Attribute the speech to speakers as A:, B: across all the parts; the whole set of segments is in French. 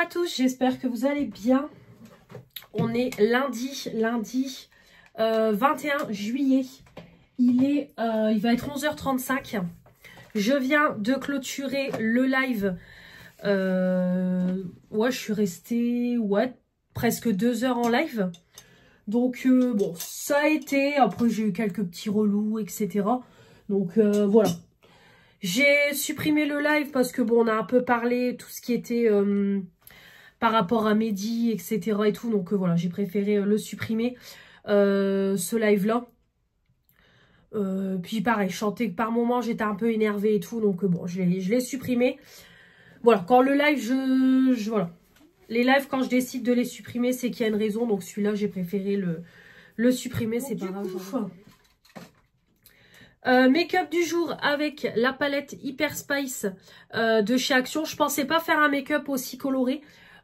A: à tous, j'espère que vous allez bien. On est lundi 21 juillet. Il va être 11h35. Je viens de clôturer le live. Ouais, je suis restée presque 2 heures en live. Donc, bon, ça a été. Après, j'ai eu quelques petits relous, etc. Donc, voilà. J'ai supprimé le live parce que, bon, on a un peu parlé tout ce qui était par rapport à Mehdi, etc. et tout. Donc, voilà, j'ai préféré le supprimer, ce live-là. Puis, pareil, je sentais que par moment, j'étais un peu énervée et tout. Donc, bon, je l'ai supprimé. Voilà, quand le live, voilà. Les lives, quand je décide de les supprimer, c'est qu'il y a une raison. Donc, celui-là, j'ai préféré le supprimer. C'est pas grave. Make-up du jour avec la palette Hyper Spice de chez Action. Je pensais pas faire un make-up aussi coloré.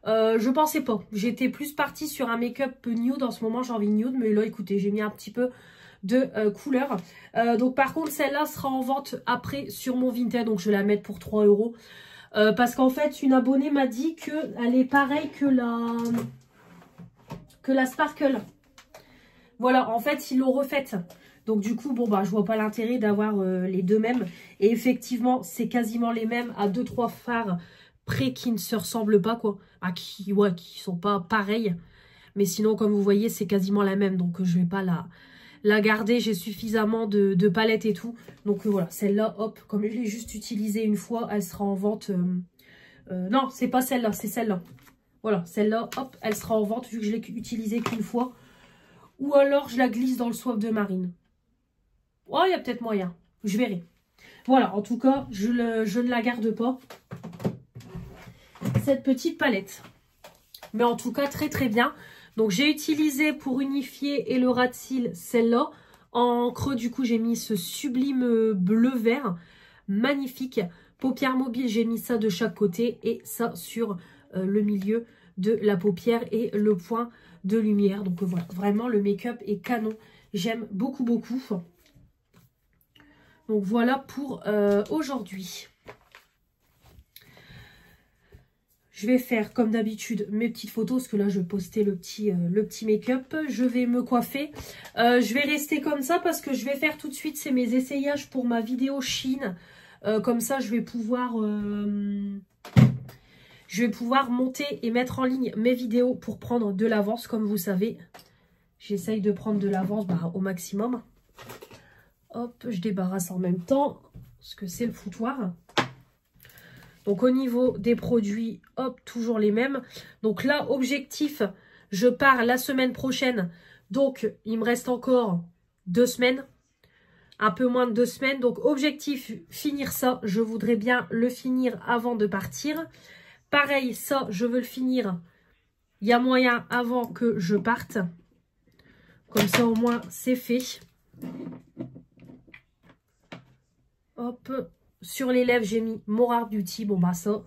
A: Je pensais pas. J'étais plus partie sur un make-up nude. En ce moment, j'ai envie de nude. Mais là, écoutez, j'ai mis un petit peu de couleur. Donc, par contre, celle-là sera en vente après sur mon Vinted. Donc, je vais la mettre pour 3 €. Parce qu'en fait, une abonnée m'a dit qu'elle est pareille que la Sparkle. Voilà, en fait, ils l'ont refaite. Donc du coup, bon bah je vois pas l'intérêt d'avoir les deux mêmes. Et effectivement, c'est quasiment les mêmes à 2-3 fards près qui ne se ressemblent pas quoi. Ah, qui sont pas pareils. Mais sinon, comme vous voyez, c'est quasiment la même. Donc je vais pas la garder. J'ai suffisamment de palettes et tout. Donc voilà, celle-là, hop, comme je l'ai juste utilisée une fois, elle sera en vente. Non, c'est pas celle-là, c'est celle-là. Voilà, celle-là, hop, elle sera en vente vu que je l'ai utilisée qu'une fois. Ou alors je la glisse dans le soif de marine. Oh, il y a peut-être moyen. Je verrai. Voilà, en tout cas, je ne la garde pas. Cette petite palette. Mais en tout cas, très très bien. Donc, j'ai utilisé pour unifier et le ras de cils celle-là. En creux, du coup, j'ai mis ce sublime bleu-vert. Magnifique. Paupière mobile, j'ai mis ça de chaque côté. Et ça sur le milieu de la paupière et le point de lumière. Donc, voilà. Vraiment, le make-up est canon. J'aime beaucoup, beaucoup. Donc voilà pour aujourd'hui. Je vais faire comme d'habitude mes petites photos. Parce que là je vais poster le petit make-up. Je vais me coiffer. Je vais rester comme ça parce que je vais faire tout de suite. C'est mes essayages pour ma vidéo Chine. Comme ça je vais pouvoir monter et mettre en ligne mes vidéos pour prendre de l'avance. Comme vous savez, j'essaye de prendre de l'avance au maximum. Hop, je débarrasse en même temps, parce que c'est le foutoir. Donc, au niveau des produits, hop, toujours les mêmes. Donc là, objectif, je pars la semaine prochaine. Donc, il me reste encore 2 semaines. Un peu moins de 2 semaines. Donc, objectif, finir ça. Je voudrais bien le finir avant de partir. Pareil, ça, je veux le finir. Il y a moyen avant que je parte. Comme ça, au moins, c'est fait. Hop, sur les lèvres, j'ai mis Morar Beauty. Bon, bah ça,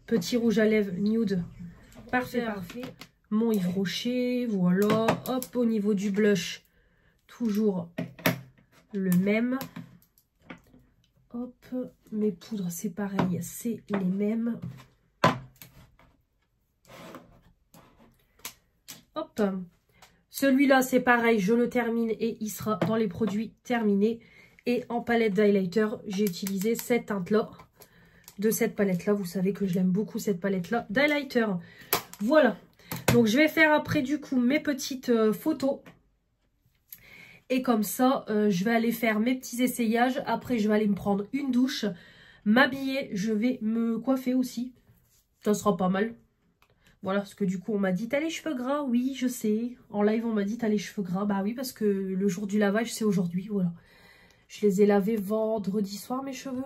A: petit rouge à lèvres nude. Parfait, parfait. Mon Yves Rocher, voilà. Hop, au niveau du blush, toujours le même. Hop, mes poudres, c'est pareil, c'est les mêmes. Hop, celui-là, c'est pareil, je le termine et il sera dans les produits terminés. Et en palette d'highlighter, j'ai utilisé cette teinte-là, de cette palette-là. Vous savez que je l'aime beaucoup, cette palette-là d'highlighter. Voilà. Donc, je vais faire après, du coup, mes petites photos. Et comme ça, je vais aller faire mes petits essayages. Après, je vais aller me prendre une douche, m'habiller. Je vais me coiffer aussi. Ça sera pas mal. Voilà, parce que du coup, on m'a dit, t'as les cheveux gras? Oui, je sais. En live, on m'a dit, t'as les cheveux gras? Bah oui, parce que le jour du lavage, c'est aujourd'hui, voilà. Je les ai lavés vendredi soir, mes cheveux.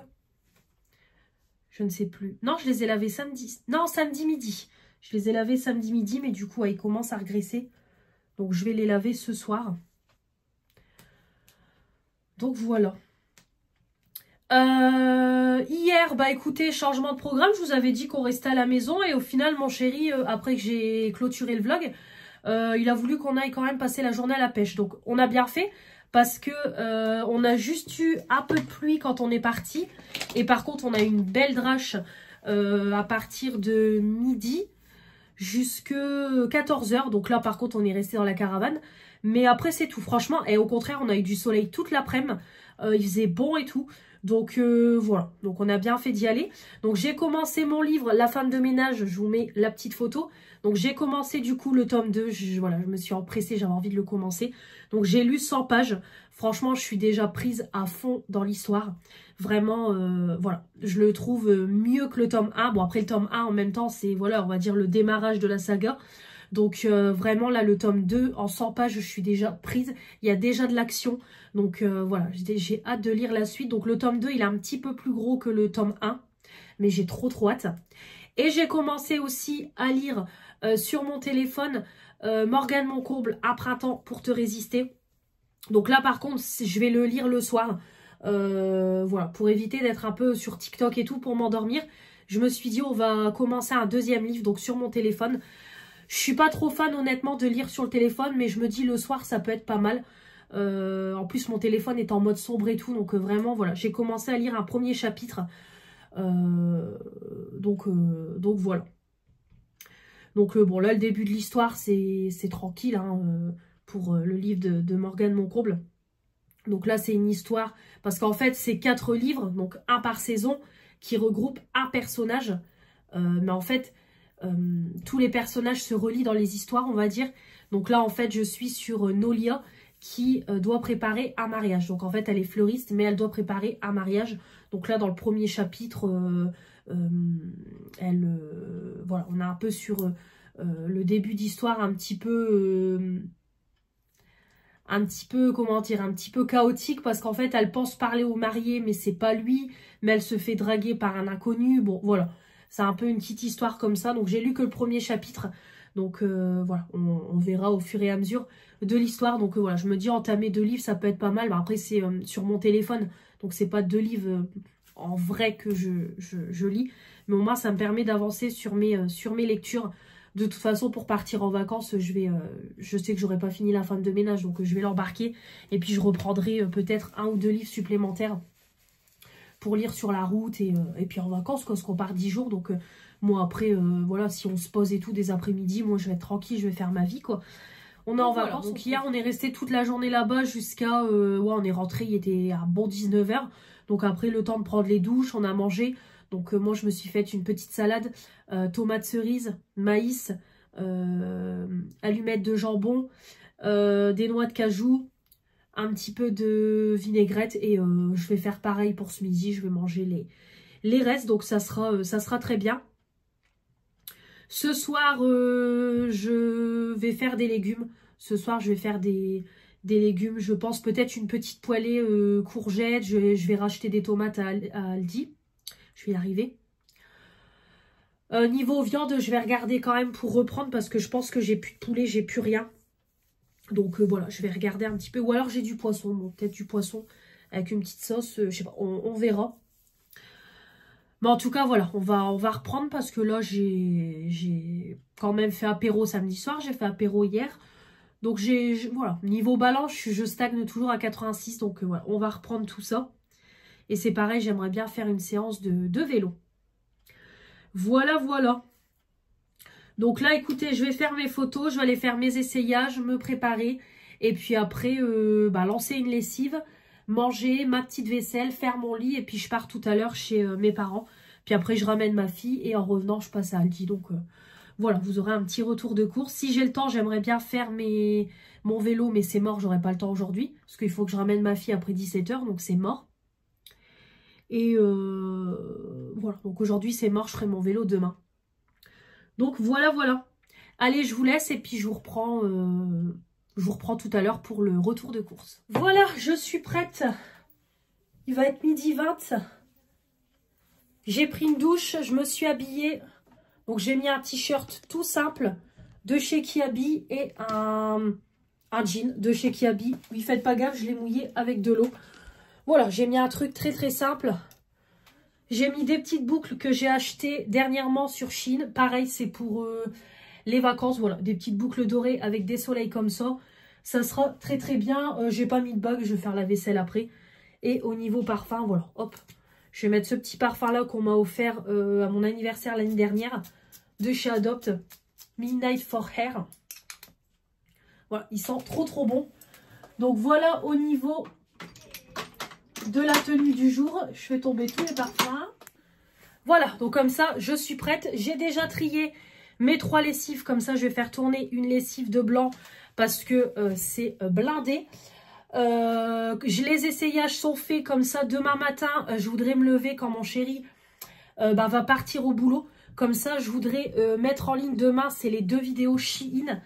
A: Je ne sais plus. Non, je les ai lavés samedi. Non, samedi midi. Je les ai lavés samedi midi, mais du coup, ils commencent à regresser. Donc, je vais les laver ce soir. Donc, voilà. Hier, bah écoutez, changement de programme. Je vous avais dit qu'on restait à la maison. Et au final, mon chéri, après que j'ai clôturé le vlog, il a voulu qu'on aille quand même passer la journée à la pêche. Donc, on a bien fait. Parce que on a juste eu un peu de pluie quand on est parti. Et par contre, on a eu une belle drache à partir de midi. jusque 14 h. Donc là, par contre, on est resté dans la caravane. Mais après, c'est tout. Franchement, et au contraire, on a eu du soleil toute l'après-midi. Il faisait bon et tout. Donc voilà, donc on a bien fait d'y aller. Donc j'ai commencé mon livre, La femme de ménage, je vous mets la petite photo. Donc j'ai commencé du coup le tome 2, voilà, je me suis empressée, j'avais envie de le commencer. Donc j'ai lu 100 pages, franchement je suis déjà prise à fond dans l'histoire. Vraiment, voilà, je le trouve mieux que le tome 1. Bon après le tome 1 en même temps c'est, voilà, on va dire le démarrage de la saga. Donc vraiment là le tome 2 en 100 pages je suis déjà prise, il y a déjà de l'action. Donc voilà, j'ai hâte de lire la suite. Donc le tome 2 il est un petit peu plus gros que le tome 1, mais j'ai trop hâte. Et j'ai commencé aussi à lire sur mon téléphone Morgane Moncourble, Un printemps pour te résister. Donc là par contre je vais le lire le soir, voilà, pour éviter d'être un peu sur TikTok et tout pour m'endormir. Je me suis dit on va commencer un deuxième livre donc sur mon téléphone. Je suis pas trop fan honnêtement de lire sur le téléphone, mais je me dis le soir ça peut être pas mal. En plus mon téléphone est en mode sombre et tout, donc vraiment voilà, j'ai commencé à lire un premier chapitre. Donc voilà. Donc bon là le début de l'histoire c'est tranquille hein, pour le livre de Morgane Moncourble. Donc là c'est une histoire, parce qu'en fait c'est 4 livres, donc un par saison, qui regroupent un personnage. Mais en fait tous les personnages se relient dans les histoires, on va dire. Donc là, en fait, je suis sur Nolia qui doit préparer un mariage. Donc en fait, elle est fleuriste, mais elle doit préparer un mariage. Donc là, dans le premier chapitre, voilà, on est un peu sur le début d'histoire un petit peu, comment dire, un petit peu chaotique, parce qu'en fait, elle pense parler au marié, mais c'est pas lui, mais elle se fait draguer par un inconnu. Bon, voilà. C'est un peu une petite histoire comme ça. Donc, j'ai lu que le premier chapitre. Donc, voilà, on verra au fur et à mesure de l'histoire. Donc, voilà, je me dis entamer 2 livres, ça peut être pas mal. Bah, après, c'est sur mon téléphone. Donc, c'est pas 2 livres en vrai que je lis. Mais au moins, ça me permet d'avancer sur mes lectures. De toute façon, pour partir en vacances, je sais que j'aurai pas fini La femme de ménage. Donc, je vais l'embarquer. Et puis, je reprendrai peut-être 1 ou 2 livres supplémentaires pour lire sur la route et puis en vacances, parce qu'on part 10 jours. Donc, moi, après, voilà, si on se pose et tout des après-midi, moi, je vais être tranquille, je vais faire ma vie, quoi. On est en vacances. Donc, hier, on est resté toute la journée là-bas jusqu'à... ouais, on est rentré, il était un bon 19 h. Donc, après, le temps de prendre les douches, on a mangé. Donc, moi, je me suis fait une petite salade, tomates cerises, maïs, allumettes de jambon, des noix de cajou, un petit peu de vinaigrette, et je vais faire pareil pour ce midi. Je vais manger les restes, donc ça sera très bien. Ce soir, je vais faire des légumes. Ce soir, je vais faire des légumes. Je pense peut-être une petite poêlée courgettes. Je vais racheter des tomates à Aldi. Je vais y arriver. Niveau viande, je vais regarder quand même pour reprendre, parce que je pense que j'ai plus de poulet, j'ai plus rien. Donc voilà, je vais regarder un petit peu. Ou alors j'ai du poisson, bon, peut-être du poisson avec une petite sauce, je sais pas, on verra. Mais en tout cas, voilà, on va reprendre, parce que là, j'ai quand même fait apéro samedi soir, j'ai fait apéro hier. Donc voilà, niveau balance, je stagne toujours à 86, donc voilà, on va reprendre tout ça. Et c'est pareil, j'aimerais bien faire une séance de vélo. Voilà, voilà. Donc là, écoutez, je vais faire mes photos, je vais aller faire mes essayages, me préparer. Et puis après, lancer une lessive, manger, ma petite vaisselle, faire mon lit. Et puis je pars tout à l'heure chez mes parents. Puis après, je ramène ma fille et en revenant, je passe à Aldi. Donc voilà, vous aurez un petit retour de course. Si j'ai le temps, j'aimerais bien faire mon vélo, mais c'est mort, j'aurai pas le temps aujourd'hui. Parce qu'il faut que je ramène ma fille après 17 h, donc c'est mort. Et voilà, donc aujourd'hui c'est mort, je ferai mon vélo demain. Donc voilà, voilà. Allez, je vous laisse et puis je vous reprends tout à l'heure pour le retour de course. Voilà, je suis prête. Il va être 12h20. J'ai pris une douche, je me suis habillée. Donc j'ai mis un t-shirt tout simple de chez Kiabi et un jean de chez Kiabi. Oui, faites pas gaffe, je l'ai mouillé avec de l'eau. Voilà, j'ai mis un truc très très simple. J'ai mis des petites boucles que j'ai achetées dernièrement sur Shein. Pareil, c'est pour les vacances. Voilà, des petites boucles dorées avec des soleils comme ça. Ça sera très très bien. J'ai pas mis de bague, je vais faire la vaisselle après. Et au niveau parfum, voilà, hop. Je vais mettre ce petit parfum là qu'on m'a offert à mon anniversaire l'année dernière de chez Adopt. Midnight for Hair. Voilà, il sent trop trop bon. Donc voilà au niveau de la tenue du jour. Je fais tomber tous les parfums. Voilà, donc comme ça, je suis prête. J'ai déjà trié mes 3 lessives. Comme ça, je vais faire tourner une lessive de blanc parce que c'est blindé. Les essayages sont faits comme ça. Demain matin, je voudrais me lever quand mon chéri va partir au boulot. Comme ça, je voudrais mettre en ligne demain, c'est les 2 vidéos Shein.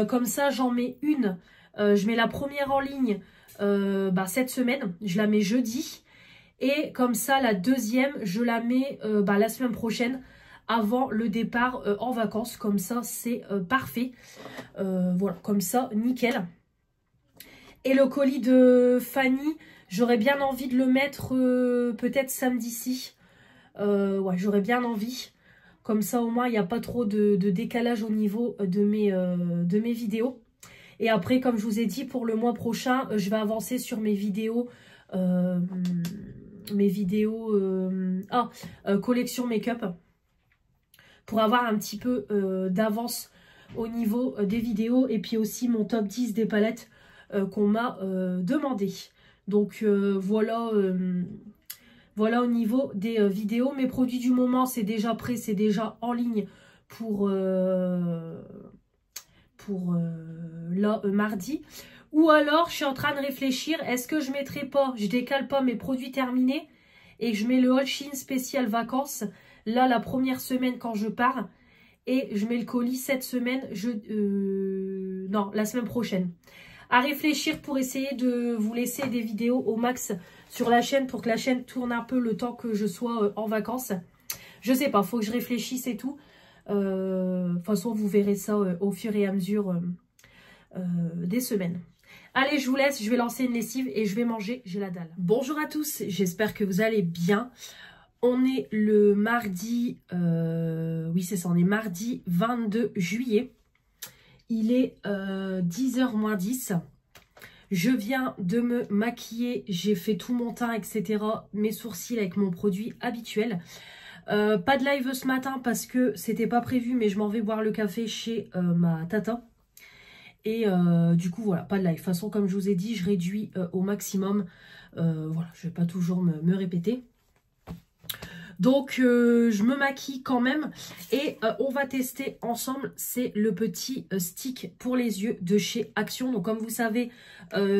A: Comme ça, j'en mets une. Je mets la première en ligne cette semaine. Je la mets jeudi. Et comme ça, la deuxième, je la mets la semaine prochaine avant le départ en vacances. Comme ça, c'est parfait. Voilà, comme ça, nickel. Et le colis de Fanny, j'aurais bien envie de le mettre peut-être samedi-ci. Ouais, j'aurais bien envie. Comme ça, au moins, il n'y a pas trop de décalage au niveau de mes vidéos. Et après, comme je vous ai dit, pour le mois prochain, je vais avancer sur mes vidéos. Collection make-up. Pour avoir un petit peu d'avance au niveau des vidéos. Et puis aussi mon top 10 des palettes qu'on m'a demandé. Donc voilà... Voilà au niveau des vidéos. Mes produits du moment, c'est déjà prêt, c'est déjà en ligne pour mardi. Ou alors, je suis en train de réfléchir, est-ce que je mettrai pas, je décale pas mes produits terminés et je mets le All Shein spécial vacances, là, la première semaine quand je pars. Et je mets le colis cette semaine, non, la semaine prochaine. À réfléchir pour essayer de vous laisser des vidéos au max sur la chaîne pour que la chaîne tourne un peu le temps que je sois en vacances. Je sais pas, faut que je réfléchisse et tout. De toute façon, vous verrez ça au fur et à mesure des semaines. Allez, je vous laisse, je vais lancer une lessive et je vais manger, j'ai la dalle. Bonjour à tous, j'espère que vous allez bien. On est le mardi, oui c'est ça, on est mardi 22 juillet. Il est 10h moins 10. Je viens de me maquiller, j'ai fait tout mon teint, etc. Mes sourcils avec mon produit habituel. Pas de live ce matin parce que c'était pas prévu, mais je m'en vais boire le café chez ma tata. Et du coup, voilà, pas de live. De toute façon, comme je vous ai dit, je réduis au maximum. Voilà, je vais pas toujours me répéter. Donc, je me maquille quand même et on va tester ensemble. C'est le petit stick pour les yeux de chez Action. Donc, comme vous savez,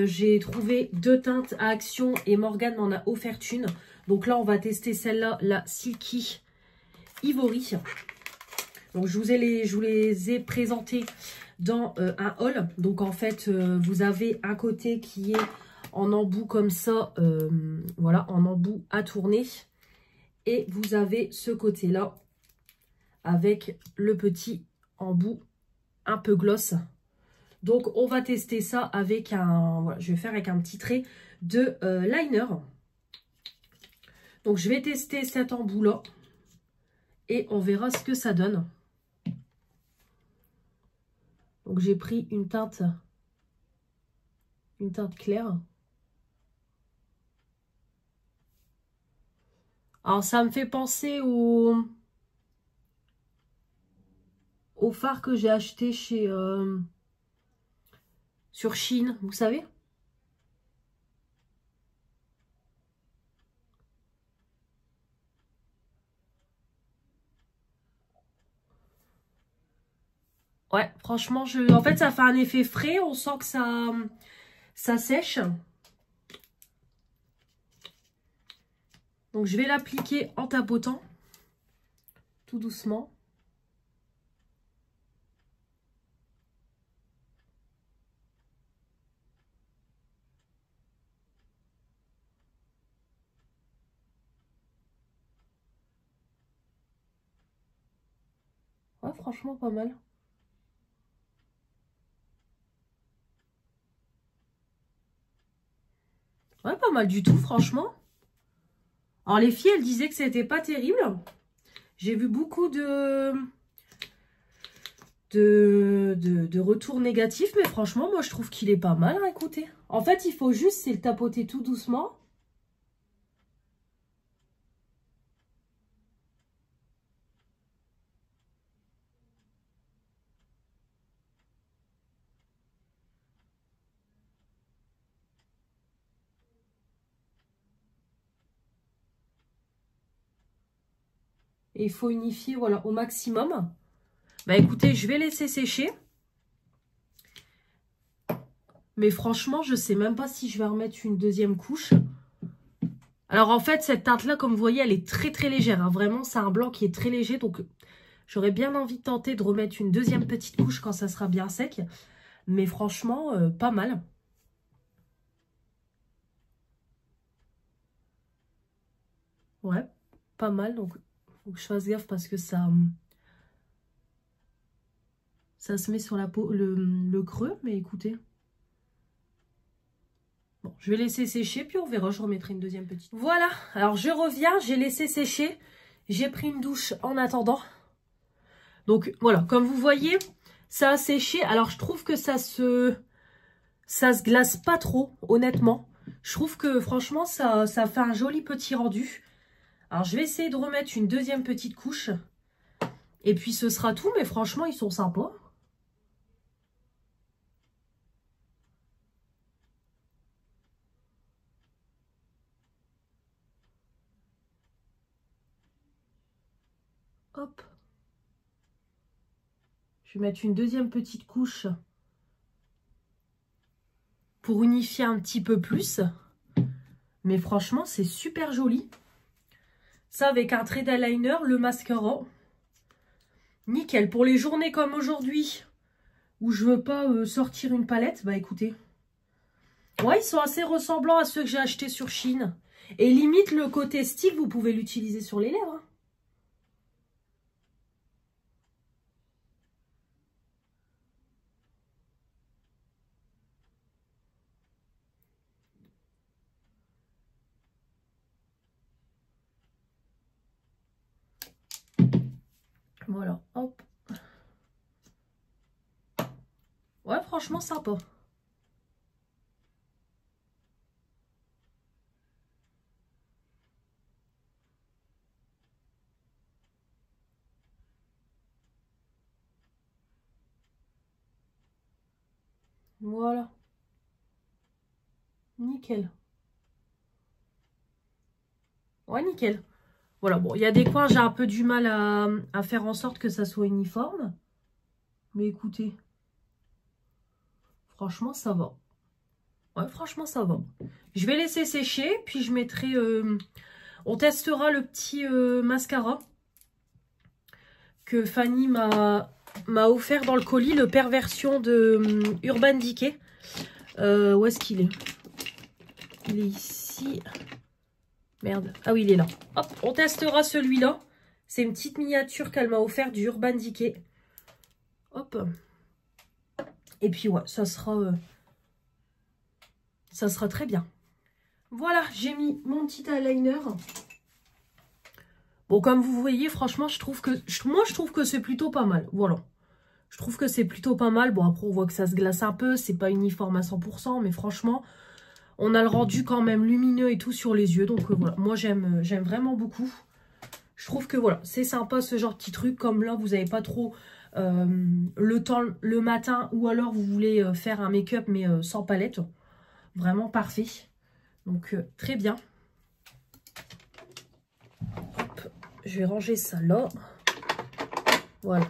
A: j'ai trouvé 2 teintes à Action et Morgane m'en a offert une. Donc là, on va tester celle-là, la Silky Ivory. Donc, je vous les ai présentées dans un haul. Donc, en fait, vous avez un côté qui est en embout comme ça. Voilà, en embout à tourner. Et vous avez ce côté-là avec le petit embout un peu gloss. Donc, on va tester ça avec un... Voilà, je vais faire avec un petit trait de liner. Donc, je vais tester cet embout-là. Et on verra ce que ça donne. Donc, j'ai pris une teinte claire. Alors, ça me fait penser au fard que j'ai acheté chez sur Shein, vous savez. Ouais, franchement, en fait, ça fait un effet frais. On sent que ça sèche. Donc, je vais l'appliquer en tapotant, tout doucement. Ouais, franchement, pas mal. Ouais, pas mal du tout, franchement. Alors, les filles, elles disaient que c'était pas terrible. J'ai vu beaucoup de retours négatifs, mais franchement, moi, je trouve qu'il est pas mal à écouter. En fait, il faut juste, c'est le tapoter tout doucement. Et il faut unifier, voilà, au maximum. Bah écoutez, je vais laisser sécher. Mais franchement, je sais même pas si je vais remettre une deuxième couche. Alors en fait, cette teinte-là, comme vous voyez, elle est très très légère. Hein. Vraiment, c'est un blanc qui est très léger. Donc j'aurais bien envie de tenter de remettre une deuxième petite couche quand ça sera bien sec. Mais franchement, pas mal. Ouais, pas mal. Donc faut que je fasse gaffe parce que ça se met sur la peau, le creux. Mais écoutez... Bon, je vais laisser sécher, puis on verra, je remettrai une deuxième petite. Voilà, alors je reviens, j'ai laissé sécher. J'ai pris une douche en attendant. Donc voilà, comme vous voyez, ça a séché. Alors je trouve que ça se glace pas trop, honnêtement. Je trouve que franchement, ça fait un joli petit rendu. Alors je vais essayer de remettre une deuxième petite couche. Et puis ce sera tout, mais franchement, ils sont sympas. Hop. Je vais mettre une deuxième petite couche pour unifier un petit peu plus. Mais franchement, c'est super joli. Ça, avec un trait d'eyeliner, le mascara. Nickel. Pour les journées comme aujourd'hui, où je veux pas sortir une palette, bah écoutez. Ouais, ils sont assez ressemblants à ceux que j'ai achetés sur Shein. Et limite, le côté stick, vous pouvez l'utiliser sur les lèvres. Hein. Voilà, hop. Ouais, franchement, sympa. Voilà. Nickel. Ouais, nickel. Voilà, bon, il y a des coins, j'ai un peu du mal à faire en sorte que ça soit uniforme. Mais écoutez, franchement, ça va. Ouais, franchement, ça va. Je vais laisser sécher, puis je mettrai... on testera le petit mascara que Fanny m'a offert dans le colis, le Perversion de Urban Decay. Où est-ce qu'il est? Il est ici. Merde. Ah oui, il est là. Hop, on testera celui-là. C'est une petite miniature qu'elle m'a offert du Urban Decay. Hop. Et puis ouais, ça sera très bien. Voilà, j'ai mis mon petit eyeliner. Bon, comme vous voyez, franchement, je trouve que c'est plutôt pas mal. Voilà. Je trouve que c'est plutôt pas mal. Bon, après, on voit que ça se glace un peu. C'est pas uniforme à 100%. Mais franchement, on a le rendu quand même lumineux et tout sur les yeux. Donc, voilà. Moi, j'aime vraiment beaucoup. Je trouve que, voilà, c'est sympa ce genre de petit truc. Comme là, vous n'avez pas trop le temps le matin. Ou alors, vous voulez faire un make-up, mais sans palette. Vraiment parfait. Donc, très bien. Hop, je vais ranger ça là. Voilà.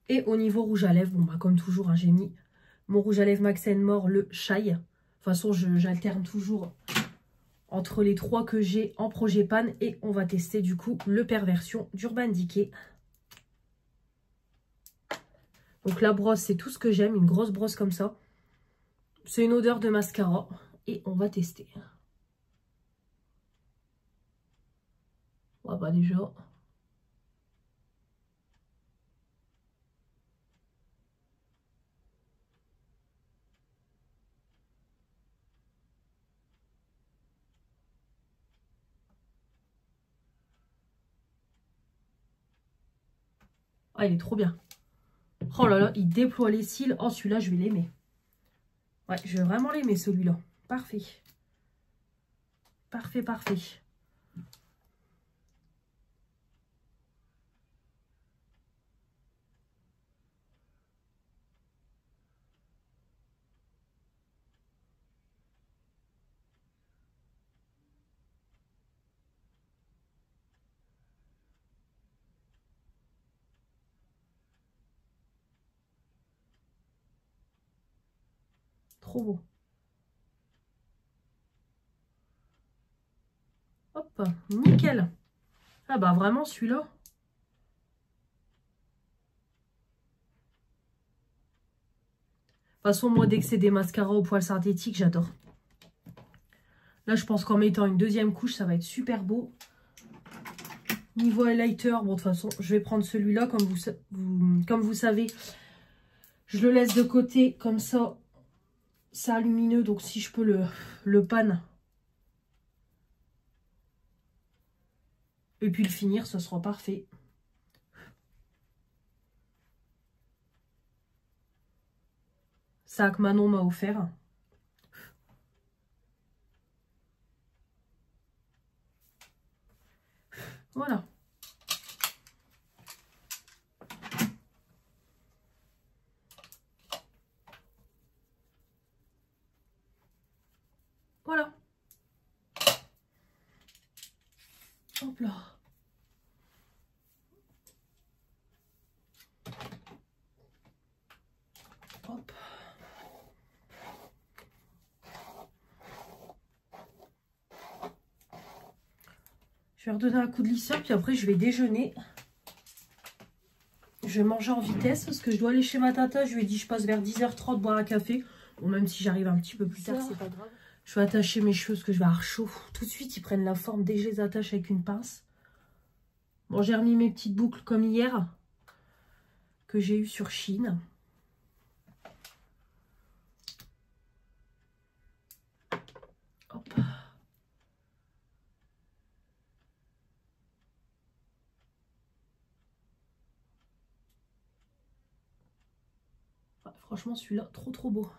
A: Et au niveau rouge à lèvres, bon bah comme toujours, hein, j'ai mis mon rouge à lèvres Max More, le Shy. De toute façon, j'alterne toujours entre les trois que j'ai en projet pan. Et on va tester du coup le Perversion d'Urban Decay. Donc la brosse, c'est tout ce que j'aime, une grosse brosse comme ça. C'est une odeur de mascara. Et on va tester. Ouais, bah déjà... Ah, il est trop bien. Oh là là, il déploie les cils. Oh, celui-là, je vais l'aimer. Ouais, je vais vraiment l'aimer, celui-là. Parfait. Parfait, parfait. trop beau. Hop, nickel. Ah bah vraiment celui-là. De toute façon, moi, dès que c'est des mascaras au poil synthétique, j'adore. Là, je pense qu'en mettant une deuxième couche, ça va être super beau. Niveau highlighter, bon, de toute façon, je vais prendre celui-là. Comme vous savez, je le laisse de côté. Comme ça, c'est lumineux. Donc, si je peux le pan et puis le finir, ce sera parfait. Ça que Manon m'a offert. Voilà. Voilà. Hop là. Hop. Je vais redonner un coup de lisseur, puis après je vais déjeuner. Je vais manger en vitesse parce que je dois aller chez ma tata. Je lui ai dit je passe vers 10h30 boire un café. Bon, même si j'arrive un petit peu plus tard, c'est pas grave. Je vais attacher mes cheveux parce que je vais avoir chaud. Tout de suite, ils prennent la forme dès que je les attache avec une pince. Bon, j'ai remis mes petites boucles comme hier que j'ai eu sur Shein. Hop. Ouais, franchement, celui-là, trop beau.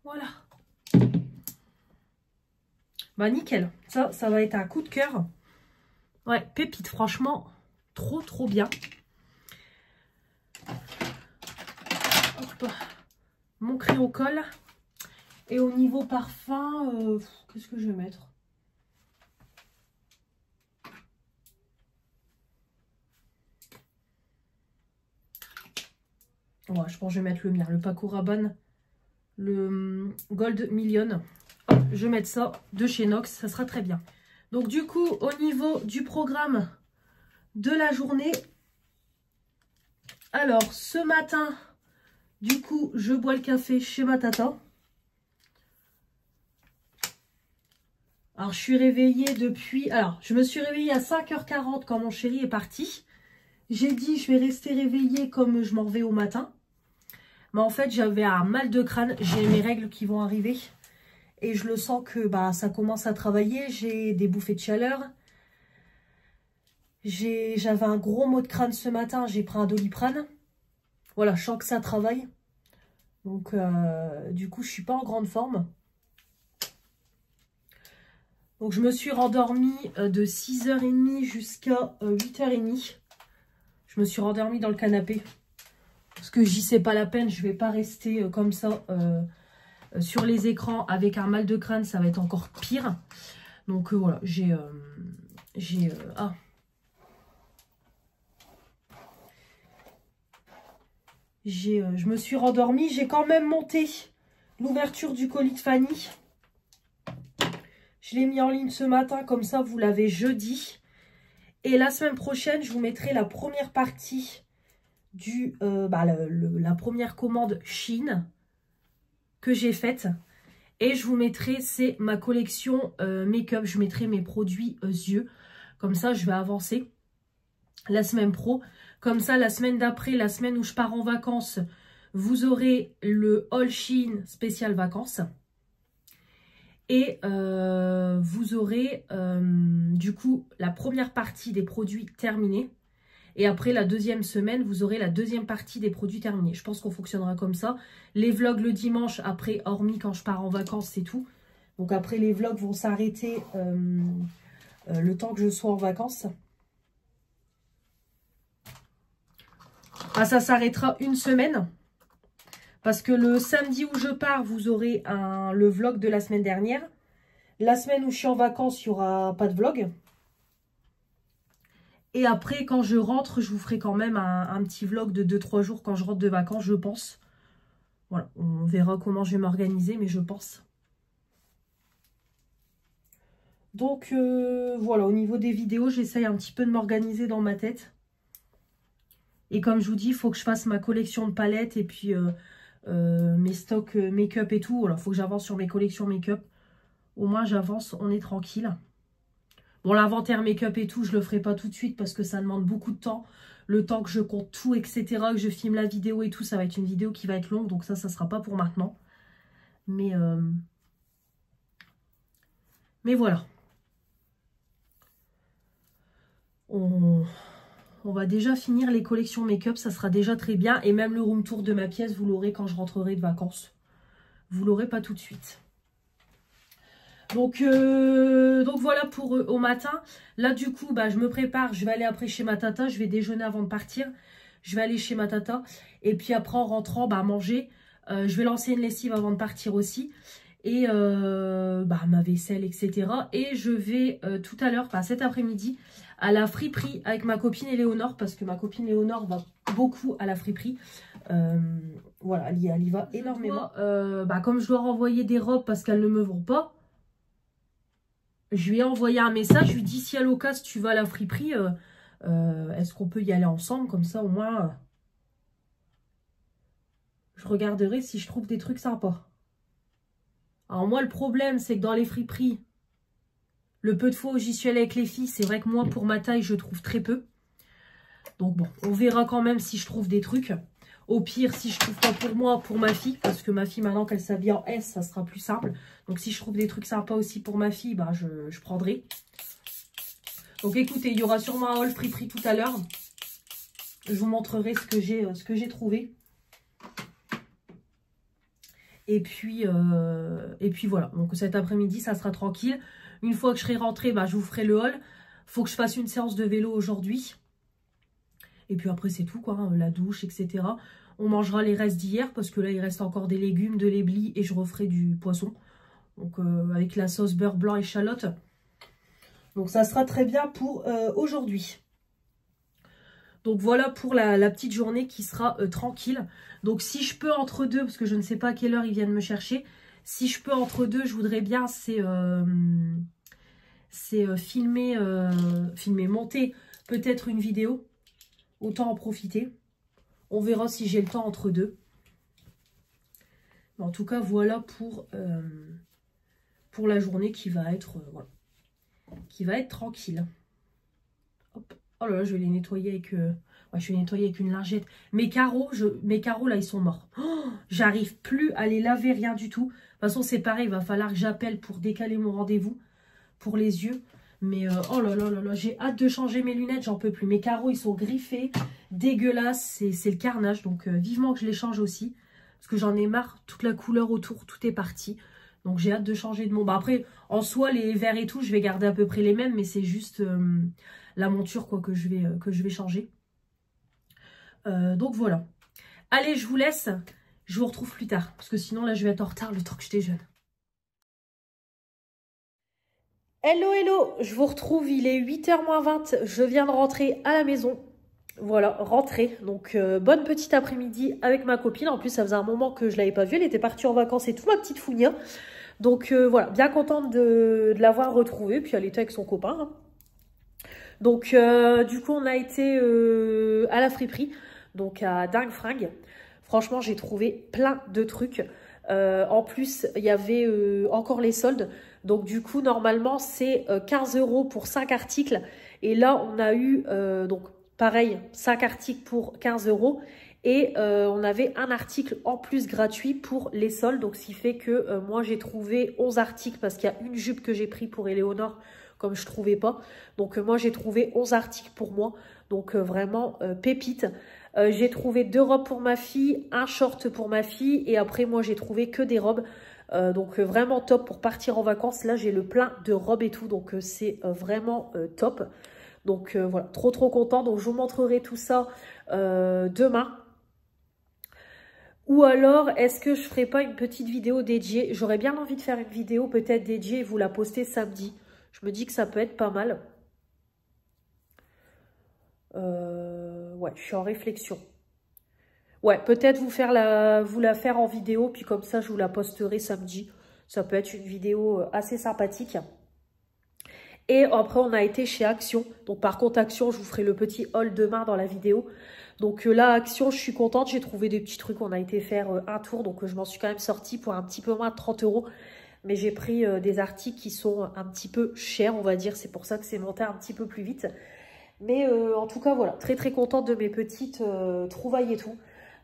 A: Voilà. Bah nickel. Ça va être un coup de cœur. Ouais, pépite, franchement, trop bien. Hop. Mon crayon colle. Et au niveau parfum, qu'est-ce que je vais mettre? Ouais, je pense que je vais mettre le mien, le Paco Rabanne, le Gold Million. Hop, je vais mettre ça de chez Nox, ça sera très bien. Donc du coup, au niveau du programme de la journée, alors ce matin, du coup, je bois le café chez ma tata. Alors, je suis réveillée depuis... Alors, je me suis réveillée à 5h40 quand mon chéri est parti. J'ai dit, je vais rester réveillée comme je m'en vais au matin. Mais en fait, j'avais un mal de crâne. J'ai mes règles qui vont arriver. Et je le sens que bah, ça commence à travailler. J'ai des bouffées de chaleur. J'avais un gros maux de crâne ce matin. J'ai pris un Doliprane. Voilà, je sens que ça travaille. Donc, du coup, je suis pas en grande forme. Donc, je me suis rendormie de 6h30 jusqu'à 8h30. Je me suis rendormie dans le canapé. Parce que j'y sais pas la peine. Je vais pas rester comme ça sur les écrans avec un mal de crâne. Ça va être encore pire. Donc, voilà. Je me suis rendormie. J'ai quand même monté l'ouverture du colis de Fanny. Je l'ai mis en ligne ce matin, comme ça vous l'avez jeudi. Et la semaine prochaine, je vous mettrai la première partie du la première commande Shein que j'ai faite. Et je vous mettrai, c'est ma collection make-up. Je mettrai mes produits yeux. Comme ça, je vais avancer la semaine pro. Comme ça, la semaine d'après, la semaine où je pars en vacances, vous aurez le haul Shein spécial vacances. Et vous aurez du coup la première partie des produits terminés. Et après la deuxième semaine, vous aurez la deuxième partie des produits terminés. Je pense qu'on fonctionnera comme ça. Les vlogs le dimanche, après, hormis quand je pars en vacances, c'est tout. Donc après, les vlogs vont s'arrêter le temps que je sois en vacances. Ah, ça s'arrêtera une semaine. Parce que le samedi où je pars, vous aurez le vlog de la semaine dernière. La semaine où je suis en vacances, il n'y aura pas de vlog. Et après, quand je rentre, je vous ferai quand même un petit vlog de 2-3 jours quand je rentre de vacances, je pense. Voilà, on verra comment je vais m'organiser, mais je pense. Donc, voilà, au niveau des vidéos, j'essaye un petit peu de m'organiser dans ma tête. Et comme je vous dis, il faut que je fasse ma collection de palettes et puis mes stocks make-up et tout. Alors, il faut que j'avance sur mes collections make-up. Au moins, j'avance, on est tranquille. Bon, l'inventaire make-up et tout, je le ferai pas tout de suite parce que ça demande beaucoup de temps. Le temps que je compte tout, etc., que je filme la vidéo et tout, ça va être une vidéo qui va être longue. Donc ça sera pas pour maintenant. Mais voilà. On va déjà finir les collections make-up, ça sera déjà très bien. Et même le room tour de ma pièce, vous l'aurez quand je rentrerai de vacances. Vous l'aurez pas tout de suite. Donc voilà pour au matin. Là, du coup, bah, je me prépare. Je vais aller après chez ma tata. Je vais déjeuner avant de partir. Je vais aller chez ma tata. Et puis après, en rentrant, bah, manger. Je vais lancer une lessive avant de partir aussi. Et bah, ma vaisselle, etc. Et je vais tout à l'heure, cet après-midi, à la friperie avec ma copine Éléonore. Parce que ma copine Éléonore va beaucoup à la friperie. Voilà, elle y va énormément. Bah, comme je dois renvoyer des robes parce qu'elles ne me vont pas, je lui ai envoyé un message, je lui ai dit si à l'occasion tu vas à la friperie, est-ce qu'on peut y aller ensemble? Comme ça au moins, je regarderai si je trouve des trucs sympas. Alors moi le problème c'est que dans les friperies, le peu de fois où j'y suis allée avec les filles, c'est vrai que moi pour ma taille je trouve très peu. Donc bon, on verra quand même si je trouve des trucs. Au pire, si je trouve pas pour moi, pour ma fille, parce que ma fille maintenant qu'elle s'habille en S, ça sera plus simple. Donc si je trouve des trucs sympas aussi pour ma fille, bah je prendrai. Donc écoutez, il y aura sûrement un haul friperie tout à l'heure. Je vous montrerai ce que j'ai trouvé. Et puis voilà. Donc cet après-midi, ça sera tranquille. Une fois que je serai rentrée, bah, je vous ferai le haul. Faut que je fasse une séance de vélo aujourd'hui. Et puis après, c'est tout, quoi. Hein, la douche, etc. On mangera les restes d'hier parce que là, il reste encore des légumes, de l'éblis et je referai du poisson. Donc avec la sauce beurre blanc, échalote. Donc ça sera très bien pour aujourd'hui. Donc voilà pour la petite journée qui sera tranquille. Donc si je peux entre deux, parce que je ne sais pas à quelle heure ils viennent me chercher. Si je peux entre deux, je voudrais bien, c'est filmer, monter peut-être une vidéo. Autant en profiter. On verra si j'ai le temps entre deux. Mais en tout cas, voilà pour la journée qui va être, voilà, qui va être tranquille. Hop. Oh là là, je vais les nettoyer avec, ouais, je vais les nettoyer avec une lingette. Mes carreaux là, ils sont morts. Oh, j'arrive plus à les laver, rien du tout. De toute façon, c'est pareil, il va falloir que j'appelle pour décaler mon rendez-vous pour les yeux. Mais oh là là là là, j'ai hâte de changer mes lunettes, j'en peux plus. Mes carreaux, ils sont griffés, dégueulasses, c'est le carnage. Donc vivement que je les change aussi. Parce que j'en ai marre, toute la couleur autour, tout est parti. Donc j'ai hâte de changer de mon... Bah, après, en soi, les verres et tout, je vais garder à peu près les mêmes. Mais c'est juste la monture quoi, que je vais changer. Donc voilà. Allez, je vous laisse. Je vous retrouve plus tard. Parce que sinon, là, je vais être en retard le temps que je déjeune. Hello, hello, je vous retrouve, il est 8h moins 20, je viens de rentrer à la maison. Voilà, rentrée. Donc, bonne petite après-midi avec ma copine. En plus, ça faisait un moment que je ne l'avais pas vue. Elle était partie en vacances et tout, ma petite Founia. Donc, voilà, bien contente de l'avoir retrouvée. Puis, elle était avec son copain. Hein. Donc, du coup, on a été à la friperie. Donc, à Dingue Fringue. Franchement, j'ai trouvé plein de trucs. En plus, il y avait encore les soldes. Donc, du coup, normalement, c'est 15 € pour 5 articles. Et là, on a eu, donc, pareil, 5 articles pour 15 €. Et on avait un article en plus gratuit pour les soldes. Donc, ce qui fait que moi, j'ai trouvé 11 articles parce qu'il y a une jupe que j'ai pris pour Éléonore, comme je ne trouvais pas. Donc, moi, j'ai trouvé 11 articles pour moi. Donc, vraiment, pépite. J'ai trouvé 2 robes pour ma fille, un short pour ma fille. Et après, moi, j'ai trouvé que des robes. Donc vraiment top pour partir en vacances. Là j'ai le plein de robes et tout, donc c'est vraiment top. Donc voilà, trop content. Donc je vous montrerai tout ça demain. Ou alors, est-ce que je ferai pas une petite vidéo dédiée? J'aurais bien envie de faire une vidéo peut-être dédiée et vous la poster samedi. Je me dis que ça peut être pas mal. Ouais, je suis en réflexion. Ouais, peut-être vous la faire en vidéo, puis comme ça, je vous la posterai samedi. Ça peut être une vidéo assez sympathique. Et après, on a été chez Action. Donc, par contre, Action, je vous ferai le petit haul demain dans la vidéo. Donc là, Action, je suis contente. J'ai trouvé des petits trucs. On a été faire un tour. Donc, je m'en suis quand même sortie pour un petit peu moins de 30 €. Mais j'ai pris des articles qui sont un petit peu chers, on va dire. C'est pour ça que c'est monté un petit peu plus vite. Mais en tout cas, voilà. Très, très contente de mes petites trouvailles et tout.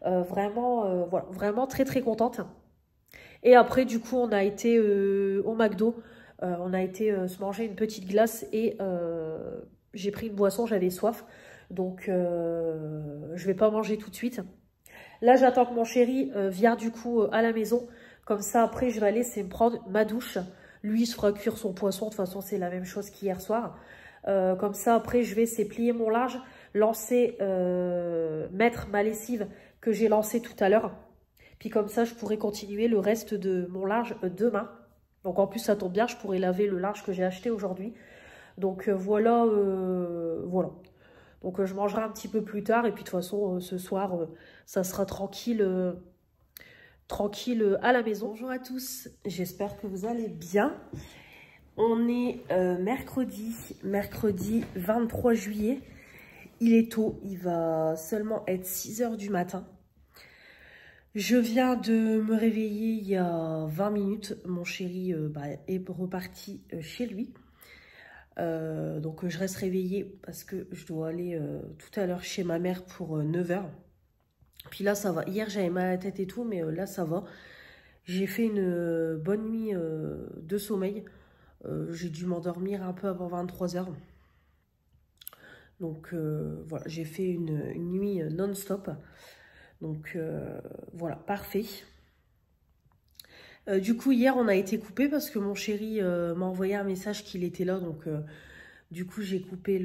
A: Vraiment, voilà. Vraiment très, très contente. Et après, du coup, on a été au McDo. On a été se manger une petite glace et j'ai pris une boisson, j'avais soif. Donc, je vais pas manger tout de suite. Là, j'attends que mon chéri vienne du coup à la maison. Comme ça, après, je vais aller me prendre ma douche. Lui, il se fera cuire son poisson. De toute façon, c'est la même chose qu'hier soir. Comme ça, après, je vais plier mon linge, mettre ma lessive que j'ai lancée tout à l'heure. Puis comme ça, je pourrai continuer le reste de mon linge demain. Donc en plus, ça tombe bien, je pourrais laver le linge que j'ai acheté aujourd'hui. Donc voilà, voilà. Donc je mangerai un petit peu plus tard. Et puis de toute façon, ce soir, ça sera tranquille, tranquille à la maison. Bonjour à tous, j'espère que vous allez bien. On est mercredi 23 juillet. Il est tôt, il va seulement être 6 h du matin. Je viens de me réveiller il y a 20 minutes. Mon chéri est reparti chez lui. Donc je reste réveillée parce que je dois aller tout à l'heure chez ma mère pour 9 h. Puis là, ça va. Hier, j'avais mal à la tête et tout, mais là, ça va. J'ai fait une bonne nuit de sommeil. J'ai dû m'endormir un peu avant 23 h. Donc voilà, j'ai fait une nuit non-stop. Donc voilà, parfait. Du coup, hier, on a été coupé parce que mon chéri m'a envoyé un message qu'il était là. Donc, du coup, j'ai coupé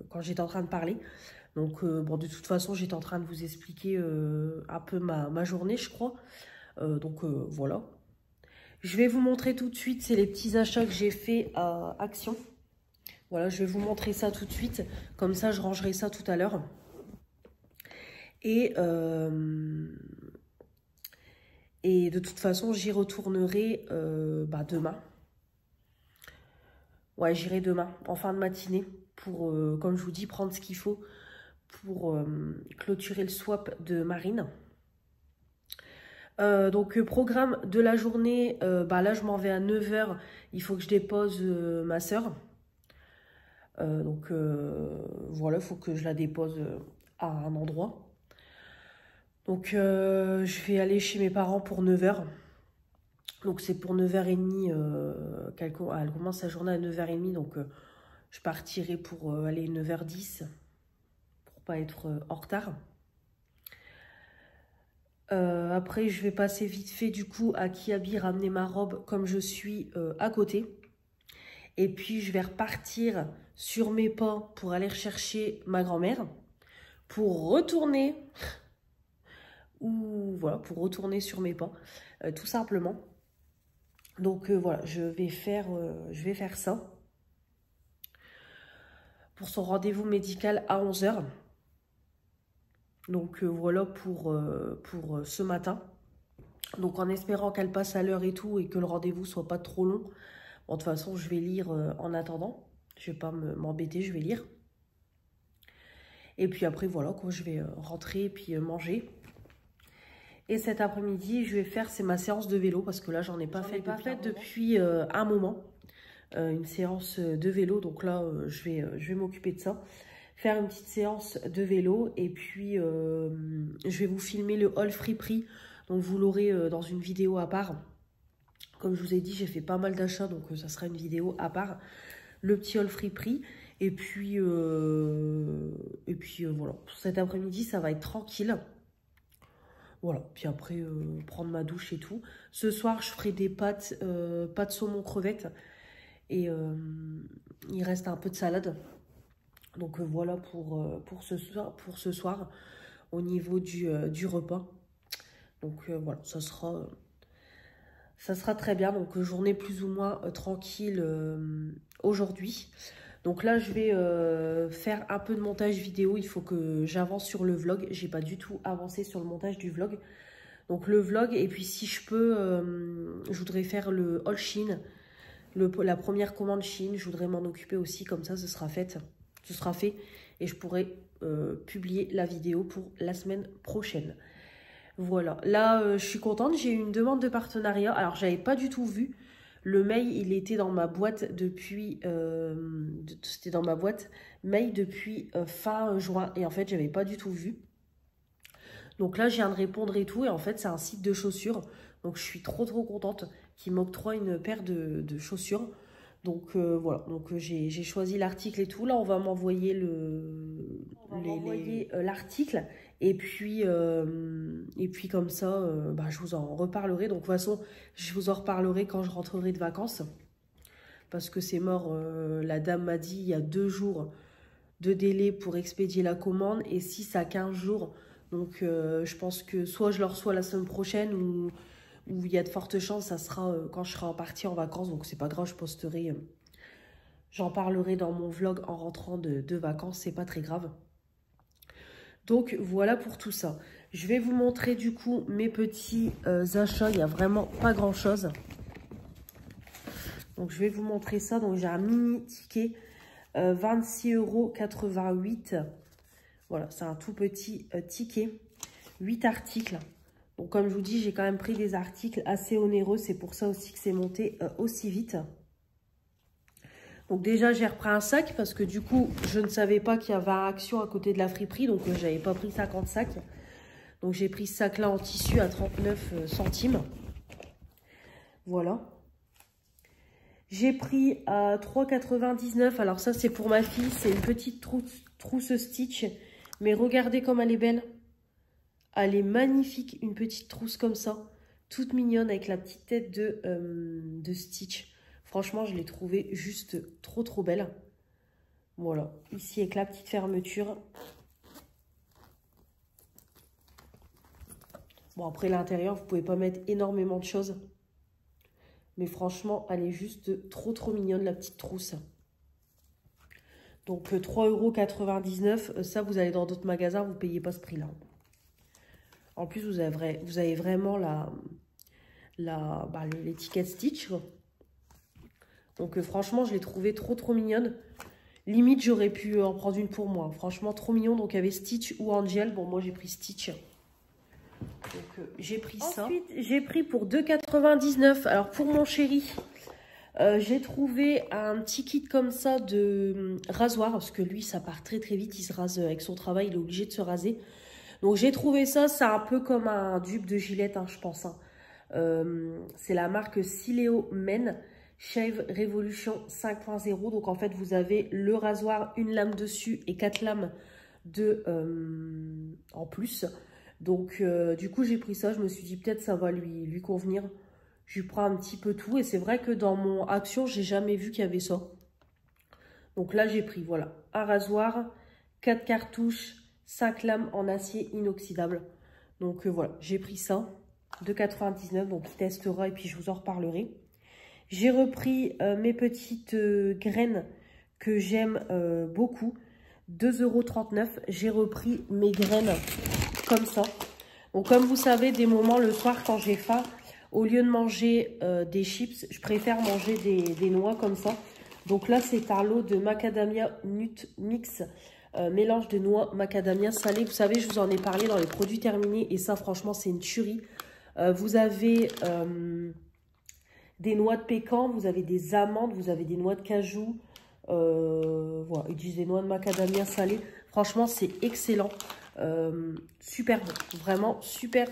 A: quand j'étais en train de parler. Donc, bon, de toute façon, j'étais en train de vous expliquer un peu ma journée, je crois. Donc, voilà. Je vais vous montrer tout de suite, c'est les petits achats que j'ai fait à Action. Voilà, je vais vous montrer ça tout de suite. Comme ça, je rangerai ça tout à l'heure. Et de toute façon, j'y retournerai demain. Ouais, j'irai demain, en fin de matinée, pour, comme je vous dis, prendre ce qu'il faut pour clôturer le swap de Marine. Donc, programme de la journée, là, je m'en vais à 9 h. Il faut que je dépose ma soeur. Donc, voilà, il faut que je la dépose à un endroit. Donc, je vais aller chez mes parents pour 9 h. Donc, c'est pour 9 h 30 elle commence sa journée à 9 h 30. Donc, je partirai pour aller 9 h 10 pour pas être en retard. Après, je vais passer vite fait du coup à Kiabi ramener ma robe comme je suis à côté. Et puis, je vais repartir sur mes pas pour aller rechercher ma grand-mère. Pour retourner... ou voilà, pour retourner sur mes pas, tout simplement. Donc voilà, je vais faire ça. Pour son rendez-vous médical à 11 h. Donc voilà pour ce matin. Donc en espérant qu'elle passe à l'heure et tout et que le rendez-vous soit pas trop long. Bon, de toute façon, je vais lire en attendant. Je vais pas m'embêter, je vais lire. Et puis après, voilà, quoi, je vais rentrer et puis manger. Et cet après-midi, je vais faire, c'est ma séance de vélo parce que là, j'en ai pas fait depuis un moment. Une séance de vélo, donc là, je vais m'occuper de ça. Faire une petite séance de vélo et puis je vais vous filmer le haul Friperie. Donc vous l'aurez dans une vidéo à part. Comme je vous ai dit, j'ai fait pas mal d'achats, donc ça sera une vidéo à part. Le petit haul Friperie. Et puis voilà, pour cet après-midi, ça va être tranquille. Voilà, puis après, prendre ma douche et tout. Ce soir, je ferai des pâtes saumon crevettes. Et il reste un peu de salade. Donc voilà pour ce soir.
B: au niveau du repas. Donc voilà, ça sera très bien. Donc journée plus ou moins tranquille aujourd'hui. Donc là, je vais faire un peu de montage vidéo. Il faut que j'avance sur le vlog. J'ai pas du tout avancé sur le montage du vlog. Donc le vlog, et puis si je peux, je voudrais faire le haul Shein, la première commande Shein. Je voudrais m'en occuper aussi, comme ça, ce sera fait. Et je pourrai publier la vidéo pour la semaine prochaine. Voilà, là, je suis contente. J'ai eu une demande de partenariat. Alors, j'avais pas du tout vu. Le mail, il était dans ma boîte depuis... c'était dans ma boîte mail depuis fin juin. Et en fait, j'avais pas du tout vu. Donc là, je viens de répondre et tout. Et en fait, c'est un site de chaussures. Donc, je suis trop contente qu'il m'octroie une paire de chaussures. Donc, voilà. Donc, j'ai choisi l'article et tout. Là, on va m'envoyer l'article. Et puis comme ça, bah, je vous en reparlerai. Donc, de toute façon, je vous en reparlerai quand je rentrerai de vacances. Parce que c'est mort. La dame m'a dit il y a 2 jours de délai pour expédier la commande. Et 6 à 15 jours. Donc, je pense que soit je le reçois la semaine prochaine ou il y a de fortes chances, ça sera quand je serai partie en vacances. Donc, c'est pas grave, je posterai. J'en parlerai dans mon vlog en rentrant de vacances. C'est pas très grave. Donc, voilà pour tout ça. Je vais vous montrer du coup mes petits achats. Il n'y a vraiment pas grand-chose. Donc, je vais vous montrer ça. Donc, j'ai un mini ticket. 26,88 €. Voilà, c'est un tout petit ticket. 8 articles. Donc, comme je vous dis, j'ai quand même pris des articles assez onéreux. C'est pour ça aussi que c'est monté aussi vite. Donc déjà, j'ai repris un sac parce que du coup, je ne savais pas qu'il y avait un Action à côté de la friperie. Donc, je n'avais pas pris 50 sacs. Donc, j'ai pris ce sac-là en tissu à 39 centimes. Voilà. J'ai pris à 3,99 €. Alors ça, c'est pour ma fille. C'est une petite trousse Stitch. Mais regardez comme elle est belle. Elle est magnifique. Une petite trousse comme ça. Toute mignonne avec la petite tête de Stitch. Franchement, je l'ai trouvée juste trop belle. Voilà. Ici, avec la petite fermeture. Bon, après, l'intérieur, vous pouvez pas mettre énormément de choses. Mais franchement, elle est juste trop mignonne, la petite trousse. Donc, 3,99 €. Ça, vous allez dans d'autres magasins, vous ne payez pas ce prix-là. En plus, vous avez vraiment l'étiquette Stitch. Donc, franchement, je l'ai trouvée trop mignonne. Limite, j'aurais pu en prendre une pour moi. Franchement, trop mignon. Donc, il y avait Stitch ou Angel. Bon, moi, j'ai pris Stitch. Donc, j'ai pris ça. Ensuite, j'ai pris pour 2,99 €. Alors, pour mon chéri, j'ai trouvé un petit kit comme ça de rasoir. Parce que lui, ça part très vite. Il se rase avec son travail. Il est obligé de se raser. Donc, j'ai trouvé ça. C'est un peu comme un dupe de Gillette, hein, je pense. Hein. C'est la marque Sileo Men. Shave Revolution 5.0. Donc, en fait, vous avez le rasoir, une lame dessus et 4 lames en plus. Donc, du coup, j'ai pris ça. Je me suis dit, peut-être ça va lui convenir. Je lui prends un petit peu tout. Et c'est vrai que dans mon Action, j'ai jamais vu qu'il y avait ça. Donc là, j'ai pris, voilà, un rasoir, 4 cartouches, 5 lames en acier inoxydable. Donc, voilà, j'ai pris ça. 2,99 €. Donc, il testera et puis je vous en reparlerai. J'ai repris mes petites graines que j'aime beaucoup. 2,39 €. J'ai repris mes graines comme ça. Donc, comme vous savez, des moments le soir, quand j'ai faim, au lieu de manger des chips, je préfère manger des noix comme ça. Donc là, c'est un lot de macadamia nut mix. Mélange de noix macadamia salée. Vous savez, je vous en ai parlé dans les produits terminés. Et ça, franchement, c'est une tuerie. Vous avez... des noix de pécan, vous avez des amandes, vous avez des noix de cajou. Voilà, ils disent des noix de macadamia salées. Franchement, c'est excellent. Super bon. Vraiment super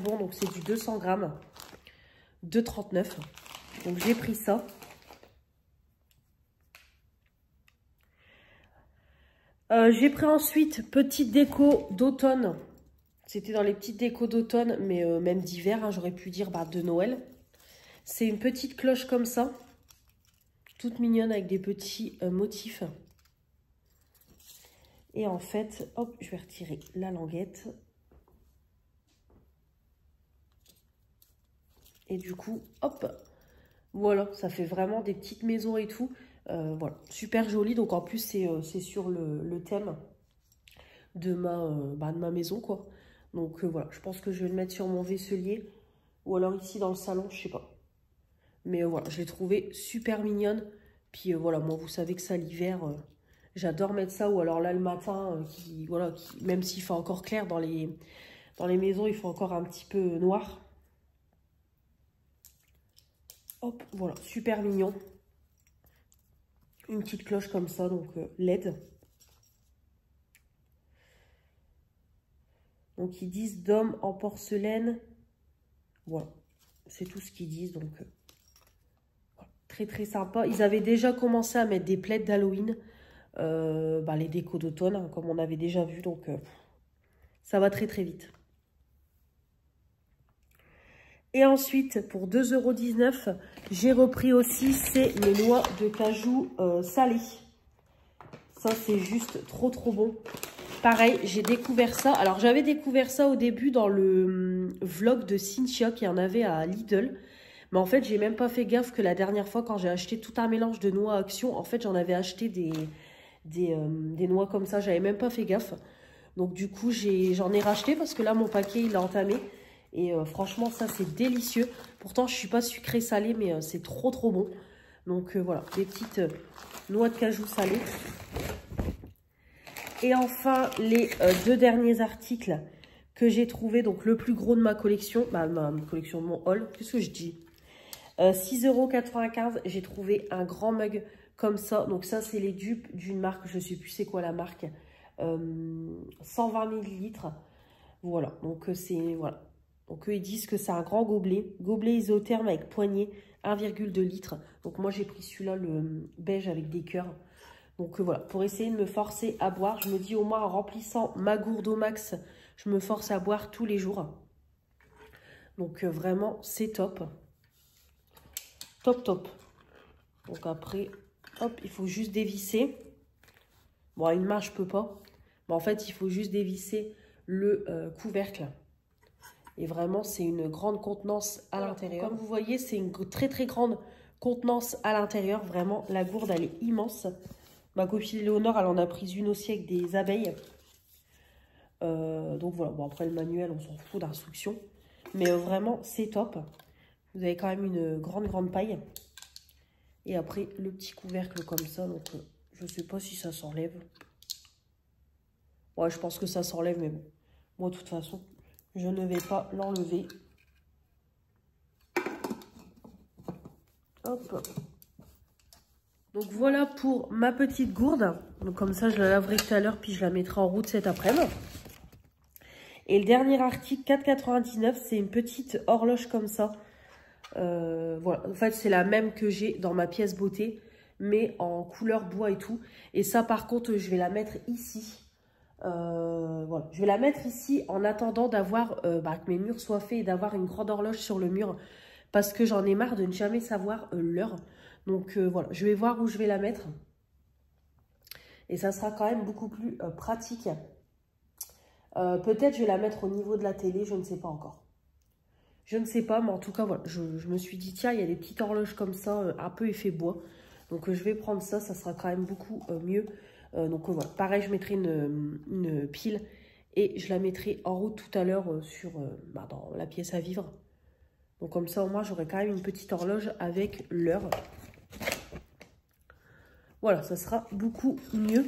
B: bon. Donc, c'est du 200 grammes. 2,39 €. Donc, j'ai pris ça. J'ai pris ensuite petite déco d'automne. C'était dans les petites décos d'automne, mais même d'hiver. Hein, j'aurais pu dire de Noël. C'est une petite cloche comme ça, toute mignonne avec des petits motifs. Et en fait, hop, je vais retirer la languette. Et du coup, hop, voilà, ça fait vraiment des petites maisons et tout. Voilà, super joli. Donc en plus, c'est sur le thème de ma maison, quoi. Donc voilà, je pense que je vais le mettre sur mon vaisselier. Ou alors ici dans le salon, je sais pas. Mais voilà, je l'ai trouvé super mignonne. Puis voilà, moi, vous savez que ça, l'hiver, j'adore mettre ça. Ou alors là, le matin, voilà, même s'il fait encore clair dans les maisons, il fait encore un petit peu noir. Hop, voilà, super mignon. Une petite cloche comme ça, donc LED. Donc ils disent d'homme en porcelaine. Voilà, c'est tout ce qu'ils disent. Donc voilà, très très sympa. Ils avaient déjà commencé à mettre des plaids d'Halloween. Les décos d'automne, hein, comme on avait déjà vu. Donc ça va très très vite. Et ensuite, pour 2,19 €, j'ai repris aussi, c'est les noix de cajou salées. Ça, c'est juste trop, trop bon. Pareil, j'ai découvert ça. Alors, j'avais découvert ça au début dans le vlog de Cynthia, qui en avait à Lidl. Mais en fait, j'ai même pas fait gaffe que la dernière fois, quand j'ai acheté tout un mélange de noix Action, en fait, j'en avais acheté des noix comme ça. J'avais même pas fait gaffe. Donc, du coup, j'en ai racheté parce que là, mon paquet, il a entamé. Et franchement, ça, c'est délicieux. Pourtant, je ne suis pas sucrée salée, mais c'est trop, trop bon. Donc, voilà, des petites noix de cajou salées. Et enfin, les deux derniers articles que j'ai trouvés. Donc, le plus gros de ma collection. Ma collection de mon haul. Qu'est-ce que je dis 6,95 €. J'ai trouvé un grand mug comme ça. Donc, ça, c'est les dupes d'une marque. Je ne sais plus c'est quoi la marque. 120 ml. Voilà. Donc, c'est... Voilà. Donc, eux, ils disent que c'est un grand gobelet. Gobelet isotherme avec poignée, 1,2 litres. Donc, moi, j'ai pris celui-là, le beige avec des cœurs. Donc, voilà. Pour essayer de me forcer à boire, je me dis au moins en remplissant ma gourde au max, je me force à boire tous les jours. Donc, vraiment, c'est top. Top, top. Donc, après, hop, il faut juste dévisser. Bon, à une main, je peux pas. Mais en fait, il faut juste dévisser le couvercle. Et vraiment, c'est une grande contenance à l'intérieur. Comme vous voyez, c'est une très très grande contenance à l'intérieur. Vraiment, la gourde, elle est immense. Ma copine Léonore, elle en a pris une aussi avec des abeilles. Donc voilà, bon après le manuel, on s'en fout d'instructions. Mais vraiment, c'est top. Vous avez quand même une grande paille. Et après, le petit couvercle comme ça. Donc, je ne sais pas si ça s'enlève. Ouais, je pense que ça s'enlève, mais bon. Moi, de toute façon... je ne vais pas l'enlever. Hop. Donc voilà pour ma petite gourde. Donc comme ça, je la laverai tout à l'heure, puis je la mettrai en route cet après-midi. Et le dernier article, 4,99 €, c'est une petite horloge comme ça. Voilà, en fait, c'est la même que j'ai dans ma pièce beauté, mais en couleur bois et tout. Et ça, par contre, je vais la mettre ici. Voilà, je vais la mettre ici en attendant d'avoir que mes murs soient faits et d'avoir une grande horloge sur le mur parce que j'en ai marre de ne jamais savoir l'heure. Donc voilà, je vais voir où je vais la mettre et ça sera quand même beaucoup plus pratique. Peut-être je vais la mettre au niveau de la télé, je ne sais pas encore. Je ne sais pas, mais en tout cas, voilà, je me suis dit, tiens, il y a des petites horloges comme ça, un peu effet bois. Donc je vais prendre ça, ça sera quand même beaucoup mieux. Donc voilà, pareil, je mettrai une pile et je la mettrai en route tout à l'heure dans la pièce à vivre. Donc comme ça, au moins, j'aurai quand même une petite horloge avec l'heure. Voilà, ça sera beaucoup mieux.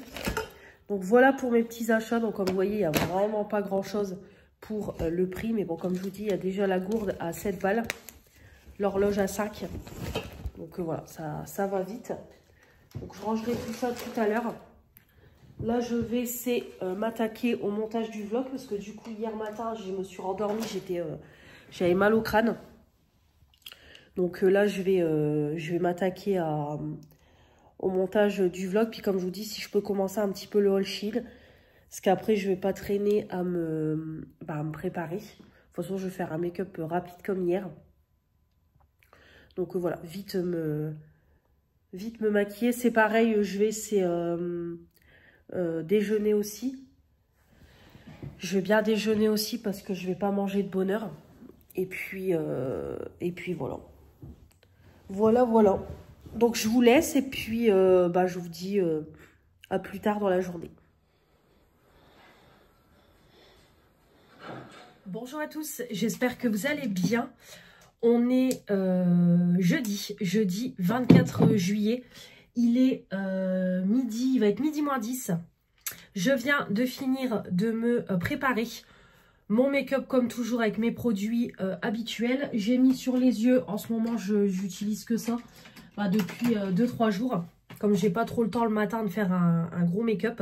B: Donc voilà pour mes petits achats. Donc comme vous voyez, il n'y a vraiment pas grand-chose pour le prix. Mais bon, comme je vous dis, il y a déjà la gourde à 7 balles, l'horloge à 5. Donc voilà, ça va vite. Donc je rangerai tout ça tout à l'heure. Là, je vais m'attaquer au montage du vlog parce que du coup, hier matin, je me suis rendormie, j'avais mal au crâne. Donc là, je vais m'attaquer au montage du vlog. Puis comme je vous dis, si je peux commencer un petit peu le haul shield, parce qu'après, je ne vais pas traîner à me préparer. De toute façon, je vais faire un make-up rapide comme hier. Donc voilà, vite me maquiller. C'est pareil, je vais déjeuner aussi. Je vais bien déjeuner aussi parce que je vais pas manger de bonne heure. Et puis voilà. Voilà. Donc je vous laisse et puis je vous dis à plus tard dans la journée.
A: Bonjour à tous, j'espère que vous allez bien. On est jeudi 24 juillet. Il est midi, il va être midi moins 10. Je viens de finir de me préparer mon make-up comme toujours avec mes produits habituels. J'ai mis sur les yeux, en ce moment j'utilise que ça depuis 2-3 jours. Comme j'ai pas trop le temps le matin de faire un gros make-up.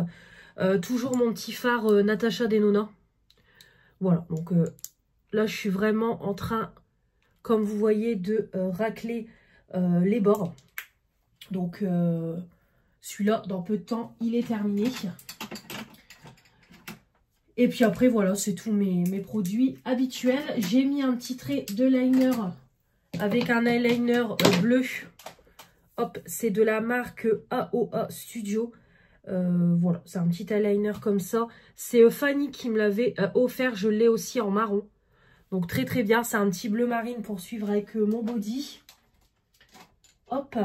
A: Toujours mon petit fard Natasha Denona. Voilà, donc là je suis vraiment en train, comme vous voyez, de racler les bords. Donc celui-là, dans peu de temps, il est terminé. Et puis après, voilà, c'est tous mes produits habituels. J'ai mis un petit trait de liner avec un eyeliner bleu. Hop, c'est de la marque AOA Studio. Voilà, c'est un petit eyeliner comme ça. C'est Fanny qui me l'avait offert. Je l'ai aussi en marron. Donc très très bien. C'est un petit bleu marine pour suivre avec mon body. Hop.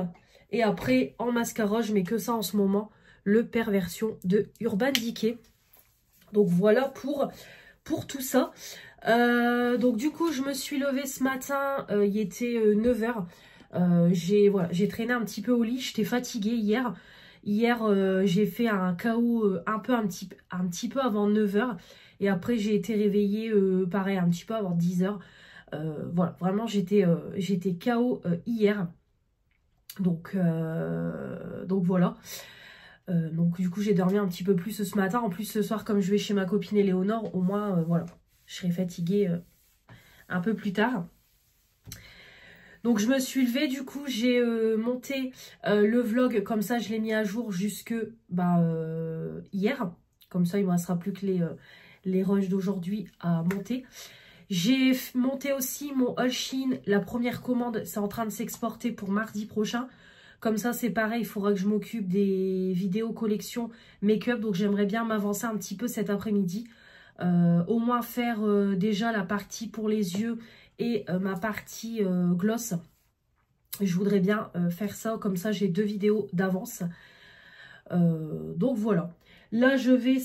A: Et après, en mascara, je mets que ça en ce moment. Le Perversion de Urban Decay. Donc voilà pour tout ça. Donc du coup, je me suis levée ce matin. Il était 9 h. J'ai traîné un petit peu au lit. J'étais fatiguée hier. Hier, j'ai fait un KO un petit peu avant 9 h. Et après, j'ai été réveillée, pareil, un petit peu avant 10 h. Voilà, vraiment, j'étais KO hier. Donc voilà. Donc du coup j'ai dormi un petit peu plus ce matin. En plus ce soir comme je vais chez ma copine Éléonore, au moins voilà, je serai fatiguée un peu plus tard. Donc je me suis levée, du coup j'ai monté le vlog, comme ça je l'ai mis à jour jusque hier. Comme ça il ne me restera plus que les rushs d'aujourd'hui à monter. J'ai monté aussi mon haul Shein, la première commande, c'est en train de s'exporter pour mardi prochain. Comme ça, c'est pareil, il faudra que je m'occupe des vidéos collection make-up. Donc, j'aimerais bien m'avancer un petit peu cet après-midi. Au moins faire déjà la partie pour les yeux et ma partie gloss. Je voudrais bien faire ça, comme ça, j'ai 2 vidéos d'avance. Donc, voilà. Là, je vais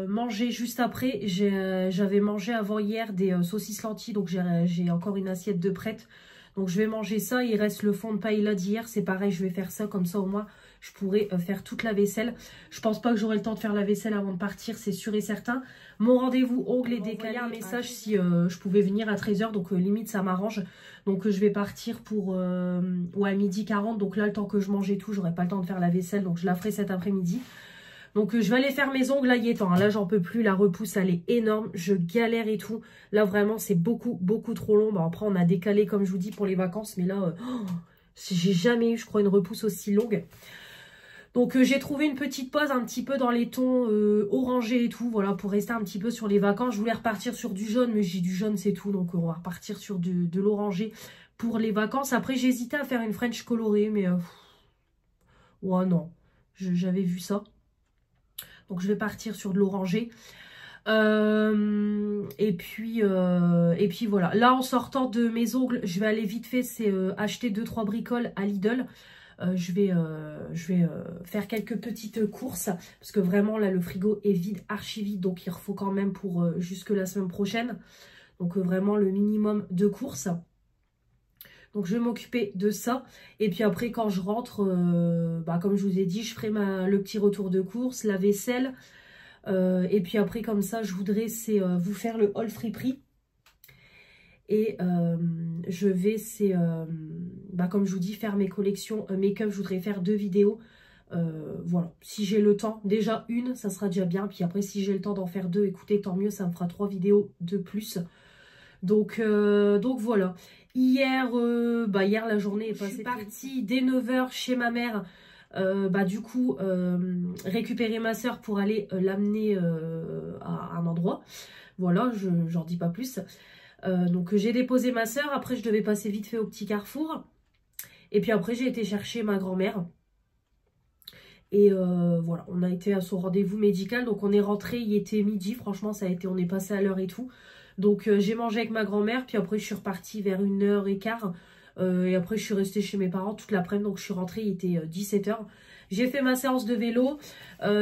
A: manger juste après. J'avais mangé avant hier des saucisses lentilles, donc j'ai encore une assiette de prête. Donc je vais manger ça, il reste le fond de paella d'hier, c'est pareil, je vais faire ça, comme ça au moins je pourrai faire toute la vaisselle. Je pense pas que j'aurai le temps de faire la vaisselle avant de partir, c'est sûr et certain. Mon rendez-vous ongles est décalé, un message si je pouvais venir à 13 h, donc limite ça m'arrange. Donc je vais partir pour midi 40, donc là le temps que je mange et tout, j'aurai pas le temps de faire la vaisselle, donc je la ferai cet après-midi. Donc je vais aller faire mes ongles, là il est temps, là j'en peux plus, la repousse elle est énorme, je galère et tout. Là vraiment c'est beaucoup trop long. Bon, après on a décalé comme je vous dis pour les vacances, mais là j'ai jamais eu je crois une repousse aussi longue. Donc j'ai trouvé une petite pause un petit peu dans les tons orangés et tout, voilà, pour rester un petit peu sur les vacances. Je voulais repartir sur du jaune, mais j'ai du jaune c'est tout, donc on va repartir sur de l'orangé pour les vacances. Après j'hésitais à faire une French colorée, mais ouais non, j'avais vu ça. Donc je vais partir sur de l'orangé. Et puis voilà. Là en sortant de mes ongles, je vais aller vite fait, c'est acheter 2-3 bricoles à Lidl. Je vais faire quelques petites courses. Parce que vraiment là le frigo est vide, archi vide. Donc il faut quand même pour jusque la semaine prochaine. Donc vraiment le minimum de courses. Donc je vais m'occuper de ça. Et puis après quand je rentre, comme je vous ai dit, je ferai le petit retour de course, la vaisselle. Et puis après comme ça je voudrais vous faire le haul Friperie. Et je vais comme je vous dis faire mes collections make-up. Je voudrais faire 2 vidéos. Voilà, si j'ai le temps, déjà une ça sera déjà bien. Puis après si j'ai le temps d'en faire 2, écoutez, tant mieux, ça me fera 3 vidéos de plus. Donc voilà. Hier la journée est passée. Je suis partie dès 9 h chez ma mère. Du coup, récupérer ma soeur pour aller l'amener à un endroit. Voilà, j'en dis pas plus. Donc j'ai déposé ma soeur. Après, je devais passer vite fait au petit carrefour. Et puis après, j'ai été chercher ma grand-mère. Et voilà, on a été à son rendez-vous médical. Donc on est rentré, il était midi. Franchement, ça a été, on est passé à l'heure et tout. Donc j'ai mangé avec ma grand-mère. Puis après, je suis repartie vers 1h15. Et après, je suis restée chez mes parents toute l'après-midi. Donc je suis rentrée, il était 17h. J'ai fait ma séance de vélo.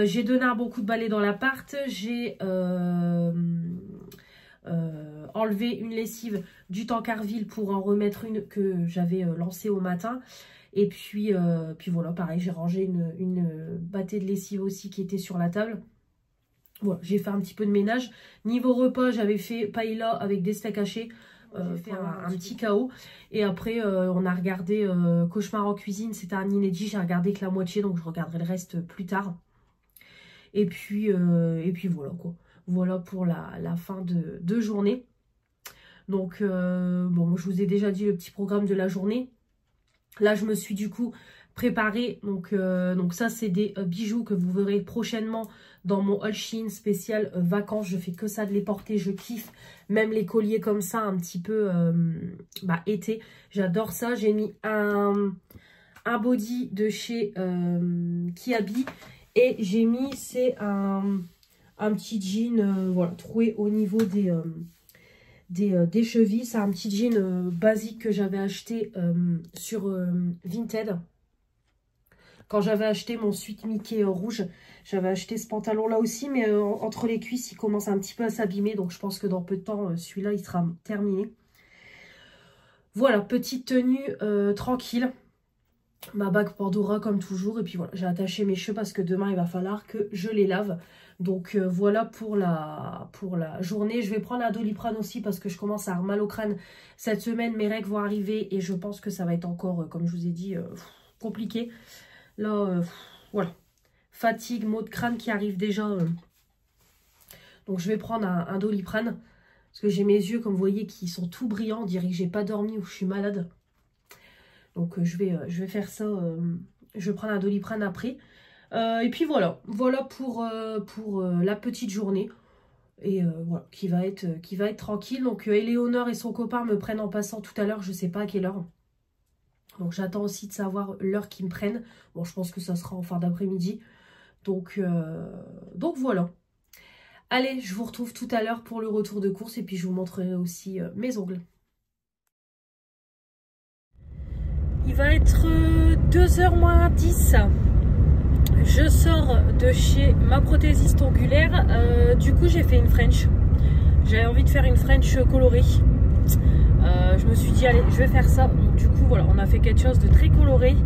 A: J'ai donné un bon coup de balai dans l'appart. J'ai enlevé une lessive du Tancarville pour en remettre une que j'avais lancée au matin. Et puis voilà, pareil, j'ai rangé une bâtée de lessive aussi qui était sur la table. Voilà, j'ai fait un petit peu de ménage. Niveau repas, j'avais fait paella avec des steaks hachés. J'ai fait un petit KO. Et après, on a regardé Cauchemar en cuisine. C'était un inédit. J'ai regardé que la moitié, donc je regarderai le reste plus tard. Et puis voilà quoi. Voilà pour la fin de journée. Donc, bon, je vous ai déjà dit le petit programme de la journée. Là, je me suis du coup préparée. Donc ça, c'est des bijoux que vous verrez prochainement dans mon haul Shein spécial vacances. Je fais que ça de les porter, je kiffe. Même les colliers comme ça, un petit peu été. J'adore ça. J'ai mis un body de chez Kiabi. Et j'ai mis, c'est un petit jean voilà, troué au niveau des chevilles. C'est un petit jean basique que j'avais acheté sur Vinted. Quand j'avais acheté mon suite Mickey rouge, j'avais acheté ce pantalon là aussi, mais entre les cuisses il commence un petit peu à s'abîmer, donc je pense que dans peu de temps celui-là il sera terminé. Voilà, petite tenue tranquille. Ma bague Pandora comme toujours, et puis voilà, j'ai attaché mes cheveux parce que demain il va falloir que je les lave. Donc voilà pour la journée. Je vais prendre un Doliprane aussi parce que je commence à avoir mal au crâne cette semaine. Mes règles vont arriver et je pense que ça va être encore, comme je vous ai dit, compliqué. Là, voilà. Fatigue, maux de crâne qui arrivent déjà. Donc je vais prendre un Doliprane parce que j'ai mes yeux, comme vous voyez, qui sont tout brillants. On dirait que j'ai pas dormi ou que je suis malade. Donc je vais faire ça. Je vais prendre un Doliprane après. Et puis voilà pour la petite journée. Et voilà, qui va être tranquille. Donc Éléonore et son copain me prennent en passant tout à l'heure, je sais pas à quelle heure. Donc j'attends aussi de savoir l'heure qu'ils me prennent. Bon, je pense que ça sera en fin d'après-midi. Donc voilà. Allez, je vous retrouve tout à l'heure pour le retour de course. Et puis je vous montrerai aussi mes ongles. Il va être 2h moins 10. Je sors de chez ma prothésiste ongulaire. Du coup, j'ai fait une French. J'avais envie de faire une French colorée. Je me suis dit, allez, je vais faire ça. Donc, du coup, voilà, on a fait quelque chose de très coloré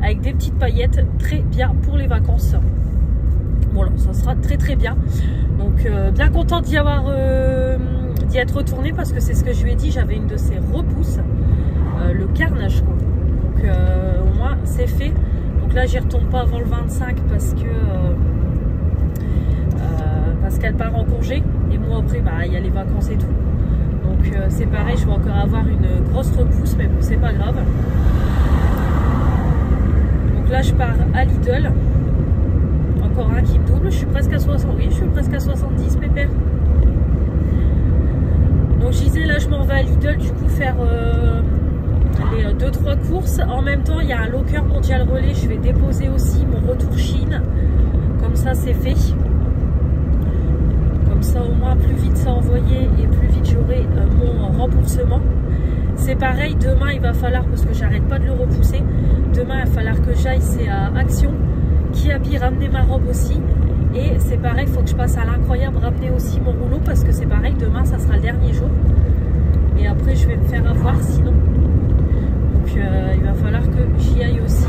A: avec des petites paillettes. Très bien pour les vacances. Voilà, ça sera très très bien. Donc, bien contente d'y être retournée parce que c'est ce que je lui ai dit. J'avais une de ces repousses. Le carnage, quoi. Donc, au moins, c'est fait. Donc là, j'y retourne pas avant le 25 parce qu'elle part en congé. Et moi, après, bah, il y a les vacances et tout. Donc, c'est pareil, je vais encore avoir une grosse repousse, mais bon, c'est pas grave. Donc là, je pars à Lidl. Encore un qui me double. Je suis presque à 60. Oui, je suis presque à 70, pépère. Donc, je disais, là, je m'en vais à Lidl, du coup, faire les 2-3 courses. En même temps, il y a un locker mondial relais. Je vais déposer aussi mon retour Chine. Comme ça, c'est fait. Comme ça, au moins, plus vite c'est envoyé et plus vite j'aurai mon remboursement. C'est pareil, demain, il va falloir, parce que j'arrête pas de le repousser, demain, il va falloir que j'aille, c'est à Action, Kiabi, ramener ma robe aussi. Et c'est pareil, il faut que je passe à l'incroyable, ramener aussi mon rouleau, parce que c'est pareil, demain, ça sera le dernier jour. Et après, je vais me faire avoir sinon. Donc, il va falloir que j'y aille aussi.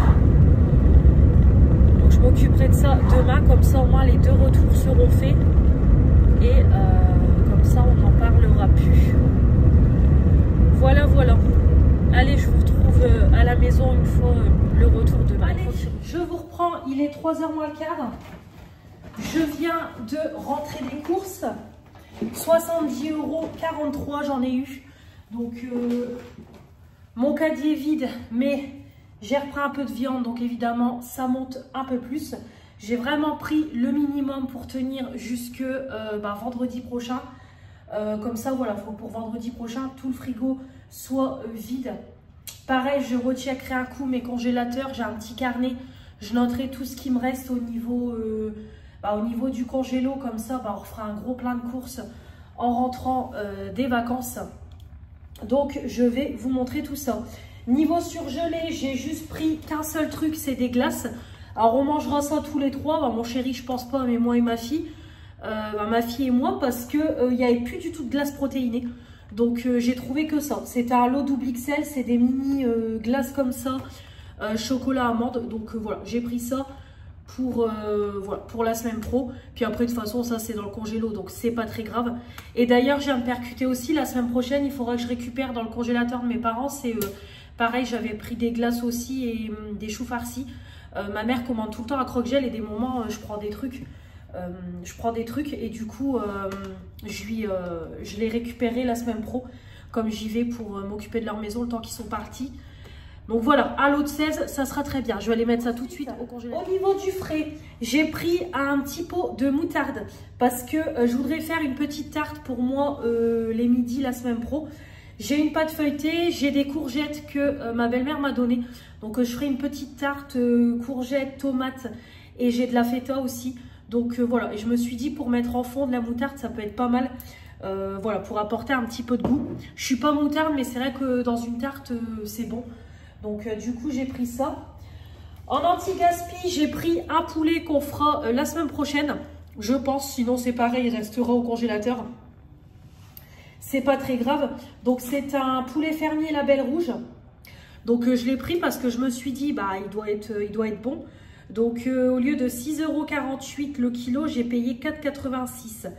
A: Donc, je m'occuperai de ça demain, comme ça, au moins, les 2 retours seront faits. Et comme ça, on n'en parlera plus. Voilà, voilà. Allez, je vous retrouve à la maison une fois le retour de ma. Allez, je vous reprends. Il est 3h moins le quart. Je viens de rentrer des courses. 70 €, 43, j'en ai eu. Donc, mon caddie est vide, mais j'ai repris un peu de viande. Donc, évidemment, ça monte un peu plus. J'ai vraiment pris le minimum pour tenir jusque vendredi prochain. Comme ça, voilà, faut pour vendredi prochain, tout le frigo soit vide. Pareil, je recheckerai un coup mes congélateurs. J'ai un petit carnet Je noterai tout ce qui me reste au niveau du congélo. Comme ça, on refera un gros plein de courses en rentrant des vacances. Donc, je vais vous montrer tout ça. Niveau surgelé, j'ai juste pris qu'un seul truc, c'est des glaces. Alors, on mangera ça tous les trois. Mon chéri, je pense pas, mais moi et ma fille. Ma fille et moi, parce qu'il n'y avait plus du tout de glace protéinée. Donc, j'ai trouvé que ça. C'était un lot double XL, c'est des mini glaces comme ça, chocolat amande. Donc, voilà, j'ai pris ça pour la semaine pro. Puis après, de toute façon, ça, c'est dans le congélo, donc c'est pas très grave. Et d'ailleurs, je viens de percuter aussi. La semaine prochaine, il faudra que je récupère dans le congélateur de mes parents. C'est pareil, j'avais pris des glaces aussi et des choux farcis. Ma mère commande tout le temps à croque-gel et des moments, je prends des trucs. Et du coup, je l'ai récupéré la semaine pro, comme j'y vais pour m'occuper de leur maison le temps qu'ils sont partis. Donc voilà, à l'eau de 16, ça sera très bien. Je vais aller mettre ça tout de suite au congélateur. Au niveau du frais, j'ai pris un petit pot de moutarde parce que je voudrais faire une petite tarte pour moi les midis la semaine pro. J'ai une pâte feuilletée, j'ai des courgettes que ma belle-mère m'a données. Donc je ferai une petite tarte courgettes, tomates et j'ai de la feta aussi. Donc voilà, et je me suis dit pour mettre en fond de la moutarde, ça peut être pas mal. Voilà, pour apporter un petit peu de goût. Je suis pas moutarde, mais c'est vrai que dans une tarte, c'est bon. Donc du coup, j'ai pris ça. En anti-gaspi, j'ai pris un poulet qu'on fera la semaine prochaine. Je pense, sinon c'est pareil, il restera au congélateur. C'est pas très grave. Donc c'est un poulet fermier label rouge. Donc je l'ai pris parce que je me suis dit, il doit être bon. Donc au lieu de 6,48 € le kilo, j'ai payé 4,86 €.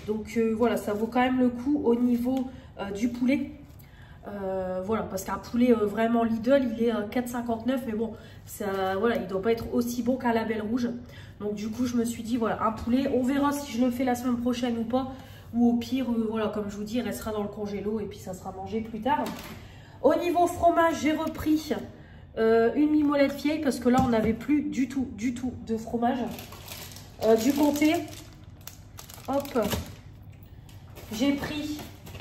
A: Donc voilà, ça vaut quand même le coup au niveau du poulet. Voilà, parce qu'un poulet vraiment Lidl, il est à 4,59 €. Mais bon, ça, voilà, il ne doit pas être aussi bon qu'un label rouge. Donc du coup, je me suis dit, voilà, un poulet. On verra si je le fais la semaine prochaine ou pas. Ou au pire, voilà, comme je vous dis, il restera dans le congélo et puis ça sera mangé plus tard. Au niveau fromage, j'ai repris une mimolette vieille parce que là on n'avait plus du tout de fromage. Du comté, hop, j'ai pris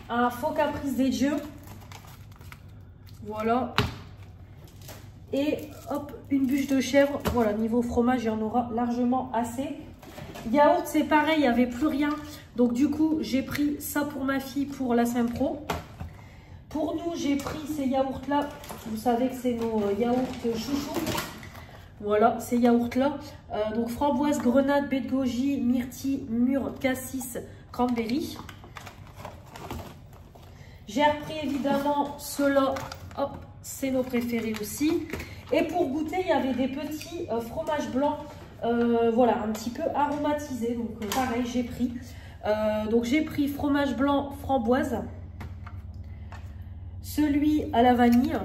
A: un faux caprice des dieux, voilà, et hop, une bûche de chèvre. Voilà, niveau fromage il y en aura largement assez. Yaourt, c'est pareil, il n'y avait plus rien, donc du coup j'ai pris ça pour ma fille pour la semaine pro. Pour nous, j'ai pris ces yaourts-là. Vous savez que c'est nos yaourts chouchous. Voilà, ces yaourts-là. Donc, framboise, grenade, baie de goji, myrtille, mûre, cassis, cranberry. J'ai repris évidemment ceux-là. Hop, c'est nos préférés aussi. Et pour goûter, il y avait des petits fromages blancs. Voilà, un petit peu aromatisés. Donc, pareil, j'ai pris. Donc, j'ai pris fromage blanc framboise. Celui à la vanille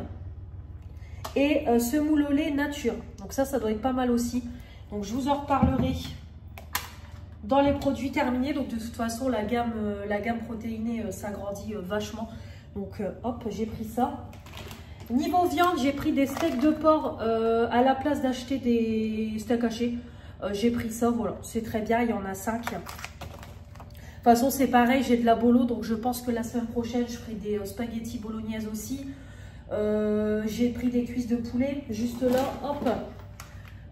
A: et semoule au lait nature. Donc ça doit être pas mal aussi. Donc je vous en reparlerai dans les produits terminés. Donc de toute façon, la gamme protéinée s'agrandit vachement. Donc hop, j'ai pris ça. Niveau viande, j'ai pris des steaks de porc à la place d'acheter des steaks hachés. J'ai pris ça, voilà, c'est très bien, il y en a 5. De toute façon, c'est pareil, j'ai de la bolo, donc je pense que la semaine prochaine, je ferai des spaghettis bolognaises aussi. J'ai pris des cuisses de poulet, juste là, hop.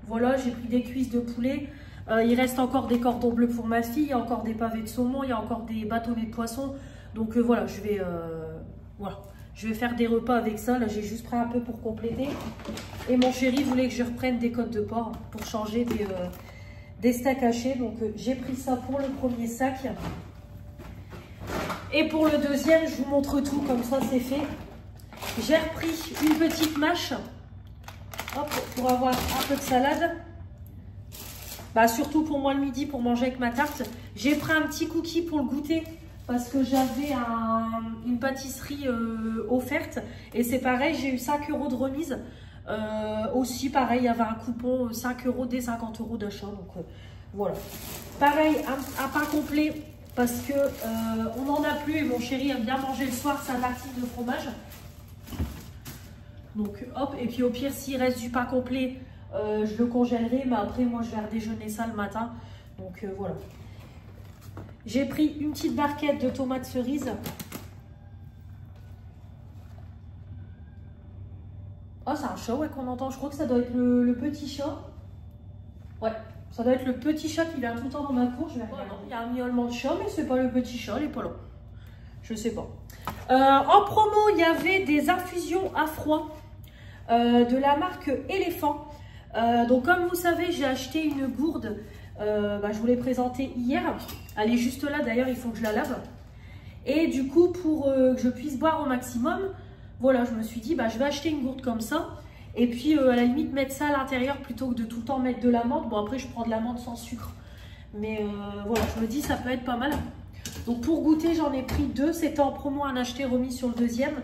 A: Voilà, j'ai pris des cuisses de poulet. Il reste encore des cordons bleus pour ma fille, il y a encore des pavés de saumon, il y a encore des bâtonnets de poisson. Donc voilà, je vais faire des repas avec ça. Là, j'ai juste pris un peu pour compléter. Et mon chéri voulait que je reprenne des côtes de porc pour changer des steaks hachés. Donc j'ai pris ça pour le premier sac. Et pour le deuxième, je vous montre tout, comme ça c'est fait. J'ai repris une petite mâche, hop, pour avoir un peu de salade. Surtout pour moi le midi, pour manger avec ma tarte. J'ai pris un petit cookie pour le goûter, parce que j'avais une pâtisserie offerte. Et c'est pareil, j'ai eu 5 € de remise. Aussi pareil, il y avait un coupon 5 € dès 50 € d'achat. Donc voilà. Pareil, un pain complet parce que on n'en a plus et mon chéri aime bien manger le soir sa tartine de fromage. Donc hop, et puis au pire s'il reste du pain complet, je le congèlerai, mais après moi je vais redéjeuner ça le matin. Donc voilà. J'ai pris une petite barquette de tomates cerises. Oh, c'est un chat ouais, qu'on entend. Je crois que ça doit être le petit chat. Ouais, ça doit être le petit chat qui vient tout le temps dans ma cour. Je vais regarder. Il y a un miaulement de chat, mais c'est pas le petit chat, il est pas là. Je sais pas. En promo, il y avait des infusions à froid de la marque Éléphant. Donc comme vous savez, j'ai acheté une gourde. Je vous l'ai présentée hier. Elle est juste là, d'ailleurs, il faut que je la lave. Et du coup, pour que je puisse boire au maximum, voilà, je me suis dit, je vais acheter une gourde comme ça. Et puis, à la limite, mettre ça à l'intérieur plutôt que de tout le temps mettre de la menthe. Bon, après, je prends de la menthe sans sucre. Mais voilà, je me dis, ça peut être pas mal. Donc, pour goûter, j'en ai pris 2. C'était en promo, un acheté remis sur le deuxième.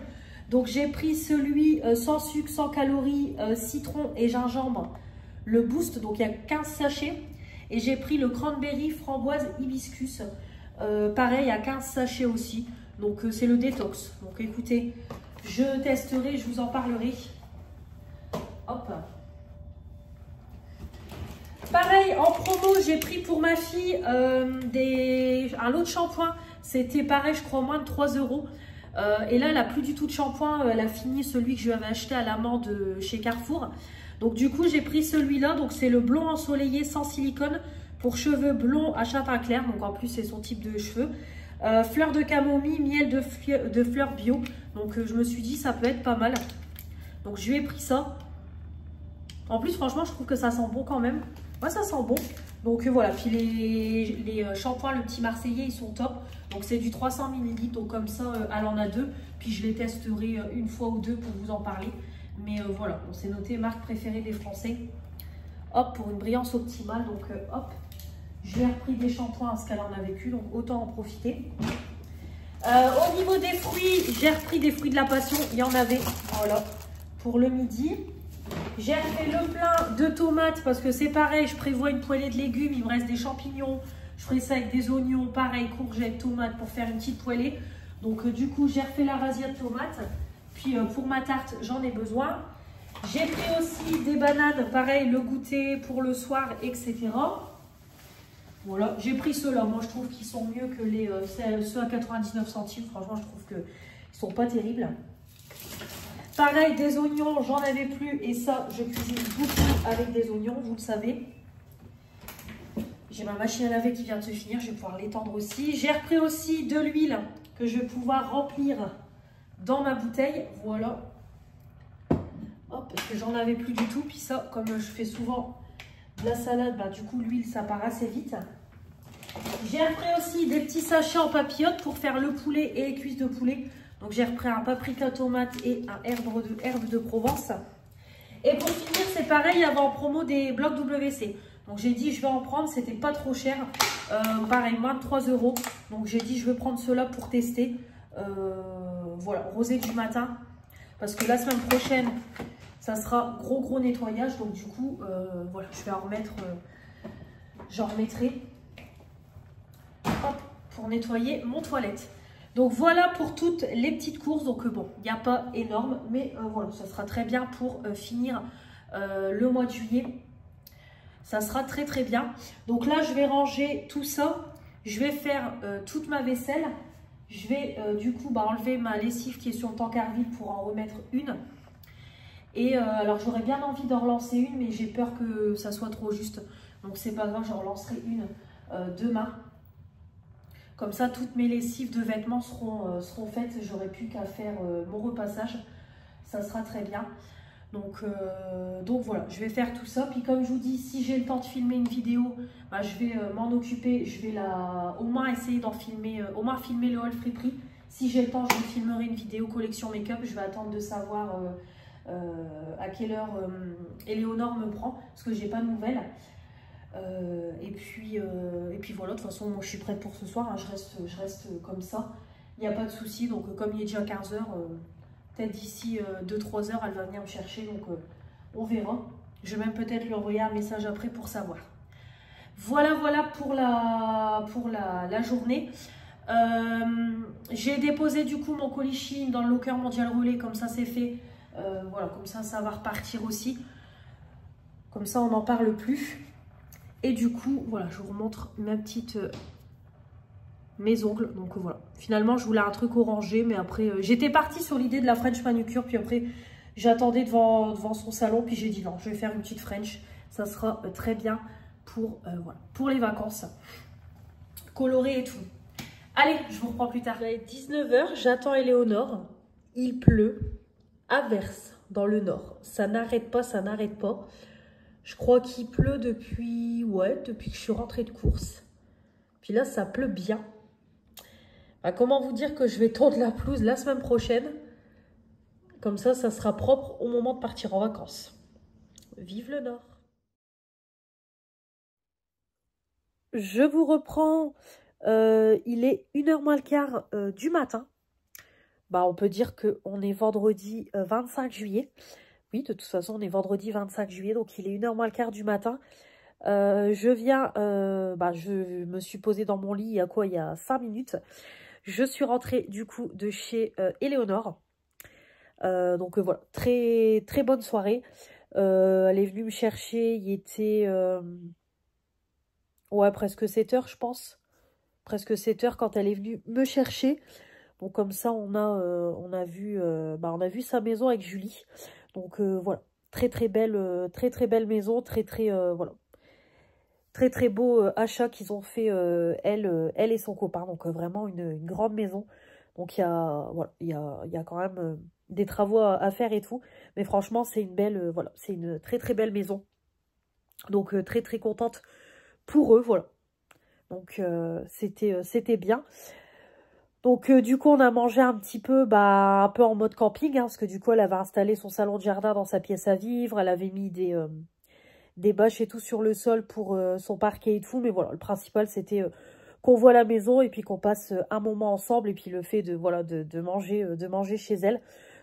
A: Donc, j'ai pris celui sans sucre, sans calories, citron et gingembre. Le Boost, donc il y a 15 sachets. Et j'ai pris le Cranberry, framboise, hibiscus. Pareil, à 15 sachets aussi. Donc, c'est le détox. Donc, écoutez, je testerai, je vous en parlerai. Hop. Pareil, en promo, j'ai pris pour ma fille un lot de shampoing. C'était pareil, je crois, moins de 3 €. Et là, elle n'a plus du tout de shampoing. Elle a fini celui que je lui avais acheté à l'amande chez Carrefour. Donc, du coup, j'ai pris celui-là. Donc, c'est le blond ensoleillé sans silicone pour cheveux blonds à châtain clair. Donc, en plus, c'est son type de cheveux. Fleurs de camomille, miel de fleurs bio. Donc, je me suis dit, ça peut être pas mal. Donc, je lui ai pris ça. En plus, franchement, je trouve que ça sent bon quand même. Ouais, ça sent bon. Donc, voilà. Puis, les shampoings, le petit Marseillais, ils sont top. Donc, c'est du 300 ml. Donc, comme ça, elle en a 2. Puis, je les testerai une fois ou deux pour vous en parler. Mais voilà, on s'est noté marque préférée des Français. Hop, pour une brillance optimale. Donc, hop. Je lui ai repris des shampoings parce qu'elle en avait plus. Donc, autant en profiter. Au niveau des fruits, j'ai repris des fruits de la passion. Il y en avait, voilà, pour le midi. J'ai refait le plein de tomates parce que c'est pareil, je prévois une poêlée de légumes, il me reste des champignons. Je ferai ça avec des oignons, pareil, courgettes, tomates pour faire une petite poêlée. Donc du coup, j'ai refait la razzia de tomates. Puis pour ma tarte, j'en ai besoin. J'ai pris aussi des bananes, pareil, le goûter pour le soir, etc. Voilà, j'ai pris ceux-là. Moi, je trouve qu'ils sont mieux que ceux à 99 centimes. Franchement, je trouve qu'ils ne sont pas terribles. Pareil, des oignons, j'en avais plus. Et ça, je cuisine beaucoup avec des oignons, vous le savez. J'ai ma machine à laver qui vient de se finir. Je vais pouvoir l'étendre aussi. J'ai repris aussi de l'huile que je vais pouvoir remplir dans ma bouteille. Voilà. Hop, parce que j'en avais plus du tout. Puis ça, comme je fais souvent de la salade, du coup, l'huile, ça part assez vite. J'ai repris aussi des petits sachets en papillote pour faire le poulet et les cuisses de poulet. Donc, j'ai repris un paprika tomate et un herbe de Provence. Et pour finir, c'est pareil, il y avait en promo des blocs WC. Donc, j'ai dit, je vais en prendre. C'était pas trop cher. Pareil, moins de 3 €. Donc, j'ai dit, je vais prendre ceux-là pour tester. Voilà, rosé du matin. Parce que la semaine prochaine, ça sera gros nettoyage. Donc, du coup, voilà, je vais en remettre. J'en remettrai. Hop, pour nettoyer mon toilette. Donc voilà pour toutes les petites courses. Donc bon, il n'y a pas énorme, mais voilà, ça sera très bien pour finir le mois de juillet. Ça sera très bien. Donc là, je vais ranger tout ça. Je vais faire toute ma vaisselle. Je vais du coup enlever ma lessive qui est sur le tankard vide pour en remettre une. Et alors j'aurais bien envie d'en relancer une, mais j'ai peur que ça soit trop juste. Donc c'est pas grave, j'en relancerai une demain. Comme ça, toutes mes lessives de vêtements seront faites. J'aurai plus qu'à faire mon repassage. Ça sera très bien. Donc voilà, je vais faire tout ça. Puis comme je vous dis, si j'ai le temps de filmer une vidéo, je vais m'en occuper. Je vais au moins essayer d'en filmer, au moins filmer le haul friperie. Si j'ai le temps, je vous filmerai une vidéo collection make-up. Je vais attendre de savoir à quelle heure Éléonore me prend, parce que j'ai pas de nouvelles. Et puis voilà, de toute façon, moi je suis prête pour ce soir, hein, je reste comme ça, il n'y a pas de souci. Donc comme il est déjà 15 h, peut-être d'ici 2-3 heures, elle va venir me chercher, donc on verra. Je vais même peut-être lui envoyer un message après pour savoir. Voilà pour la journée. J'ai déposé du coup mon colis Shein dans le locker mondial relais, comme ça c'est fait. Voilà, comme ça va repartir aussi. Comme ça on n'en parle plus. Et du coup, voilà, je vous remontre mes ongles. Donc voilà, finalement, je voulais un truc orangé, mais après, j'étais partie sur l'idée de la French manucure. Puis après, j'attendais devant son salon, puis j'ai dit non, je vais faire une petite French. Ça sera très bien voilà, pour les vacances. Coloré et tout. Allez, je vous reprends plus tard. Il est 19 h, j'attends Éléonore. Il pleut, averse dans le nord. Ça n'arrête pas, ça n'arrête pas. Je crois qu'il pleut depuis que je suis rentrée de course. Puis là, ça pleut bien. Bah, comment vous dire que je vais tondre la pelouse la semaine prochaine? Comme ça sera propre au moment de partir en vacances. Vive le Nord! Je vous reprends. Il est 1h moins le quart du matin. Bah, on peut dire qu'on est vendredi 25 juillet. Oui, de toute façon, on est vendredi 25 juillet, donc il est 1h moins le quart du matin. Je me suis posée dans mon lit il y a 5 minutes. Je suis rentrée du coup de chez Éléonore. Voilà, très très bonne soirée. Elle est venue me chercher, il était presque 7 h je pense. Presque 7 h quand elle est venue me chercher. Donc comme ça on a vu sa maison avec Julie. Donc voilà, très très belle maison, très beau achat qu'ils ont fait elle et son copain. Donc vraiment une grande maison. Donc il y a quand même des travaux à faire et tout. Mais franchement c'est une belle c'est une très très belle maison. Donc très très contente pour eux, voilà. Donc c'était bien. Donc du coup on a mangé un petit peu un peu en mode camping, hein, parce que du coup elle avait installé son salon de jardin dans sa pièce à vivre, elle avait mis des bâches et tout sur le sol pour son parquet et tout, mais voilà, le principal c'était qu'on voit la maison et puis qu'on passe un moment ensemble, et puis le fait de manger chez elle.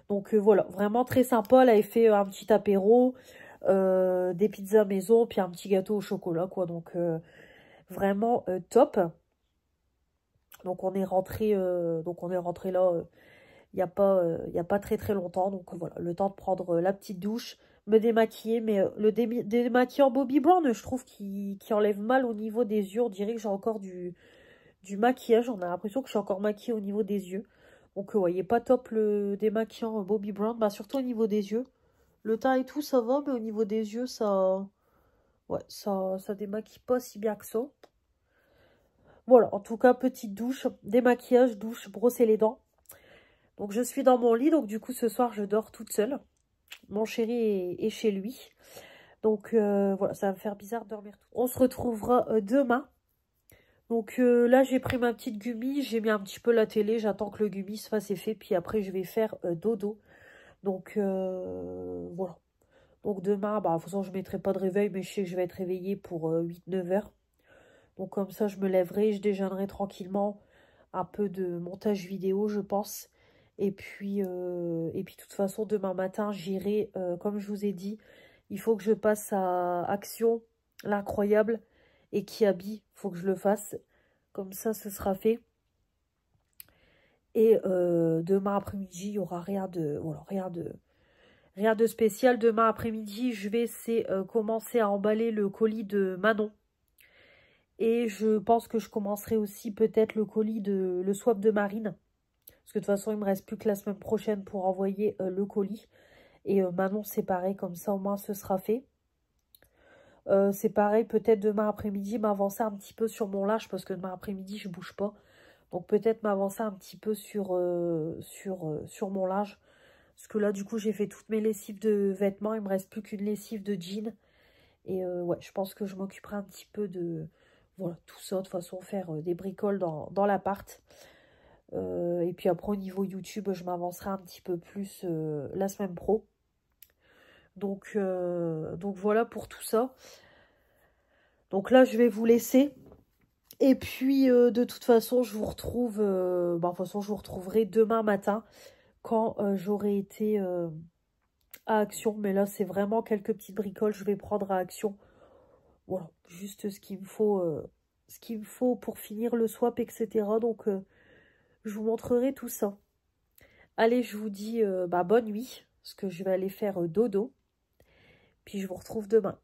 A: Donc voilà, vraiment très sympa. Elle avait fait un petit apéro, des pizzas maison, puis un petit gâteau au chocolat, quoi. Donc vraiment top. Donc on est rentré là il n'y a pas très très longtemps. Donc voilà, le temps de prendre la petite douche, me démaquiller. Mais le démaquillant Bobbi Brown, je trouve qu'il enlève mal au niveau des yeux. On dirait que j'ai encore du maquillage. On a l'impression que je suis encore maquillée au niveau des yeux. Donc vous voyez, pas top le démaquillant Bobbi Brown. Bah, surtout au niveau des yeux. Le teint et tout, ça va. Mais au niveau des yeux, ça démaquille pas si bien que ça. Voilà, en tout cas, petite douche, démaquillage, douche, brosser les dents. Donc, je suis dans mon lit. Donc, du coup, ce soir, je dors toute seule. Mon chéri est chez lui. Donc, voilà, ça va me faire bizarre de dormir. On se retrouvera demain. Donc, là, j'ai pris ma petite gummy. J'ai mis un petit peu la télé. J'attends que le gummy se fasse effet. Puis après, je vais faire dodo. Donc, voilà. Donc, demain, de toute façon, je ne mettrai pas de réveil. Mais je sais que je vais être réveillée pour 8-9 heures. Donc comme ça, je me lèverai, je déjeunerai tranquillement, un peu de montage vidéo, je pense. Et puis de toute façon, demain matin, j'irai, comme je vous ai dit, il faut que je passe à Action, l'incroyable, et Kiabi, il faut que je le fasse. Comme ça, ce sera fait. Et demain après-midi, il n'y aura rien de spécial. Demain après-midi, je vais commencer à emballer le colis de Manon. Et je pense que je commencerai aussi peut-être le swap de Marine. Parce que de toute façon, il ne me reste plus que la semaine prochaine pour envoyer le colis. Et Manon, c'est pareil, comme ça au moins ce sera fait. C'est pareil, peut-être demain après-midi, m'avancer un petit peu sur mon linge. Parce que demain après-midi, je ne bouge pas. Donc peut-être m'avancer un petit peu sur mon linge. Parce que là, du coup, j'ai fait toutes mes lessives de vêtements. Il ne me reste plus qu'une lessive de jean. Et ouais, je pense que je m'occuperai un petit peu de... Voilà, tout ça, de toute façon, faire des bricoles dans l'appart. Et puis après, au niveau YouTube, je m'avancerai un petit peu plus la semaine pro. Donc voilà pour tout ça. Donc là, je vais vous laisser. Et puis, de toute façon, je vous retrouve... de toute façon, je vous retrouverai demain matin quand j'aurai été à Action. Mais là, c'est vraiment quelques petites bricoles. Je vais prendre à Action. Voilà, juste ce qu'il me faut pour finir le swap, etc. Donc, je vous montrerai tout ça. Allez, je vous dis bonne nuit, parce que je vais aller faire dodo. Puis, je vous retrouve demain.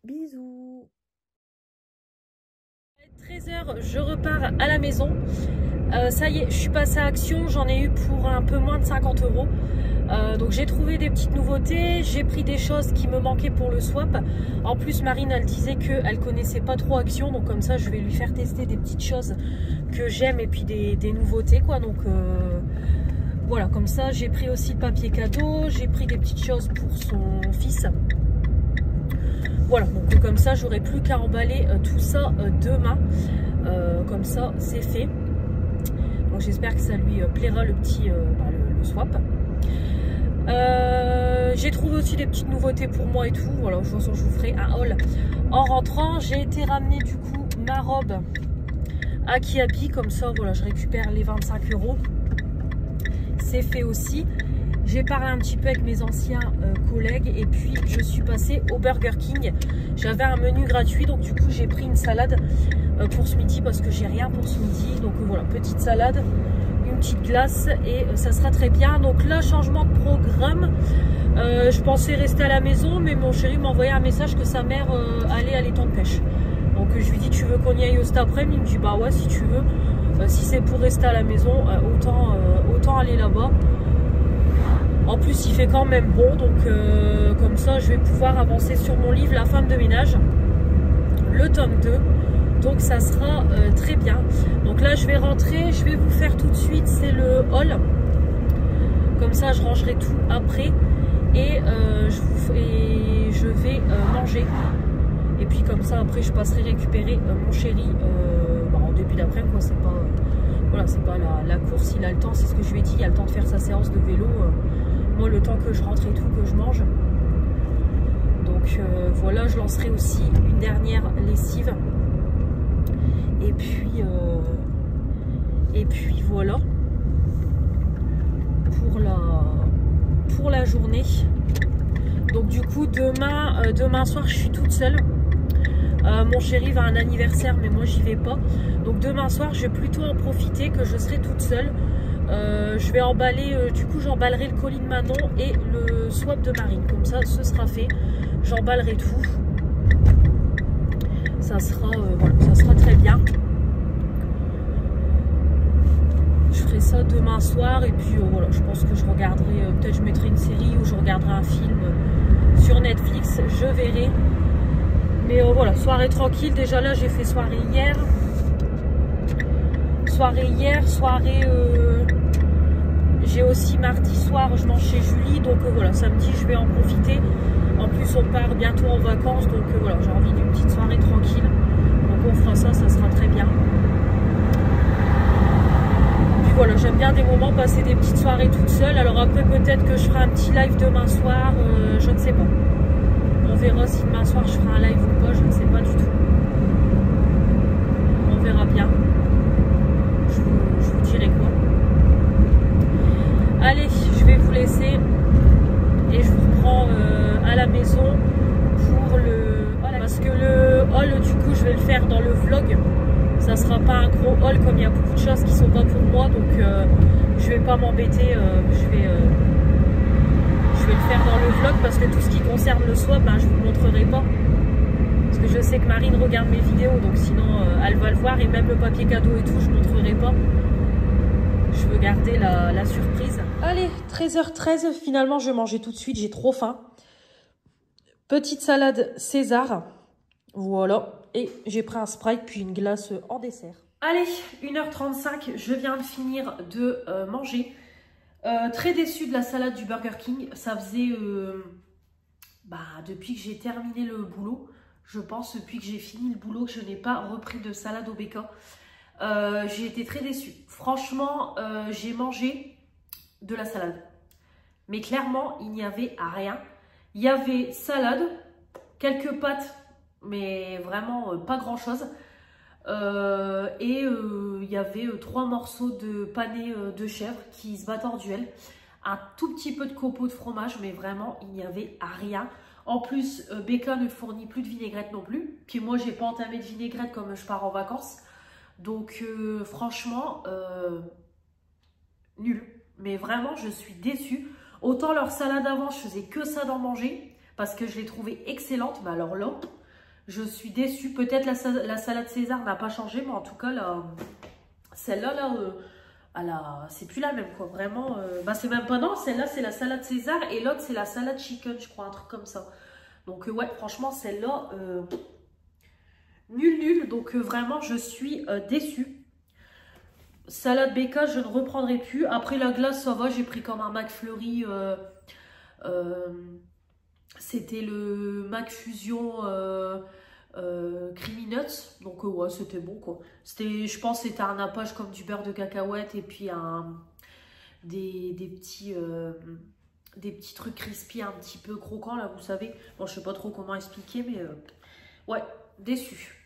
A: Bisous. 13 h, je repars à la maison. Ça y est, je suis passée à Action. J'en ai eu pour un peu moins de 50 €. Donc j'ai trouvé des petites nouveautés, j'ai pris des choses qui me manquaient pour le swap. En plus Marine elle disait qu'elle connaissait pas trop Action, donc comme ça je vais lui faire tester des petites choses que j'aime et puis des nouveautés quoi. Donc voilà, comme ça j'ai pris aussi le papier cadeau, j'ai pris des petites choses pour son fils. Voilà, donc comme ça j'aurai plus qu'à emballer tout ça demain. Comme ça c'est fait. Donc j'espère que ça lui plaira le petit le swap. J'ai trouvé aussi des petites nouveautés pour moi et tout. Voilà, de toute façon je vous ferai un haul en rentrant. J'ai été ramener du coup ma robe à Kiabi, comme ça voilà, je récupère les 25 €. C'est fait aussi. J'ai parlé un petit peu avec mes anciens collègues et puis je suis passée au Burger King. J'avais un menu gratuit, donc du coup j'ai pris une salade pour ce midi parce que j'ai rien pour ce midi. Donc voilà, petite salade, une petite glace et ça sera très bien. Donc là, changement de programme. Je pensais rester à la maison, mais mon chéri m'a envoyé un message que sa mère allait à l'étang de pêche. Donc je lui dis, tu veux qu'on y aille cet après-midi? Il me dit, bah ouais, si tu veux. Si c'est pour rester à la maison, autant aller là-bas. En plus, il fait quand même bon, donc comme ça, je vais pouvoir avancer sur mon livre La femme de ménage, le tome 2. Donc ça sera très bien. Donc là, je vais rentrer, je vais vous faire tout de suite, c'est le haul. Comme ça, je rangerai tout après et je vais manger. Et puis comme ça, après, je passerai récupérer mon chéri en début d'après-midi, quoi. C'est pas, voilà, c'est pas la course, il a le temps, c'est ce que je lui ai dit, il a le temps de faire sa séance de vélo. Moi, le temps que je rentre et tout, que je mange. Donc voilà, je lancerai aussi une dernière lessive. Et puis voilà pour la journée. Donc du coup demain soir je suis toute seule. Mon chéri va à un anniversaire mais moi j'y vais pas. Donc demain soir je vais plutôt en profiter que je serai toute seule. Je vais emballer, du coup j'emballerai le colis de Manon et le swap de Marine. Comme ça ce sera fait. J'emballerai tout. Ça sera, voilà, ça sera très bien. Je ferai ça demain soir et puis voilà, je pense que je regarderai, peut-être je mettrai une série ou je regarderai un film sur Netflix, je verrai. Mais voilà, soirée tranquille. Déjà là, j'ai fait soirée hier. J'ai aussi mardi soir, je mange chez Julie. Donc voilà, samedi, je vais en profiter. En plus, on part bientôt en vacances. Donc voilà, j'ai envie d'une petite soirée tranquille. Donc on fera ça, ça sera très bien. Puis voilà, j'aime bien des moments passer des petites soirées toute seule. Alors après, peut-être que je ferai un petit live demain soir. Je ne sais pas. On verra si demain soir je ferai un live ou pas, je ne sais pas du tout. On verra bien. Je vous dirai quoi. Allez, je vais vous laisser et je vous reprends à la maison pour parce que le haul, du coup, je vais le faire dans le vlog. Ça sera pas un gros haul comme il y a beaucoup de choses qui sont pas pour moi, donc je vais pas m'embêter. Je vais le faire dans le vlog parce que tout ce qui concerne le swap, je vous montrerai pas. Parce que je sais que Marine regarde mes vidéos, donc sinon elle va le voir. Et même le papier cadeau et tout, je montrerai pas. Je veux garder la surprise. Allez, 13h13, finalement je vais manger tout de suite, j'ai trop faim. Petite salade César, voilà. Et j'ai pris un Sprite puis une glace en dessert. Allez, 1h35, je viens de finir de manger. Très déçue de la salade du Burger King. Ça faisait depuis que j'ai terminé le boulot, je pense, depuis que j'ai fini le boulot, que je n'ai pas repris de salade au bacon. J'ai été très déçue. Franchement, j'ai mangé de la salade. Mais clairement, il n'y avait rien. Il y avait salade, quelques pâtes, mais vraiment pas grand-chose. Il y avait 3 morceaux de pané de chèvre qui se battent en duel. Un tout petit peu de copeaux de fromage, mais vraiment, il n'y avait rien. En plus, Becca ne fournit plus de vinaigrette non plus. Puis moi, j'ai pas entamé de vinaigrette comme je pars en vacances. Donc, franchement, nul. Mais vraiment, je suis déçue. Autant leur salade avant, je faisais que ça d'en manger parce que je l'ai trouvée excellente. Mais alors là, je suis déçue. Peut-être la salade César n'a pas changé, mais en tout cas, celle-là, c'est plus la même quoi, vraiment. Bah c'est même pas, non, celle-là c'est la salade César et l'autre c'est la salade chicken, je crois, un truc comme ça. Donc ouais, franchement celle-là, nul. Donc vraiment je suis déçue. Salade bacon, je ne reprendrai plus. Après la glace, ça va, j'ai pris comme un McFlurry. C'était le McFusion Creamy Nuts. Donc ouais, c'était bon quoi. Je pense que c'était un nappage comme du beurre de cacahuète et puis des petits trucs crispy un petit peu croquants là, vous savez. Bon, je sais pas trop comment expliquer, mais ouais, déçu.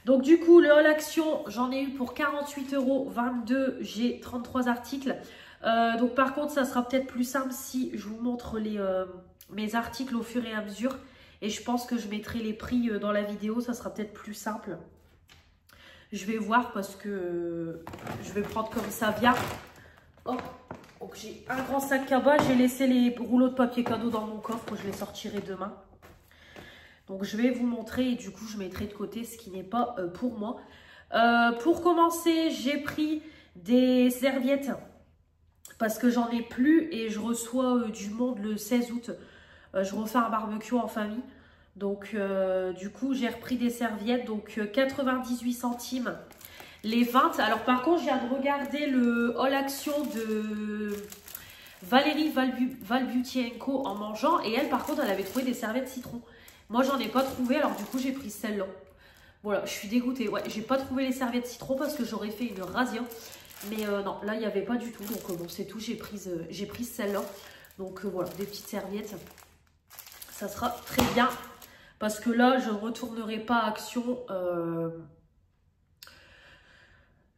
A: Donc du coup, le All Action, j'en ai eu pour 48,22 €. J'ai 33 articles. Donc par contre, ça sera peut-être plus simple si je vous montre mes articles au fur et à mesure. Et je pense que je mettrai les prix dans la vidéo. Ça sera peut-être plus simple. Je vais voir parce que je vais prendre comme ça vient. Oh, donc j'ai un grand sac cabas. J'ai laissé les rouleaux de papier cadeau dans mon coffre. Je les sortirai demain. Donc je vais vous montrer et du coup je mettrai de côté ce qui n'est pas pour moi. Pour commencer, j'ai pris des serviettes parce que j'en ai plus et je reçois du monde le 16 août. Je refais un barbecue en famille. Donc du coup j'ai repris des serviettes, donc 98 centimes les 20. Alors par contre je viens de regarder le All Action de Valérie Valbutenko en mangeant et elle par contre elle avait trouvé des serviettes citron. Moi, j'en ai pas trouvé, alors du coup, j'ai pris celle-là. Voilà, je suis dégoûtée. Ouais, j'ai pas trouvé les serviettes citron parce que j'aurais fait une razzia. Mais non, là, il n'y avait pas du tout. Donc, bon, c'est tout. J'ai pris celle-là. Donc, voilà, des petites serviettes. Ça sera très bien. Parce que là, je ne retournerai pas à Action.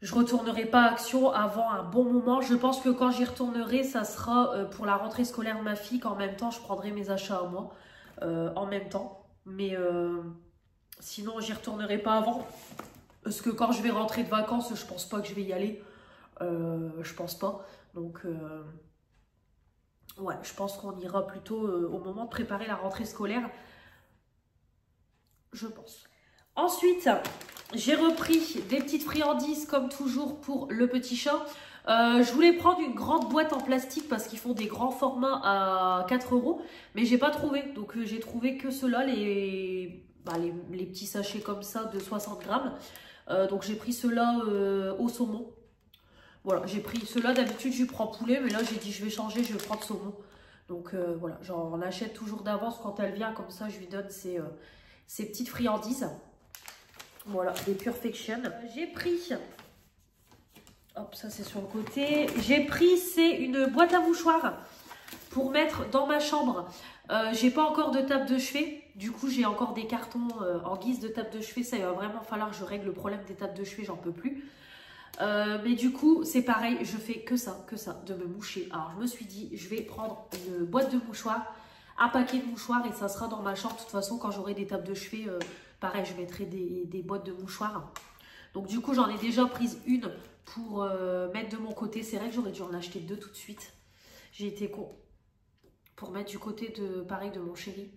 A: Je retournerai pas à Action avant un bon moment. Je pense que quand j'y retournerai, ça sera pour la rentrée scolaire de ma fille. Qu'en même temps, je prendrai mes achats à moi. En même temps. Mais sinon, j'y retournerai pas avant. Parce que quand je vais rentrer de vacances, je pense pas que je vais y aller. Je pense pas. Donc, ouais, je pense qu'on ira plutôt au moment de préparer la rentrée scolaire. Je pense. Ensuite, j'ai repris des petites friandises comme toujours pour le petit chat. Je voulais prendre une grande boîte en plastique parce qu'ils font des grands formats à 4 €. Mais j'ai pas trouvé. Donc j'ai trouvé que ceux-là, les petits sachets comme ça de 60 grammes. Donc j'ai pris ceux-là au saumon. Voilà, j'ai pris ceux-là. D'habitude, je prends poulet. Mais là, j'ai dit je vais changer, je vais prendre saumon. Donc voilà, j'en achète toujours d'avance quand elle vient. Comme ça, je lui donne ces petites friandises. Voilà, des Perfection. J'ai pris... Hop, ça c'est sur le côté. J'ai pris, c'est une boîte à mouchoirs pour mettre dans ma chambre. J'ai pas encore de table de chevet. Du coup, j'ai encore des cartons en guise de table de chevet. Ça, il va vraiment falloir que je règle le problème des tables de chevet. J'en peux plus. Mais du coup, c'est pareil. Je fais que ça, de me moucher. Alors, je me suis dit, je vais prendre une boîte de mouchoirs, un paquet de mouchoirs et ça sera dans ma chambre. De toute façon, quand j'aurai des tables de chevet, pareil, je mettrai des boîtes de mouchoirs. Donc, du coup, j'en ai déjà prise une pour mettre de mon côté. C'est vrai que j'aurais dû en acheter deux tout de suite. J'ai été con. Pour mettre du côté de, pareil, de mon chéri.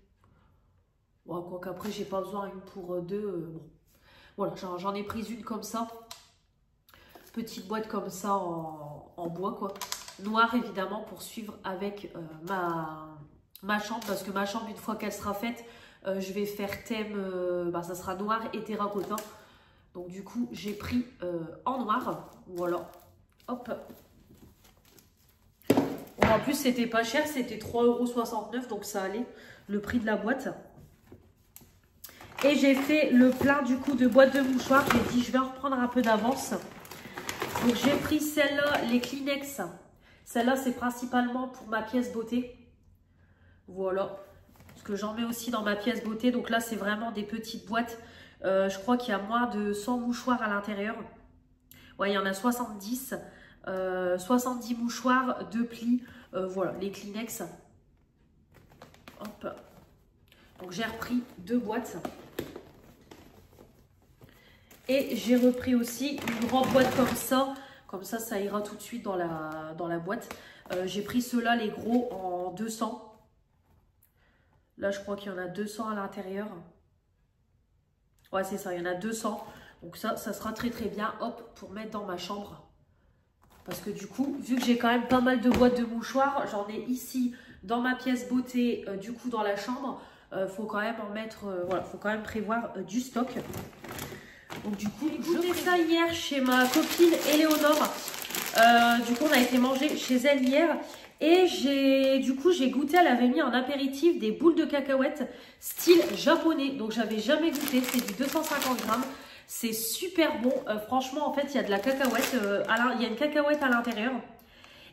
A: Bon, quoi qu'après, j'ai pas besoin une pour deux. Bon. Voilà, j'en ai prise une comme ça. Petite boîte comme ça en bois, quoi. Noir, évidemment, pour suivre avec ma chambre. Parce que ma chambre, une fois qu'elle sera faite, je vais faire thème, ça sera noir et terracotta. Donc du coup, j'ai pris en noir. Voilà. Hop. Bon, en plus, c'était pas cher. C'était 3,69 €. Donc ça allait. Le prix de la boîte. Et j'ai fait le plein du coup de boîtes de mouchoirs. J'ai dit, je vais en reprendre un peu d'avance. Donc j'ai pris celle-là, les Kleenex. Celle-là, c'est principalement pour ma pièce beauté. Voilà. Parce que j'en mets aussi dans ma pièce beauté. Donc là, c'est vraiment des petites boîtes. Je crois qu'il y a moins de 100 mouchoirs à l'intérieur. Ouais, il y en a 70. 70 mouchoirs, 2 plis. Voilà, les Kleenex. Hop. Donc j'ai repris 2 boîtes. Et j'ai repris aussi une grande boîte comme ça. Comme ça, ça ira tout de suite dans la boîte. J'ai pris ceux-là, les gros, en 200. Là, je crois qu'il y en a 200 à l'intérieur. Ouais, c'est ça, il y en a 200. Donc ça sera très très bien, hop, pour mettre dans ma chambre. Parce que du coup, vu que j'ai quand même pas mal de boîtes de mouchoirs, j'en ai ici dans ma pièce beauté, du coup dans la chambre. Faut quand même en mettre, voilà, faut quand même prévoir du stock. Donc du coup, j'ai goûté ça hier chez ma copine Éléonore. Du coup, on a été manger chez elle hier. Et j'ai goûté, elle avait mis en apéritif des boules de cacahuètes style japonais. Donc j'avais jamais goûté, c'est du 250 grammes. C'est super bon. Franchement, en fait, il y a de la cacahuète, il y a une cacahuète à l'intérieur.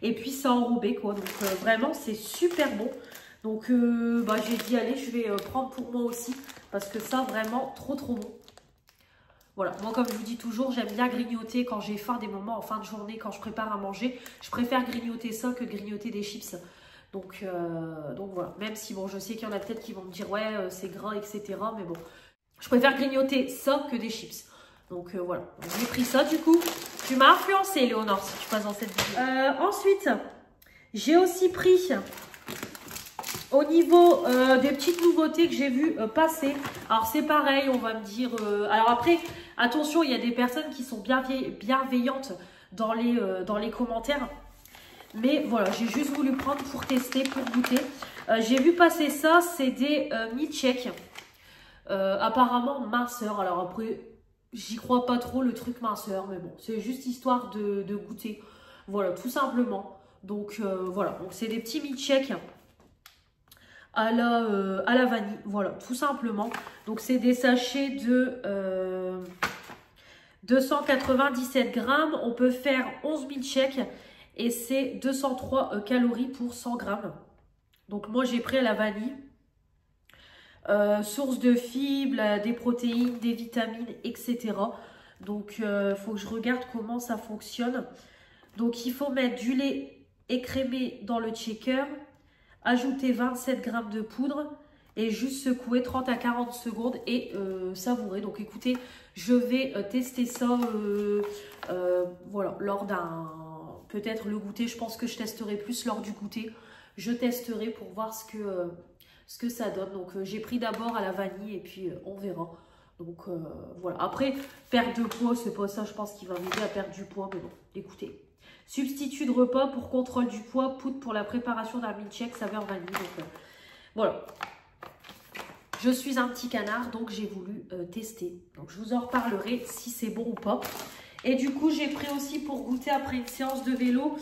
A: Et puis c'est enrobé quoi. Donc vraiment, c'est super bon. Donc j'ai dit allez, je vais prendre pour moi aussi. Parce que ça, vraiment, trop bon. Voilà, moi comme je vous dis toujours, j'aime bien grignoter quand j'ai faim, des moments en fin de journée, quand je prépare à manger. Je préfère grignoter ça que de grignoter des chips. Donc voilà, même si bon, je sais qu'il y en a peut-être qui vont me dire ouais, c'est gras, etc. Mais bon, je préfère grignoter ça que des chips. Donc voilà, j'ai pris ça du coup. Tu m'as influencé, Léonore, si tu passes dans cette vidéo. Ensuite, j'ai aussi pris... Au niveau des petites nouveautés que j'ai vues passer, alors c'est pareil, on va me dire... alors après, attention, il y a des personnes qui sont bienveillantes dans les commentaires. Mais voilà, j'ai juste voulu prendre pour tester, pour goûter. J'ai vu passer ça, c'est des milkshakes. Apparemment minceur. Alors après, j'y crois pas trop le truc minceur, mais bon, c'est juste histoire de goûter. Voilà, tout simplement. Donc voilà, donc c'est des petits milkshakes à la vanille, voilà, tout simplement. Donc c'est des sachets de 297 grammes. On peut faire 11 milkshakes et c'est 203 calories pour 100 grammes. Donc moi j'ai pris à la vanille. Source de fibres, des protéines, des vitamines, etc. Donc il faut que je regarde comment ça fonctionne. Donc il faut mettre du lait écrémé dans le shaker. Ajouter 27 grammes de poudre et juste secouer 30 à 40 secondes et savourer. Donc écoutez, je vais tester ça voilà, lors d'un... Peut-être le goûter, je pense que je testerai plus lors du goûter. Je testerai pour voir ce que ça donne. Donc j'ai pris d'abord à la vanille et puis on verra. Donc voilà. Après, perte de poids, c'est pas ça, je pense qu'il va m'aider à perdre du poids. Mais bon, écoutez. Substitut de repas pour contrôle du poids, poudre pour la préparation d'un milkshake saveur vanille. Donc voilà. Je suis un petit canard, donc j'ai voulu tester. Donc je vous en reparlerai si c'est bon ou pas. Et du coup, j'ai pris aussi pour goûter après une séance de vélo.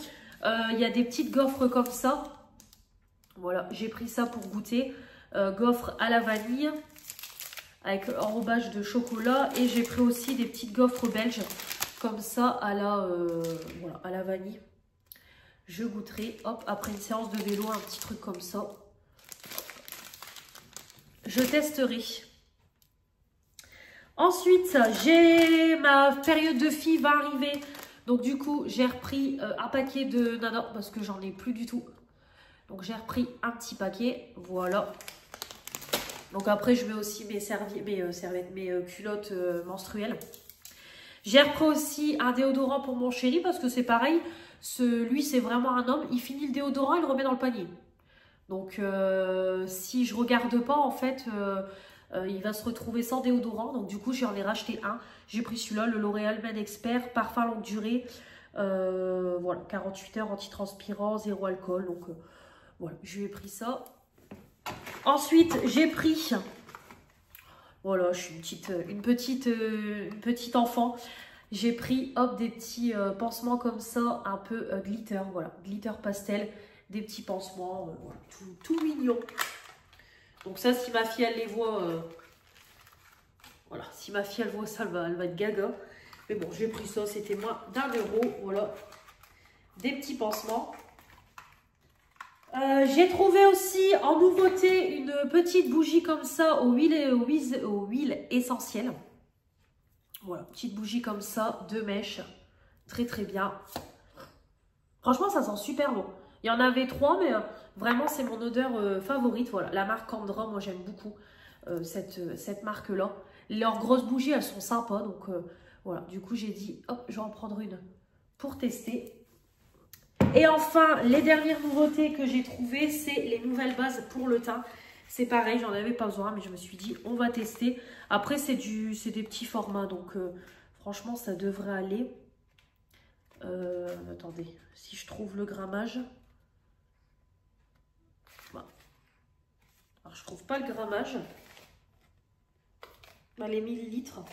A: Il y a des petites gaufres comme ça. Voilà, j'ai pris ça pour goûter. Gaufres à la vanille avec enrobage de chocolat. Et j'ai pris aussi des petites gaufres belges. Comme ça, à la vanille. Je goûterai, hop, après une séance de vélo, un petit truc comme ça. Je testerai. Ensuite, j'ai ma période de fille va arriver. Donc du coup, j'ai repris un paquet de nanas parce que j'en ai plus du tout. Donc j'ai repris un petit paquet, voilà. Donc après, je mets aussi mes culottes menstruelles. J'ai repris aussi un déodorant pour mon chéri parce que c'est pareil. Lui, c'est vraiment un homme. Il finit le déodorant, il le remet dans le panier. Donc, si je regarde pas, en fait, il va se retrouver sans déodorant. Donc, du coup, j'en ai racheté un. J'ai pris celui-là, le L'Oréal Men Expert, parfum longue durée. Voilà, 48 heures, antitranspirant, zéro alcool. Donc, voilà, je lui ai pris ça. Ensuite, j'ai pris... Voilà, je suis une petite enfant. J'ai pris hop, des petits pansements comme ça, un peu glitter, voilà, glitter pastel, des petits pansements, voilà, tout mignon. Donc ça, si ma fille elle les voit, voilà, si ma fille elle voit ça, elle va être gaga. Mais bon, j'ai pris ça, c'était moins d'1 €, voilà, des petits pansements. J'ai trouvé aussi en nouveauté une petite bougie comme ça aux huiles essentielles. Voilà, petite bougie comme ça, 2 mèches. Très très bien. Franchement, ça sent super bon. Il y en avait 3, mais vraiment, c'est mon odeur favorite. Voilà, la marque Candra, moi j'aime beaucoup cette marque-là. Leurs grosses bougies, elles sont sympas. Donc voilà, du coup, j'ai dit, hop, je vais en prendre une pour tester. Et enfin, les dernières nouveautés que j'ai trouvées, c'est les nouvelles bases pour le teint. C'est pareil, j'en avais pas besoin, mais je me suis dit, on va tester. Après, c'est des petits formats, donc franchement, ça devrait aller.
B: Attendez, si je trouve le grammage. Bah. Alors, je trouve pas le grammage. Bah, les millilitres.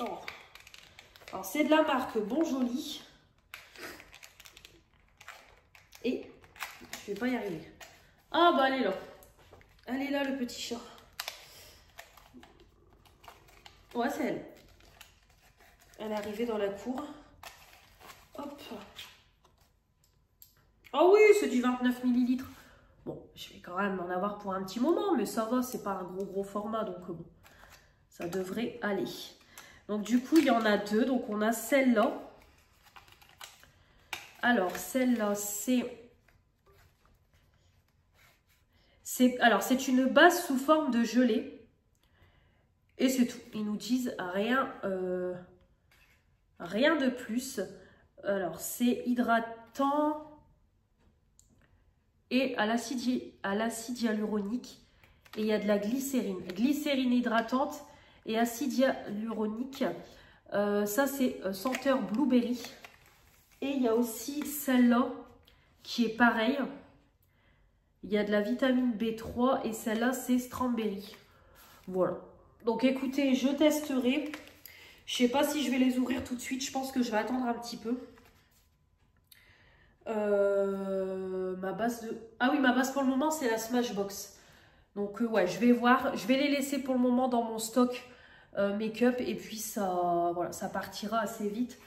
B: Oh. Alors, c'est de la marque Bon Joli. Et je vais pas y arriver. Ah, bah, elle est là. Elle est là, le petit chat. Ouais, c'est elle. Elle est arrivée dans la cour. Hop. Ah oui, c'est du 29 ml. Bon, je vais quand même en avoir pour un petit moment, mais ça va, c'est pas un gros format, donc bon, ça devrait aller. Donc du coup, il y en a deux. Donc on a celle-là. Alors, celle-là, c'est une base sous forme de gelée. Et c'est tout. Ils nous disent rien de plus. Alors, c'est hydratant et à l'acide hyaluronique. Et il y a de la glycérine. Glycérine hydratante et acide hyaluronique. Ça, c'est senteur blueberry. Et il y a aussi celle-là qui est pareille. Il y a de la vitamine B3 et celle-là, c'est Strawberry. Voilà. Donc écoutez, je testerai. Je sais pas si je vais les ouvrir tout de suite. Je pense que je vais attendre un petit peu. Ma base de... Ah oui, ma base pour le moment, c'est la Smashbox. Donc ouais, je vais voir. Je vais les laisser pour le moment dans mon stock make-up. Et puis ça, voilà, ça partira assez vite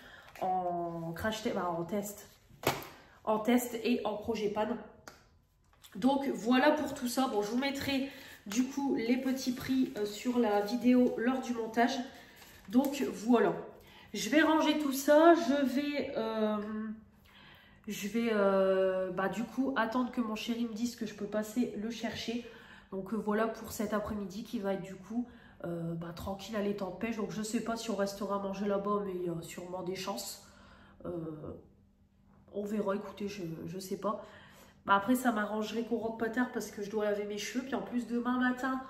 B: en crash test, en test. En test et en projet pan. Donc voilà pour tout ça. Bon, je vous mettrai du coup les petits prix sur la vidéo lors du montage. Donc voilà. Je vais ranger tout ça. Je vais du coup attendre que mon chéri me dise que je peux passer le chercher. Donc voilà pour cet après-midi qui va être du coup tranquille à l'étang de pêche. Donc je ne sais pas si on restera manger là-bas, mais il y a sûrement des chances. On verra, écoutez, je ne sais pas. Après, ça m'arrangerait qu'on rentre pas tard parce que je dois laver mes cheveux. Puis en plus, demain matin,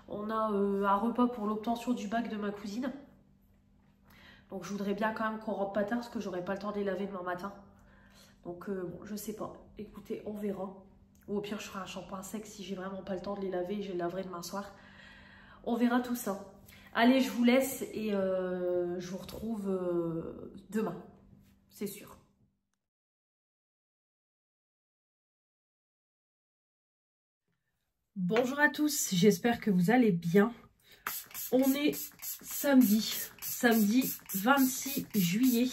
B: on a un repas pour l'obtention du bac de ma cousine. Donc, je voudrais bien quand même qu'on rentre pas tard parce que j'aurai pas le temps de les laver demain matin. Donc, bon, je sais pas. Écoutez, on verra. Ou au pire, je ferai un shampoing sec si j'ai vraiment pas le temps de les laver. Je les laverai demain soir. On verra tout ça. Allez, je vous laisse et je vous retrouve demain. C'est sûr. Bonjour à tous, j'espère que vous allez bien. On est samedi 26 juillet.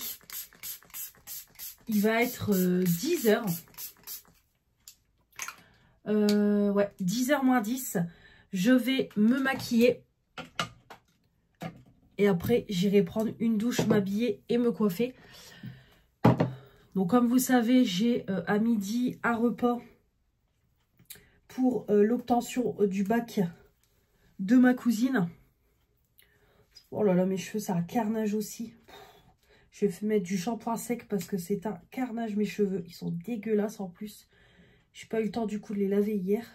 B: Il va être 10h. Ouais, 10h moins 10. Je vais me maquiller. Et après, j'irai prendre une douche, m'habiller et me coiffer. Donc, comme vous savez, j'ai à midi un repas pour l'obtention du bac de ma cousine. Oh là là, mes cheveux, c'est un carnage aussi. Je vais mettre du shampoing sec parce que c'est un carnage, mes cheveux. Ils sont dégueulasses en plus. J'ai pas eu le temps du coup de les laver hier.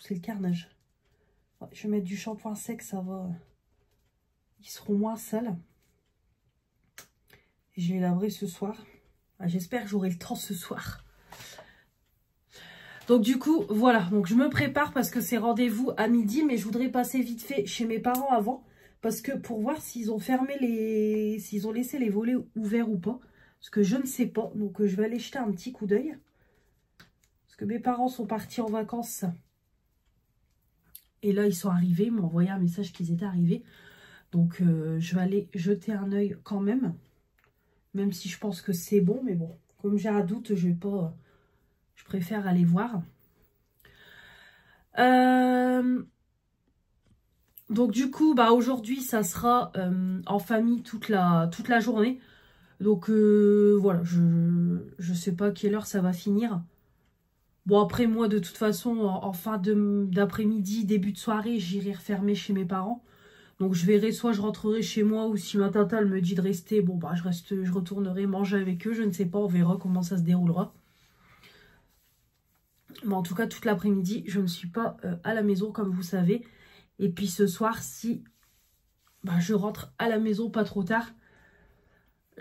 B: C'est le carnage. Ouais, je vais mettre du shampoing sec, ça va. Ils seront moins sales. Je les laverai ce soir. J'espère que j'aurai le temps ce soir. Donc du coup, voilà. Donc je me prépare parce que c'est rendez-vous à midi. Mais je voudrais passer vite fait chez mes parents avant. Parce que pour voir s'ils ont fermé les... S'ils ont laissé les volets ouverts ou pas. Parce que je ne sais pas. Donc je vais aller jeter un petit coup d'œil. Parce que mes parents sont partis en vacances. Et là, ils sont arrivés. Ils m'ont envoyé un message qu'ils étaient arrivés. Donc je vais aller jeter un œil quand même. Même si je pense que c'est bon. Mais bon, comme j'ai un doute, je vais pas... Je préfère aller voir. Donc du coup, aujourd'hui, ça sera en famille toute la journée. Donc voilà, je sais pas à quelle heure ça va finir. Bon, après moi, de toute façon, en fin d'après-midi, début de soirée, j'irai refermer chez mes parents. Donc je verrai, soit je rentrerai chez moi, ou si ma tata elle me dit de rester, bon je retournerai manger avec eux. Je ne sais pas, on verra comment ça se déroulera. Mais en tout cas, toute l'après-midi, je ne suis pas à la maison, comme vous savez. Et puis ce soir, si je rentre à la maison pas trop tard,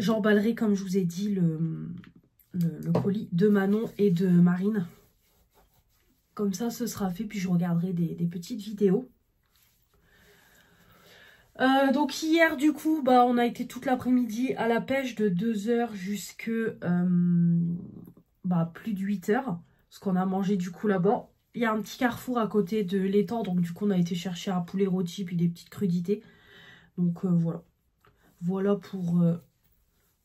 A: j'emballerai, comme je vous ai dit, le colis de Manon et de Marine. Comme ça, ce sera fait. Puis je regarderai des petites vidéos. Donc hier, du coup, bah, on a été toute l'après-midi à la pêche de 2 h jusque plus de 8 h. Parce qu'on a mangé du coup là-bas. Il y a un petit carrefour à côté de l'étang. Donc du coup, on a été chercher un poulet rôti puis des petites crudités. Donc voilà. Voilà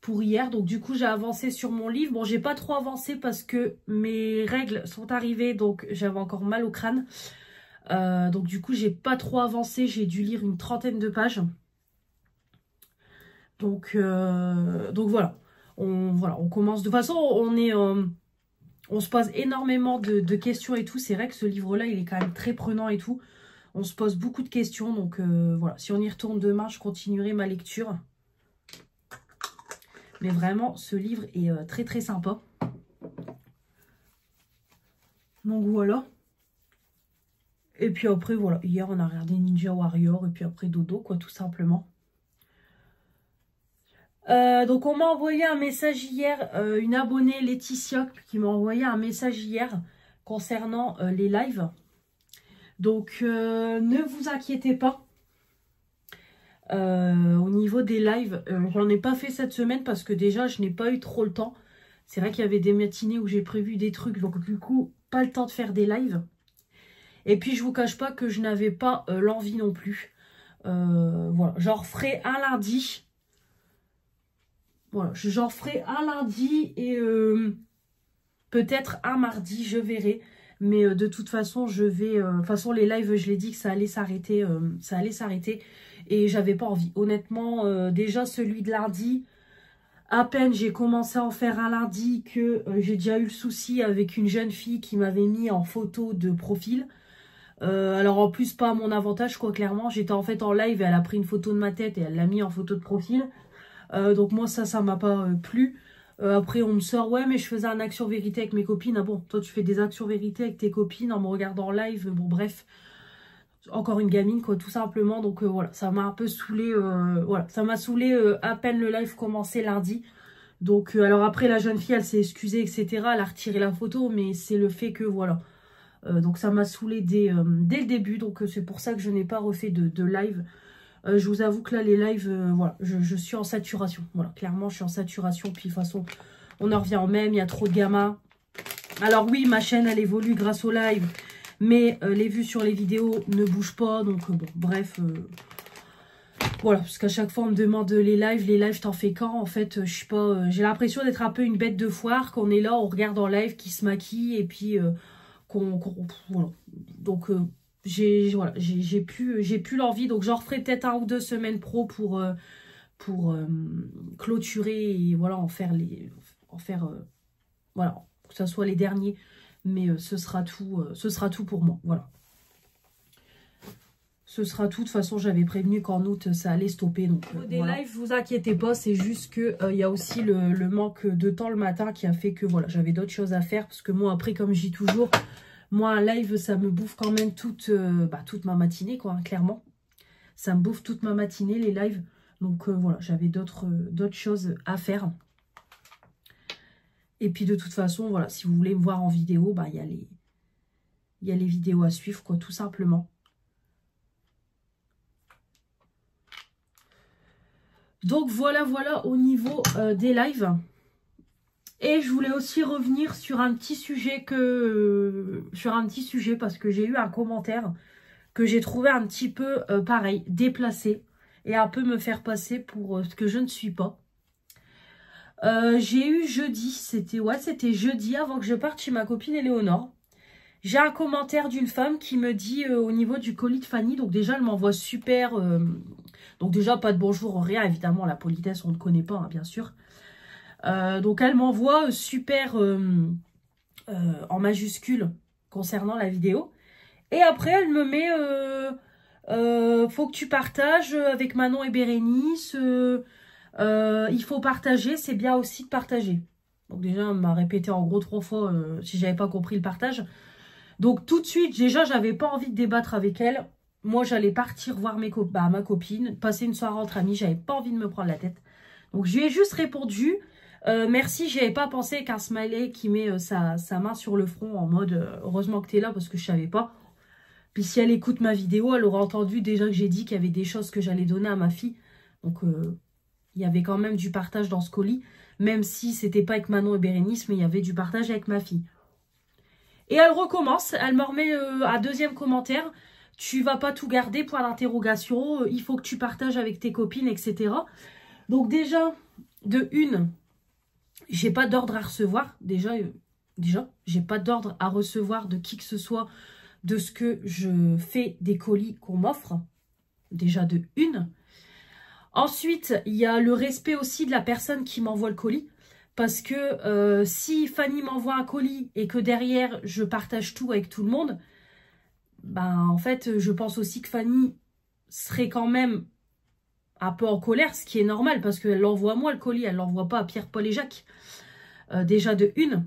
A: pour hier. Donc du coup, j'ai avancé sur mon livre. Bon, j'ai pas trop avancé parce que mes règles sont arrivées. Donc j'avais encore mal au crâne. Donc du coup, j'ai pas trop avancé. J'ai dû lire une 30aine de pages. Donc voilà. On commence. De toute façon, on se pose énormément de questions et tout. C'est vrai que ce livre-là, il est quand même très prenant et tout. On se pose beaucoup de questions. Donc voilà. Si on y retourne demain, je continuerai ma lecture. Mais vraiment, ce livre est très très sympa. Donc voilà. Et puis après, voilà, hier on a regardé Ninja Warrior et puis après dodo, quoi, tout simplement. Donc on m'a envoyé un message hier, une abonnée Laetitia qui m'a envoyé un message hier concernant les lives. Donc ne vous inquiétez pas. Au niveau des lives, j'en ai pas fait cette semaine parce que déjà je n'ai pas eu trop le temps. C'est vrai qu'il y avait des matinées où j'ai prévu des trucs, donc du coup, pas le temps de faire des lives. Et puis, je vous cache pas que je n'avais pas l'envie non plus. Voilà, j'en referai un lundi. Voilà, j'en ferai un lundi et peut-être un mardi, je verrai. Mais de toute façon, je vais... de toute façon, les lives, je l'ai dit que ça allait s'arrêter. Et j'avais pas envie. Honnêtement, déjà celui de lundi... À peine j'ai commencé à en faire un lundi que j'ai déjà eu le souci avec une jeune fille qui m'avait mis en photo de profil. Alors en plus pas à mon avantage quoi, clairement. J'étais en fait en live et elle a pris une photo de ma tête et elle l'a mis en photo de profil. Donc moi ça m'a pas plu. Après on me sort ouais mais je faisais un action vérité avec mes copines. Ah bon, toi tu fais des actions vérité avec tes copines en me regardant en live. Bon bref. Encore une gamine quoi tout simplement. Donc voilà, ça m'a un peu saoulé. Voilà, ça m'a saoulé à peine le live commençait lundi. Donc alors après la jeune fille elle s'est excusée etc. Elle a retiré la photo mais c'est le fait que voilà. Donc ça m'a saoulé dès le début. Donc c'est pour ça que je n'ai pas refait de live. Je vous avoue que là les lives, voilà, je suis en saturation. Voilà, clairement je suis en saturation. Puis de toute façon on en revient au même, il y a trop de gamins. Alors oui ma chaîne elle évolue grâce au live. Mais les vues sur les vidéos ne bougent pas. Donc bon bref. Voilà, parce qu'à chaque fois on me demande les lives t'en fais quand? En fait je suis pas. J'ai l'impression d'être un peu une bête de foire. Qu'on est là, on regarde en live, qui se maquille et puis voilà. Donc j'ai plus l'envie. Donc j'en referai peut-être 1 ou 2 semaines pro pour clôturer et voilà voilà, que ce soit les derniers. Mais ce sera tout pour moi. Voilà. Ce sera tout. De toute façon, j'avais prévenu qu'en août, ça allait stopper. Donc, des voilà. Lives, vous inquiétez pas. C'est juste que y a aussi le manque de temps le matin qui a fait que voilà, j'avais d'autres choses à faire. Parce que moi, après, comme je dis toujours, moi, un live, ça me bouffe quand même toute ma matinée, quoi, hein, clairement. Ça me bouffe toute ma matinée, les lives. Donc, voilà, j'avais d'autres choses à faire. Et puis, de toute façon, voilà, si vous voulez me voir en vidéo, bah, il y a les vidéos à suivre, quoi, tout simplement. Donc voilà au niveau des lives. Et je voulais aussi revenir sur un petit sujet parce que j'ai eu un commentaire que j'ai trouvé un petit peu pareil, déplacé et un peu me faire passer pour ce que je ne suis pas. J'ai eu jeudi, c'était jeudi avant que je parte chez ma copine Éléonore. J'ai un commentaire d'une femme qui me dit au niveau du colis de Fanny, donc déjà elle m'envoie super... donc déjà pas de bonjour, rien, évidemment la politesse on ne connaît pas hein, bien sûr. Donc elle m'envoie super en majuscule concernant la vidéo. Et après elle me met faut que tu partages avec Manon et Bérénice, il faut partager, c'est bien aussi de partager. Donc déjà elle m'a répété en gros 3 fois si j'avais pas compris le partage. Donc tout de suite, déjà, j'avais pas envie de débattre avec elle. Moi, j'allais partir voir ma copine, passer une soirée entre amis. J'avais pas envie de me prendre la tête. Donc, je lui ai juste répondu, merci, j'y avais pas pensé qu'un smiley qui met sa main sur le front en mode, heureusement que tu es là parce que je savais pas. Puis si elle écoute ma vidéo, elle aura entendu déjà que j'ai dit qu'il y avait des choses que j'allais donner à ma fille. Donc, il y avait quand même du partage dans ce colis. Même si c'était pas avec Manon et Bérénice, mais il y avait du partage avec ma fille. Et elle recommence. Elle me remet un deuxième commentaire. Tu vas pas tout garder, point d'interrogation. Il faut que tu partages avec tes copines, etc. Donc déjà, de une, j'ai pas d'ordre à recevoir. Déjà, j'ai pas d'ordre à recevoir de qui que ce soit de ce que je fais des colis qu'on m'offre. Déjà de une. Ensuite, il y a le respect aussi de la personne qui m'envoie le colis. Parce que si Fanny m'envoie un colis et que derrière, je partage tout avec tout le monde, ben en fait, je pense aussi que Fanny serait quand même un peu en colère, ce qui est normal parce qu'elle l'envoie à moi le colis, elle l'envoie pas à Pierre, Paul et Jacques. Déjà de une.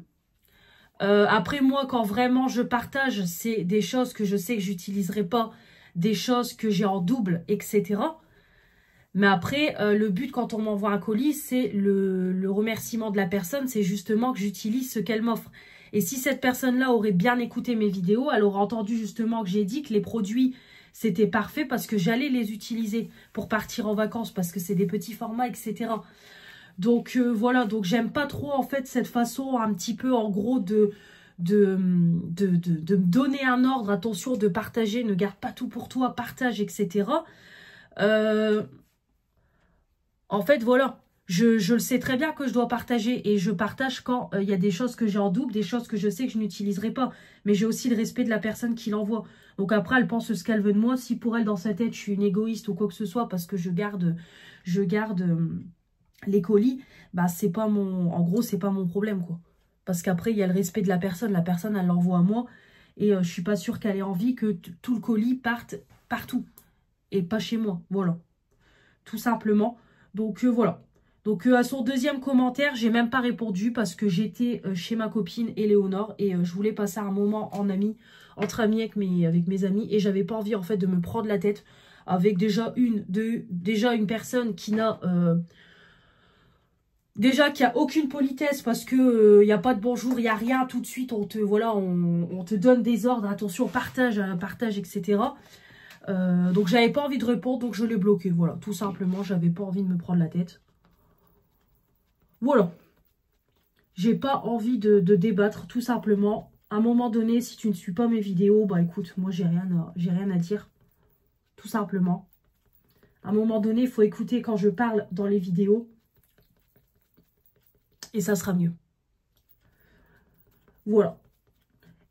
A: Après moi, quand vraiment je partage, c'est des choses que je sais que j'utiliserai pas, des choses que j'ai en double, etc. Mais après, le but quand on m'envoie un colis, c'est le remerciement de la personne, c'est justement que j'utilise ce qu'elle m'offre. Et si cette personne-là aurait bien écouté mes vidéos, elle aurait entendu justement que j'ai dit que les produits, c'était parfait parce que j'allais les utiliser pour partir en vacances, parce que c'est des petits formats, etc. Donc voilà, donc j'aime pas trop en fait cette façon un petit peu en gros de me donner un ordre, attention de partager, ne garde pas tout pour toi, partage, etc. En fait voilà, je le sais très bien que je dois partager et je partage quand il y a des choses que j'ai en double, des choses que je sais que je n'utiliserai pas. Mais j'ai aussi le respect de la personne qui l'envoie. Donc après elle pense ce qu'elle veut de moi, si pour elle dans sa tête je suis une égoïste ou quoi que ce soit parce que je garde les colis, bah c'est pas mon, en gros c'est pas mon problème quoi. Parce qu'après il y a le respect de la personne elle l'envoie à moi et je suis pas sûre qu'elle ait envie que tout le colis parte partout et pas chez moi, voilà, tout simplement. Donc voilà. Donc à son deuxième commentaire, j'ai même pas répondu parce que j'étais chez ma copine Éléonore et je voulais passer un moment en ami, entre amis avec mes amis et j'avais pas envie en fait de me prendre la tête avec déjà une personne qui n'a déjà qu'il n'y a aucune politesse parce que y a pas de bonjour, il n'y a rien, tout de suite on te donne des ordres, attention, partage, etc. Donc j'avais pas envie de répondre, donc je l'ai bloqué, voilà, tout simplement, j'avais pas envie de me prendre la tête. Voilà. J'ai pas envie de débattre, tout simplement. À un moment donné, si tu ne suis pas mes vidéos, bah écoute, moi j'ai rien à dire. Tout simplement. À un moment donné, il faut écouter quand je parle dans les vidéos. Et ça sera mieux. Voilà.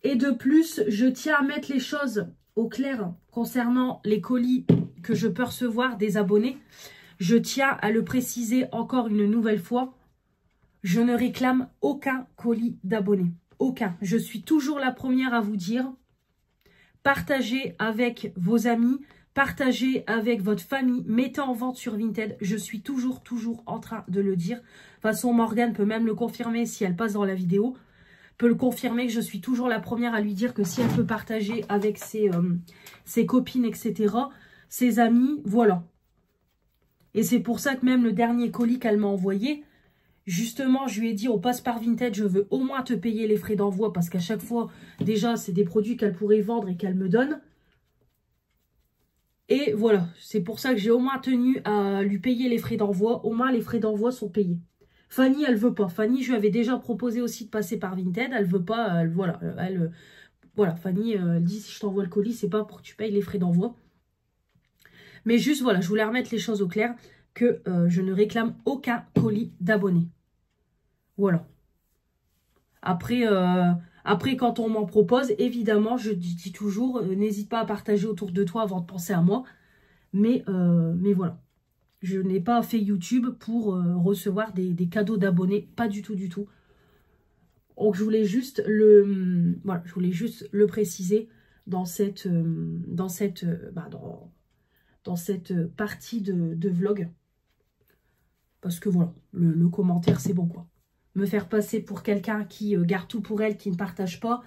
A: Et de plus, je tiens à mettre les choses au clair concernant les colis que je peux recevoir des abonnés. Je tiens à le préciser encore une nouvelle fois. Je ne réclame aucun colis d'abonnés. Aucun. Je suis toujours la première à vous dire, partagez avec vos amis, partagez avec votre famille, mettez en vente sur Vinted. Je suis toujours en train de le dire. De toute façon, Morgane peut même le confirmer si elle passe dans la vidéo. Peut le confirmer que je suis toujours la première à lui dire que si elle peut partager avec ses copines, etc., ses amis, voilà. Et c'est pour ça que même le dernier colis qu'elle m'a envoyé, justement, je lui ai dit, on passe par Vinted, je veux au moins te payer les frais d'envoi parce qu'à chaque fois, déjà, c'est des produits qu'elle pourrait vendre et qu'elle me donne. Et voilà, c'est pour ça que j'ai au moins tenu à lui payer les frais d'envoi. Au moins, les frais d'envoi sont payés. Fanny, elle veut pas. Fanny, je lui avais déjà proposé aussi de passer par Vinted. Elle veut pas. Voilà, Fanny, elle dit, si je t'envoie le colis, c'est pas pour que tu payes les frais d'envoi. Mais juste, voilà, je voulais remettre les choses au clair que je ne réclame aucun colis d'abonnés. Voilà. Après, quand on m'en propose, évidemment, je dis toujours, n'hésite pas à partager autour de toi avant de penser à moi. Mais voilà. Je n'ai pas fait YouTube pour recevoir des cadeaux d'abonnés. Pas du tout, du tout. Donc, je voulais juste le préciser dans cette partie de vlog. Parce que voilà, le commentaire, c'est bon quoi. Me faire passer pour quelqu'un qui garde tout pour elle, qui ne partage pas.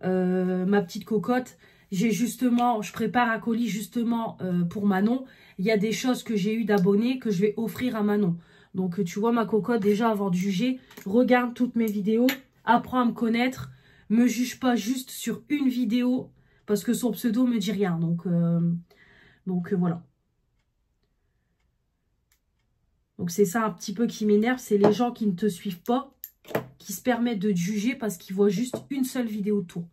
A: Ma petite cocotte, je prépare un colis justement pour Manon. Il y a des choses que j'ai eu d'abonnés que je vais offrir à Manon. Donc, tu vois, ma cocotte, déjà, avant de juger, regarde toutes mes vidéos, apprends à me connaître, me juge pas juste sur une vidéo, parce que son pseudo me dit rien. Donc voilà. Donc, c'est ça un petit peu qui m'énerve, c'est les gens qui ne te suivent pas, qui se permettent de te juger parce qu'ils voient juste une seule vidéo de toi.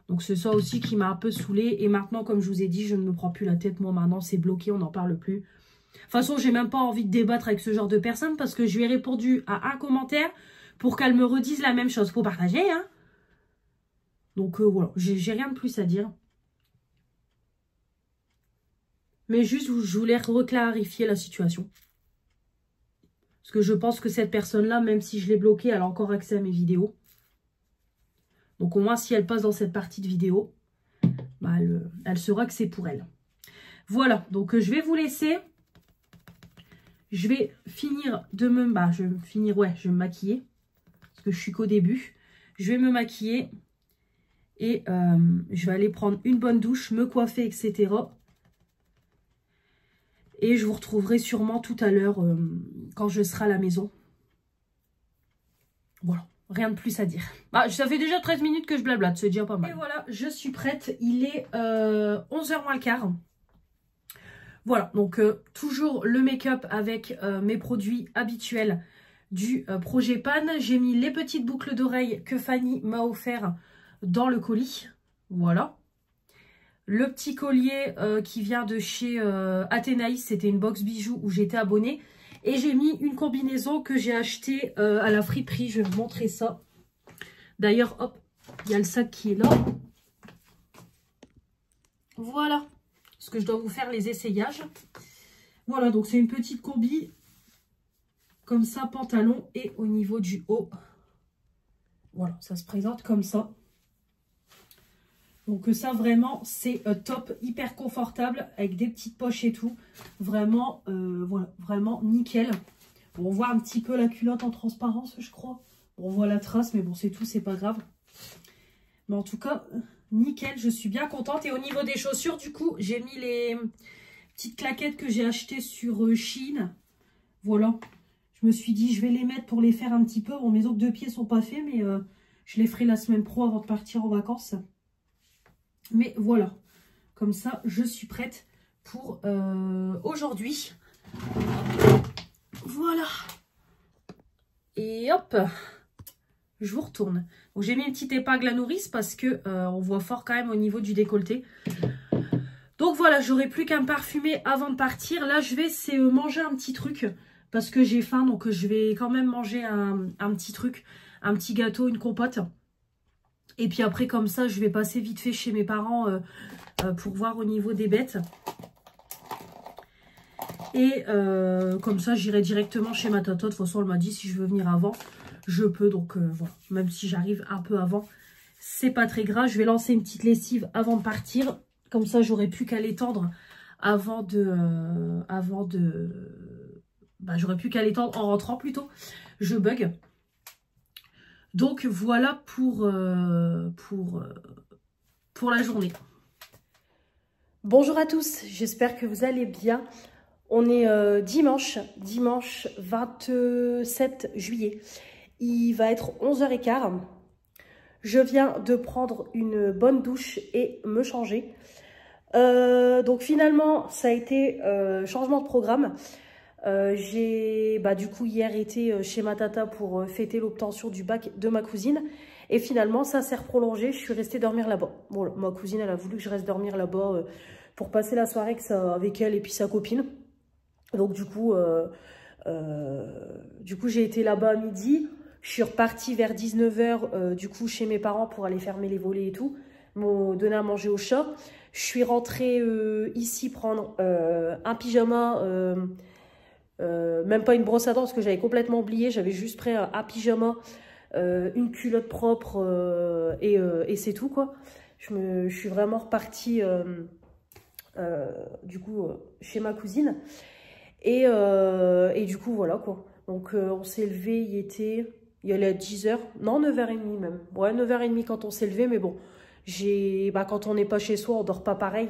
A: Donc, c'est ça aussi qui m'a un peu saoulée. Et maintenant, comme je vous ai dit, je ne me prends plus la tête. Moi, maintenant, c'est bloqué, on n'en parle plus. De toute façon, j'ai même pas envie de débattre avec ce genre de personnes parce que je lui ai répondu à un commentaire pour qu'elle me redise la même chose. Faut partager, hein. Donc, voilà, j'ai rien de plus à dire. Mais juste, je voulais reclarifier la situation. Parce que je pense que cette personne-là, même si je l'ai bloquée, elle a encore accès à mes vidéos. Donc au moins, si elle passe dans cette partie de vidéo, bah, elle saura que c'est pour elle. Voilà, donc je vais vous laisser. Je vais finir de me... Bah, je vais me maquiller. Parce que je suis qu'au début. Je vais me maquiller. Et je vais aller prendre une bonne douche, me coiffer, etc. Et je vous retrouverai sûrement tout à l'heure quand je serai à la maison. Voilà, rien de plus à dire. Bah, ça fait déjà 13 minutes que je blablate, c'est déjà pas mal. Et voilà, je suis prête. Il est 11h moins le quart. Voilà, donc toujours le make-up avec mes produits habituels du projet Pan. J'ai mis les petites boucles d'oreilles que Fanny m'a offert dans le colis. Voilà. Le petit collier qui vient de chez Athénaïs, c'était une box bijoux où j'étais abonnée. Et j'ai mis une combinaison que j'ai achetée à la friperie. Je vais vous montrer ça. D'ailleurs, hop, il y a le sac qui est là. Voilà. Parce que je dois vous faire les essayages. Voilà, donc c'est une petite combi. Comme ça, pantalon. Et au niveau du haut, voilà, ça se présente comme ça. Donc ça, vraiment, c'est top, hyper confortable, avec des petites poches et tout. Vraiment, voilà, vraiment nickel. Bon, on voit un petit peu la culotte en transparence, je crois. Bon, on voit la trace, mais bon, c'est tout, c'est pas grave. Mais en tout cas, nickel, je suis bien contente. Et au niveau des chaussures, du coup, j'ai mis les petites claquettes que j'ai achetées sur Shein. Voilà, je me suis dit, je vais les mettre pour les faire un petit peu. Bon, mes ongles de pied sont pas faits, mais je les ferai la semaine pro avant de partir en vacances. Mais voilà, comme ça, je suis prête pour aujourd'hui. Voilà. Et hop, je vous retourne. Donc j'ai mis une petite épingle à nourrice parce que on voit fort quand même au niveau du décolleté. Donc voilà, j'aurai plus qu'à me parfumer avant de partir. Là, je vais manger un petit truc parce que j'ai faim. Donc je vais quand même manger un petit truc, un petit gâteau, une compote. Et puis après, comme ça, je vais passer vite fait chez mes parents pour voir au niveau des bêtes. Et comme ça, j'irai directement chez ma tata. De toute façon, elle m'a dit si je veux venir avant, je peux. Donc voilà, même si j'arrive un peu avant, c'est pas très grave. Je vais lancer une petite lessive avant de partir. Comme ça, j'aurai plus qu'à l'étendre avant de... j'aurai plus qu'à l'étendre en rentrant plutôt. Je bug. Donc voilà pour la journée. Bonjour à tous, j'espère que vous allez bien. On est dimanche 27 juillet. Il va être 11h15. Je viens de prendre une bonne douche et me changer. Donc finalement, ça a été changement de programme. J'ai du coup hier été chez ma tata pour fêter l'obtention du bac de ma cousine et finalement ça s'est prolongé, je suis restée dormir là-bas. Bon, ma cousine elle a voulu que je reste dormir là-bas pour passer la soirée avec elle et puis sa copine. Donc du coup j'ai été là-bas à midi, je suis repartie vers 19h du coup chez mes parents pour aller fermer les volets et tout, me donner à manger au chat. Je suis rentrée ici prendre un pyjama, même pas une brosse à dents parce que j'avais complètement oublié. J'avais juste pris un pyjama, une culotte propre et c'est tout quoi. Je suis vraiment repartie du coup chez ma cousine. Et du coup voilà quoi. Donc on s'est levé, il allait à 10h, non 9h30 même. Ouais 9h30 quand on s'est levé mais bon. Quand on n'est pas chez soi, on dort pas pareil.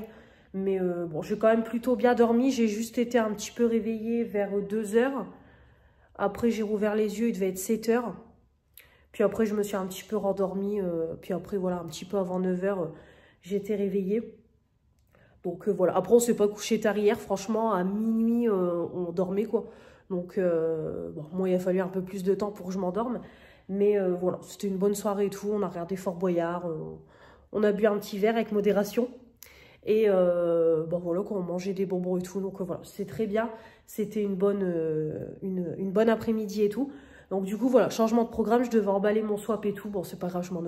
A: Mais bon, j'ai quand même plutôt bien dormi. J'ai juste été un petit peu réveillée vers 2h.
B: Après, j'ai rouvert les yeux, il devait être 7 h. Puis après, je me suis un petit peu rendormie. Puis après, voilà, un petit peu avant 9 h, j'étais réveillée. Donc voilà. Après, on s'est pas couché tard hier. Franchement, à minuit, on dormait, quoi. Donc, bon, moi, il a fallu un peu plus de temps pour que je m'endorme. Mais voilà, c'était une bonne soirée et tout. On a regardé Fort Boyard. On a bu un petit verre avec modération. Et bon, voilà, quand on mangeait des bonbons et tout. Donc voilà, c'est très bien. C'était une bonne après-midi et tout. Donc du coup, voilà, changement de programme. Je devais emballer mon swap et tout. Bon, c'est pas grave, je m'en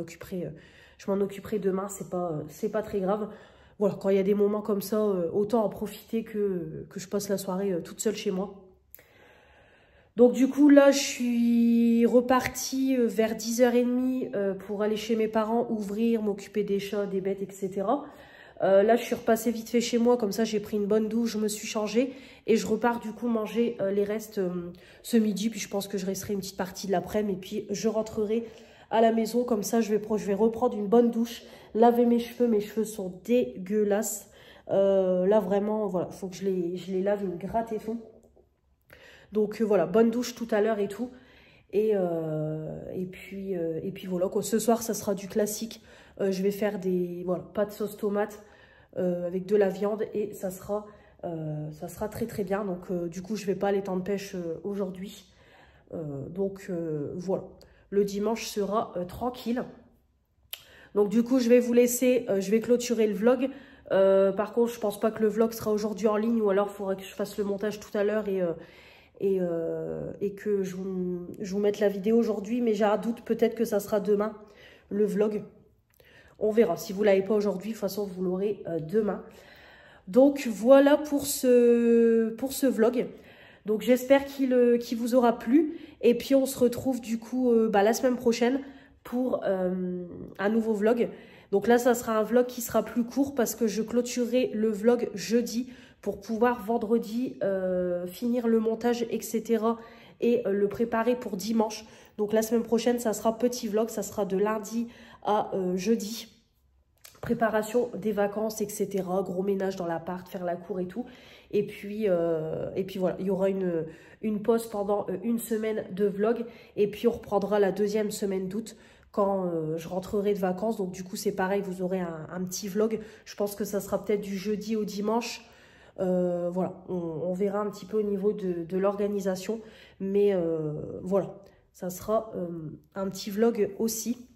B: occuperai demain. C'est pas très grave. Voilà, quand il y a des moments comme ça, autant en profiter que je passe la soirée toute seule chez moi. Donc du coup, là, je suis repartie vers 10 h 30 pour aller chez mes parents, ouvrir, m'occuper des chats, des bêtes, etc. Là, je suis repassée vite fait chez moi, comme ça, j'ai pris une bonne douche, je me suis changée. Et je repars du coup manger les restes ce midi. Puis je pense que je resterai une petite partie de l'après-midi. Et puis je rentrerai à la maison, comme ça, je vais reprendre une bonne douche, laver mes cheveux sont dégueulasses. Là, vraiment, voilà, il faut que je les lave, une gratte et tout. Donc voilà, bonne douche tout à l'heure et tout. Et puis voilà, quoi. Ce soir, ça sera du classique. Je vais faire des pâtes de sauce tomate avec de la viande et ça sera très très bien. Donc du coup, je vais pas aller temps de pêche aujourd'hui. Donc voilà, le dimanche sera tranquille. Donc du coup, je vais vous laisser, je vais clôturer le vlog. Par contre, je pense pas que le vlog sera aujourd'hui en ligne ou alors il faudra que je fasse le montage tout à l'heure et que je vous mette la vidéo aujourd'hui, mais j'ai un doute, peut-être que ça sera demain, le vlog. On verra. Si vous ne l'avez pas aujourd'hui, de toute façon, vous l'aurez demain. Donc, voilà pour ce vlog. Donc, j'espère qu'il vous aura plu. Et puis, on se retrouve du coup la semaine prochaine pour un nouveau vlog. Donc là, ça sera un vlog qui sera plus court parce que je clôturerai le vlog jeudi pour pouvoir vendredi finir le montage, etc. et le préparer pour dimanche. Donc la semaine prochaine, ça sera petit vlog, ça sera de lundi à jeudi. Préparation des vacances, etc. Gros ménage dans l'appart, faire la cour et tout. Et puis voilà, il y aura une pause pendant une semaine de vlog. Et puis on reprendra la deuxième semaine d'août quand je rentrerai de vacances. Donc du coup, c'est pareil, vous aurez un petit vlog. Je pense que ça sera peut-être du jeudi au dimanche. Voilà, on verra un petit peu au niveau de l'organisation. Mais voilà, ça sera un petit vlog aussi.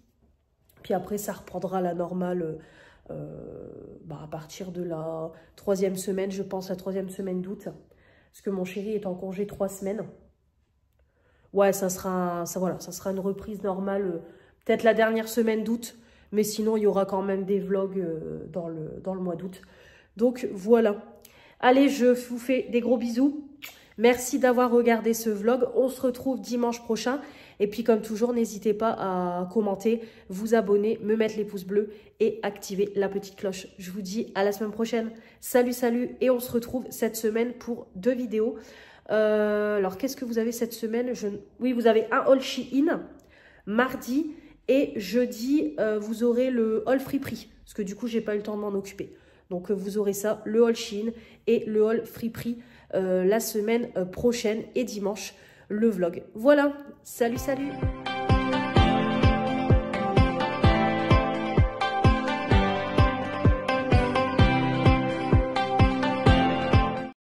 B: Puis après, ça reprendra la normale à partir de la 3e semaine, je pense, la 3e semaine d'août. Parce que mon chéri est en congé 3 semaines. Ouais, ça sera une reprise normale, peut-être la dernière semaine d'août. Mais sinon, il y aura quand même des vlogs dans le mois d'août. Donc, voilà. Allez, je vous fais des gros bisous. Merci d'avoir regardé ce vlog. On se retrouve dimanche prochain. Et puis, comme toujours, n'hésitez pas à commenter, vous abonner, me mettre les pouces bleus et activer la petite cloche. Je vous dis à la semaine prochaine. Salut, salut. Et on se retrouve cette semaine pour 2 vidéos. Alors, qu'est-ce que vous avez cette semaine? Oui, vous avez un haul Shein mardi et jeudi, vous aurez le haul Friperie. Parce que du coup, j'ai pas eu le temps de m'en occuper. Donc, vous aurez ça, le haul Shein et le haul Friperie la semaine prochaine et dimanche, le vlog. Voilà, salut, salut!